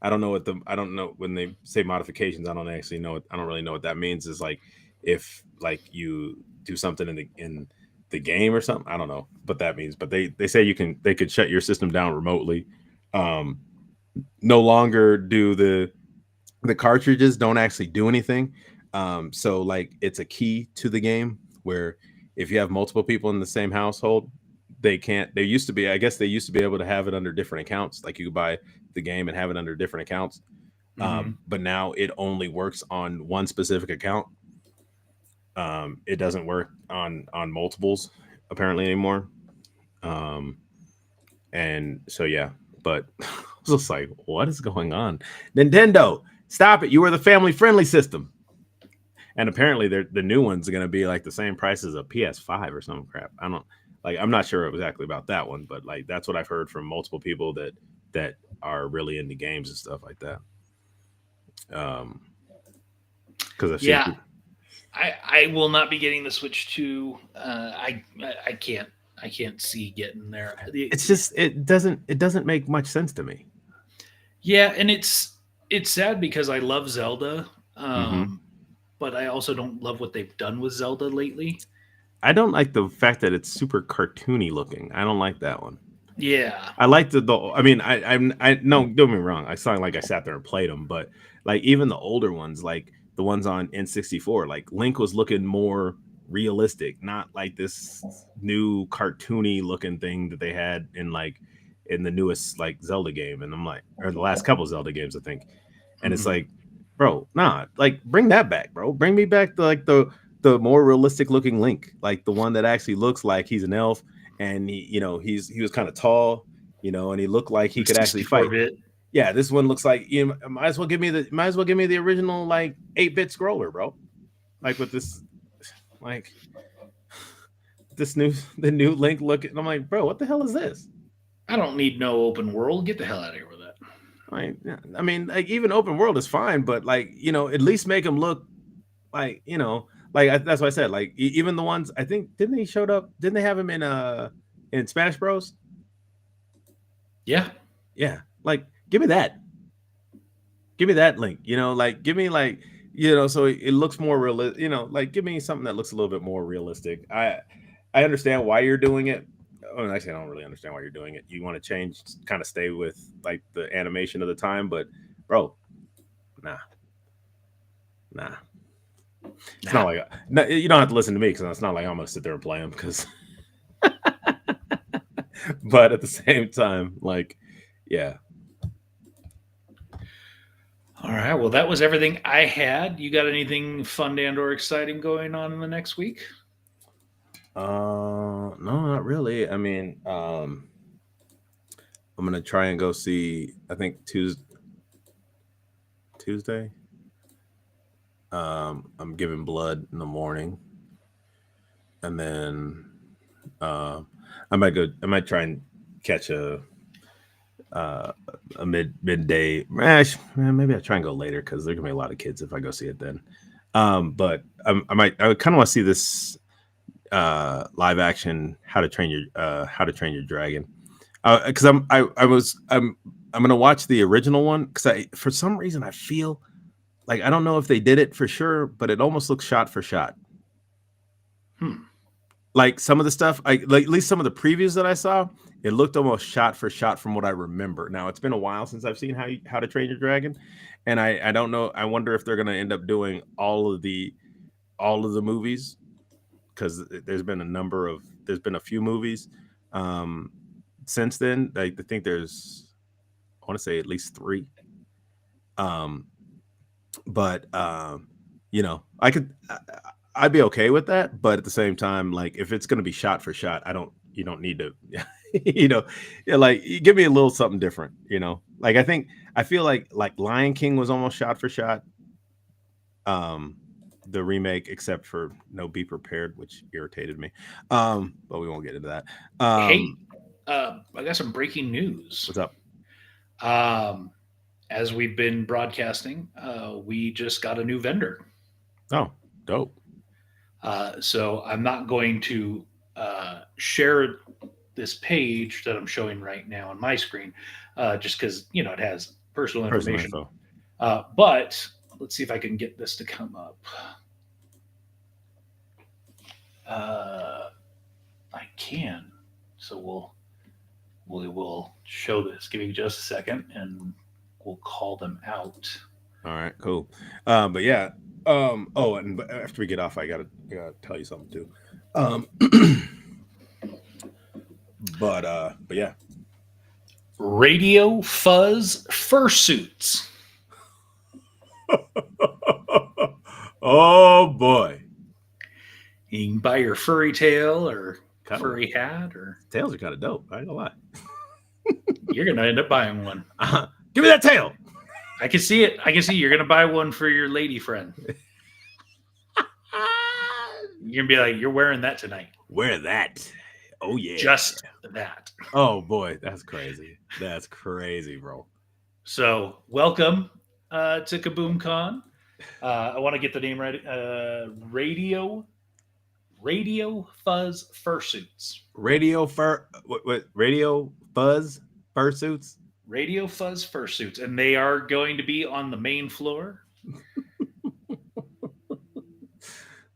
I don't know when they say modifications. I don't really know what that means. Is like if like you do something in the game or something. I don't know what that means, but they say they could shut your system down remotely. No longer do the cartridges don't actually do anything. So like it's a key to the game where if you have multiple people in the same household, they used to be able to have it under different accounts. Like you could buy the game and have it under different accounts. But now it only works on one specific account. It doesn't work on multiples apparently anymore. And so, yeah, but I was just like, what is going on? Nintendo, stop it. You are the family friendly system. And apparently the new ones are going to be like the same price as a PS5 or some crap. I'm not sure exactly about that one, but like, that's what I've heard from multiple people that are really into games and stuff like that. Cause I've seen people. I will not be getting the Switch 2. I can't see getting there. It's just it doesn't make much sense to me. Yeah, and it's sad because I love Zelda, but I also don't love what they've done with Zelda lately. I don't like the fact that it's super cartoony looking. I don't like that one. Yeah, I like the. I mean, I no, don't get me wrong. I saw like I sat there and played them, but like even the older ones, like the ones on N64, like Link was looking more realistic, not like this new cartoony looking thing that they had in the newest like Zelda game. And I'm like, or the last couple Zelda games, I think. And it's like, bro, nah, like bring that back, bro. Bring me back to like the more realistic looking Link, like the one that actually looks like he's an elf and he was kind of tall, and he looked like he could actually fight. Yeah, this one looks like might as well give me the original like 8-bit scroller, bro. Like with this, like the new Link look, and I'm like, bro, what the hell is this? I don't need no open world. Get the hell out of here with that. I mean, like even open world is fine, but like at least make them look like that's what I said. Like even the ones I think didn't they have him in Smash Bros? Yeah. Like give me that Link. Like give me like so it looks more real. Like give me something that looks a little bit more realistic. I understand why you're doing it. Oh, actually, I don't really understand why you're doing it. You want to change, kind of stay with like the animation of the time, but bro, nah. It's not like you don't have to listen to me because it's not like I'm gonna sit there and play them. Because, but at the same time, like, yeah. All right. Well, that was everything I had. You got anything fun and or exciting going on in the next week? No, not really. I mean, I'm gonna try and go see. I think Tuesday. I'm giving blood in the morning, and then I might try and catch a midday. Maybe I try and go later because there's gonna be a lot of kids if I go see it then. But I would kind of want to see this live action How to Train Your Dragon, because I'm gonna watch the original one because for some reason I feel like I don't know if they did it for sure, but it almost looks shot for shot. Like some of the stuff, like at least some of the previews that I saw, it looked almost shot for shot from what I remember. Now it's been a while since I've seen How to Train Your Dragon, and I don't know. I wonder if they're gonna end up doing all of the movies, because there's been a few movies since then. I think I want to say at least 3. But I'd be okay with that. But at the same time, like if it's going to be shot for shot, you don't need to, like give me a little something different, like I feel like Lion King was almost shot for shot. The remake, except for no Be Prepared, which irritated me. But we won't get into that. Hey, I got some breaking news. What's up? As we've been broadcasting, we just got a new vendor. Oh, dope. So I'm not going to share this page that I'm showing right now on my screen, just because it has personal information. But let's see if I can get this to come up. I can. So we'll show this. Give me just a second, and we'll call them out. All right, cool. But yeah. Oh, and after we get off, I gotta tell you something too. But yeah. Radio Fuzz fursuits. Oh boy. You can buy your furry tail or furry hat, or tails are kind of dope. I ain't gonna lie. You're gonna end up buying one. Give me that tail. I can see it. You're gonna buy one for your lady friend. You're gonna be like, you're wearing that tonight. Wear that. Oh yeah. Just that. Oh boy, that's crazy. That's crazy, bro. So welcome to KaboomCon. I want to get the name right. Radio Fuzz Fursuits. Radio Fuzz Fursuits? Radio Fuzz Fursuits. And they are going to be on the main floor.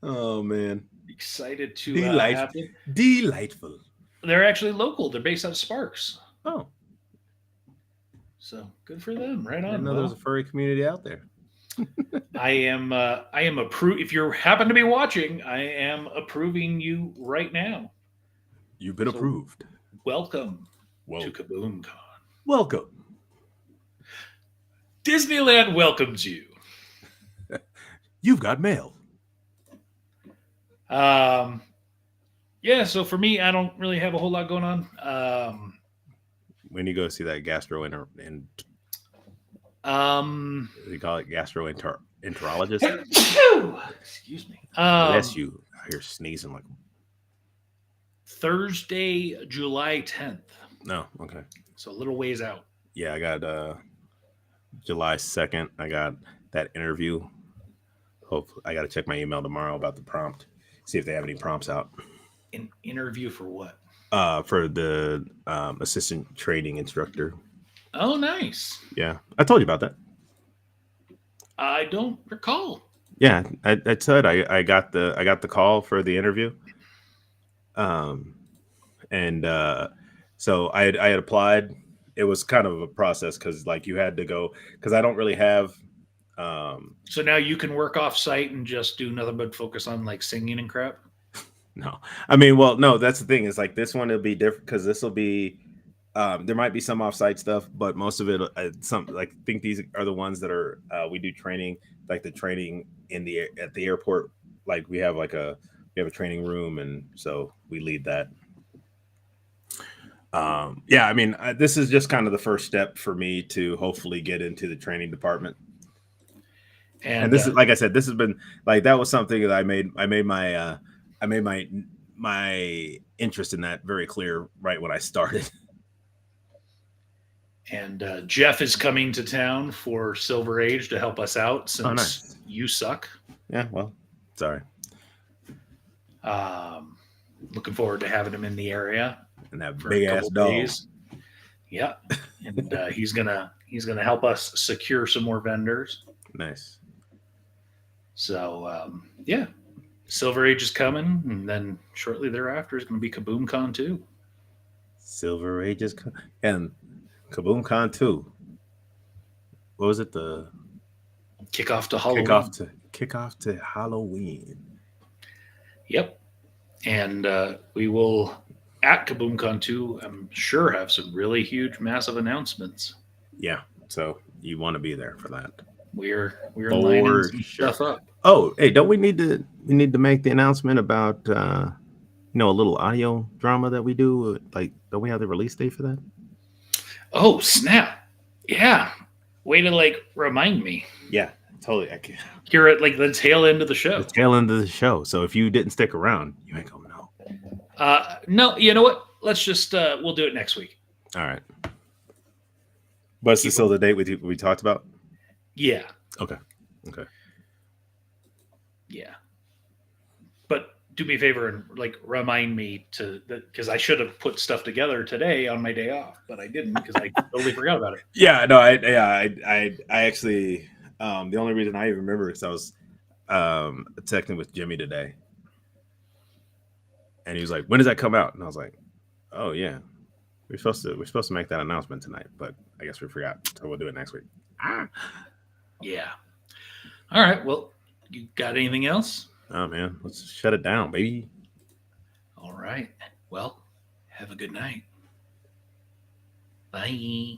Oh, man. Excited to have it. Delightful. They're actually local. They're based out of Sparks. Oh. So good for them. Right on. I didn't know there was a furry community out there. I am if you happen to be watching, I am approving you right now. You've been So- approved. Welcome Whoa. to KaboomCon. Welcome. Disneyland welcomes you. You've got mail. Yeah, so for me, I don't really have a whole lot going on. When you go see that and they call it gastroenterologist. Excuse me. Bless you. I hear sneezing like. Thursday, July 10th. No, okay. So a little ways out. Yeah, I got July 2nd. I got that interview. Hope I got to check my email tomorrow about the prompt. See if they have any prompts out. An interview for what? For the assistant training instructor. Oh, nice. Yeah, I told you about that. I don't recall. Yeah, I said I got the call for the interview. So I had applied. It was kind of a process because like you had to go because I don't really have. So now you can work off site and just do nothing but focus on like singing and crap. No, I mean, well, no, that's the thing is like this one will be different because this will be. There might be some offsite stuff, but most of it, I think these are the ones that are we do training, like the training at the airport. Like we have a training room, and so we lead that. Yeah, I mean, this is just kind of the first step for me to hopefully get into the training department. And this is, like I said, this has been like that was something that I made my interest in that very clear right when I started. And Jeff is coming to town for Silver Age to help us out since nice. You suck. Yeah, well, sorry. Looking forward to having him in the area And that for big a ass couple dog. days. Yeah, and he's gonna help us secure some more vendors. Nice. So yeah, Silver Age is coming, and then shortly thereafter is going to be KaboomCon 2. Silver Ages and KaboomCon 2. What was it? The Kickoff to Halloween. Kickoff to Halloween. Yep. And we will, at KaboomCon 2, I'm sure have some really huge, massive announcements. Yeah. So you want to be there for that. We're For lining some sure. stuff up. Oh, hey, don't we need to make the announcement about a little audio drama that we do? Like, don't we have the release date for that? Oh, snap. Yeah. Way to like remind me. Yeah, totally. You're at like the tail end of the show. The tail end of the show. So if you didn't stick around, you ain't gonna know. No, you know what? Let's just we'll do it next week. All right. But it's still the date we talked about? Yeah. Okay. Yeah. But do me a favor and like remind me because I should have put stuff together today on my day off, but I didn't because I totally forgot about it. Yeah, no, I actually the only reason I even remember is I was texting with Jimmy today. And he was like, "When does that come out?" And I was like, "Oh yeah. We're supposed to make that announcement tonight, but I guess we forgot. So we'll do it next week." Yeah. All right. Well, you got anything else? Oh man, let's shut it down, baby. All right. Well, have a good night. Bye.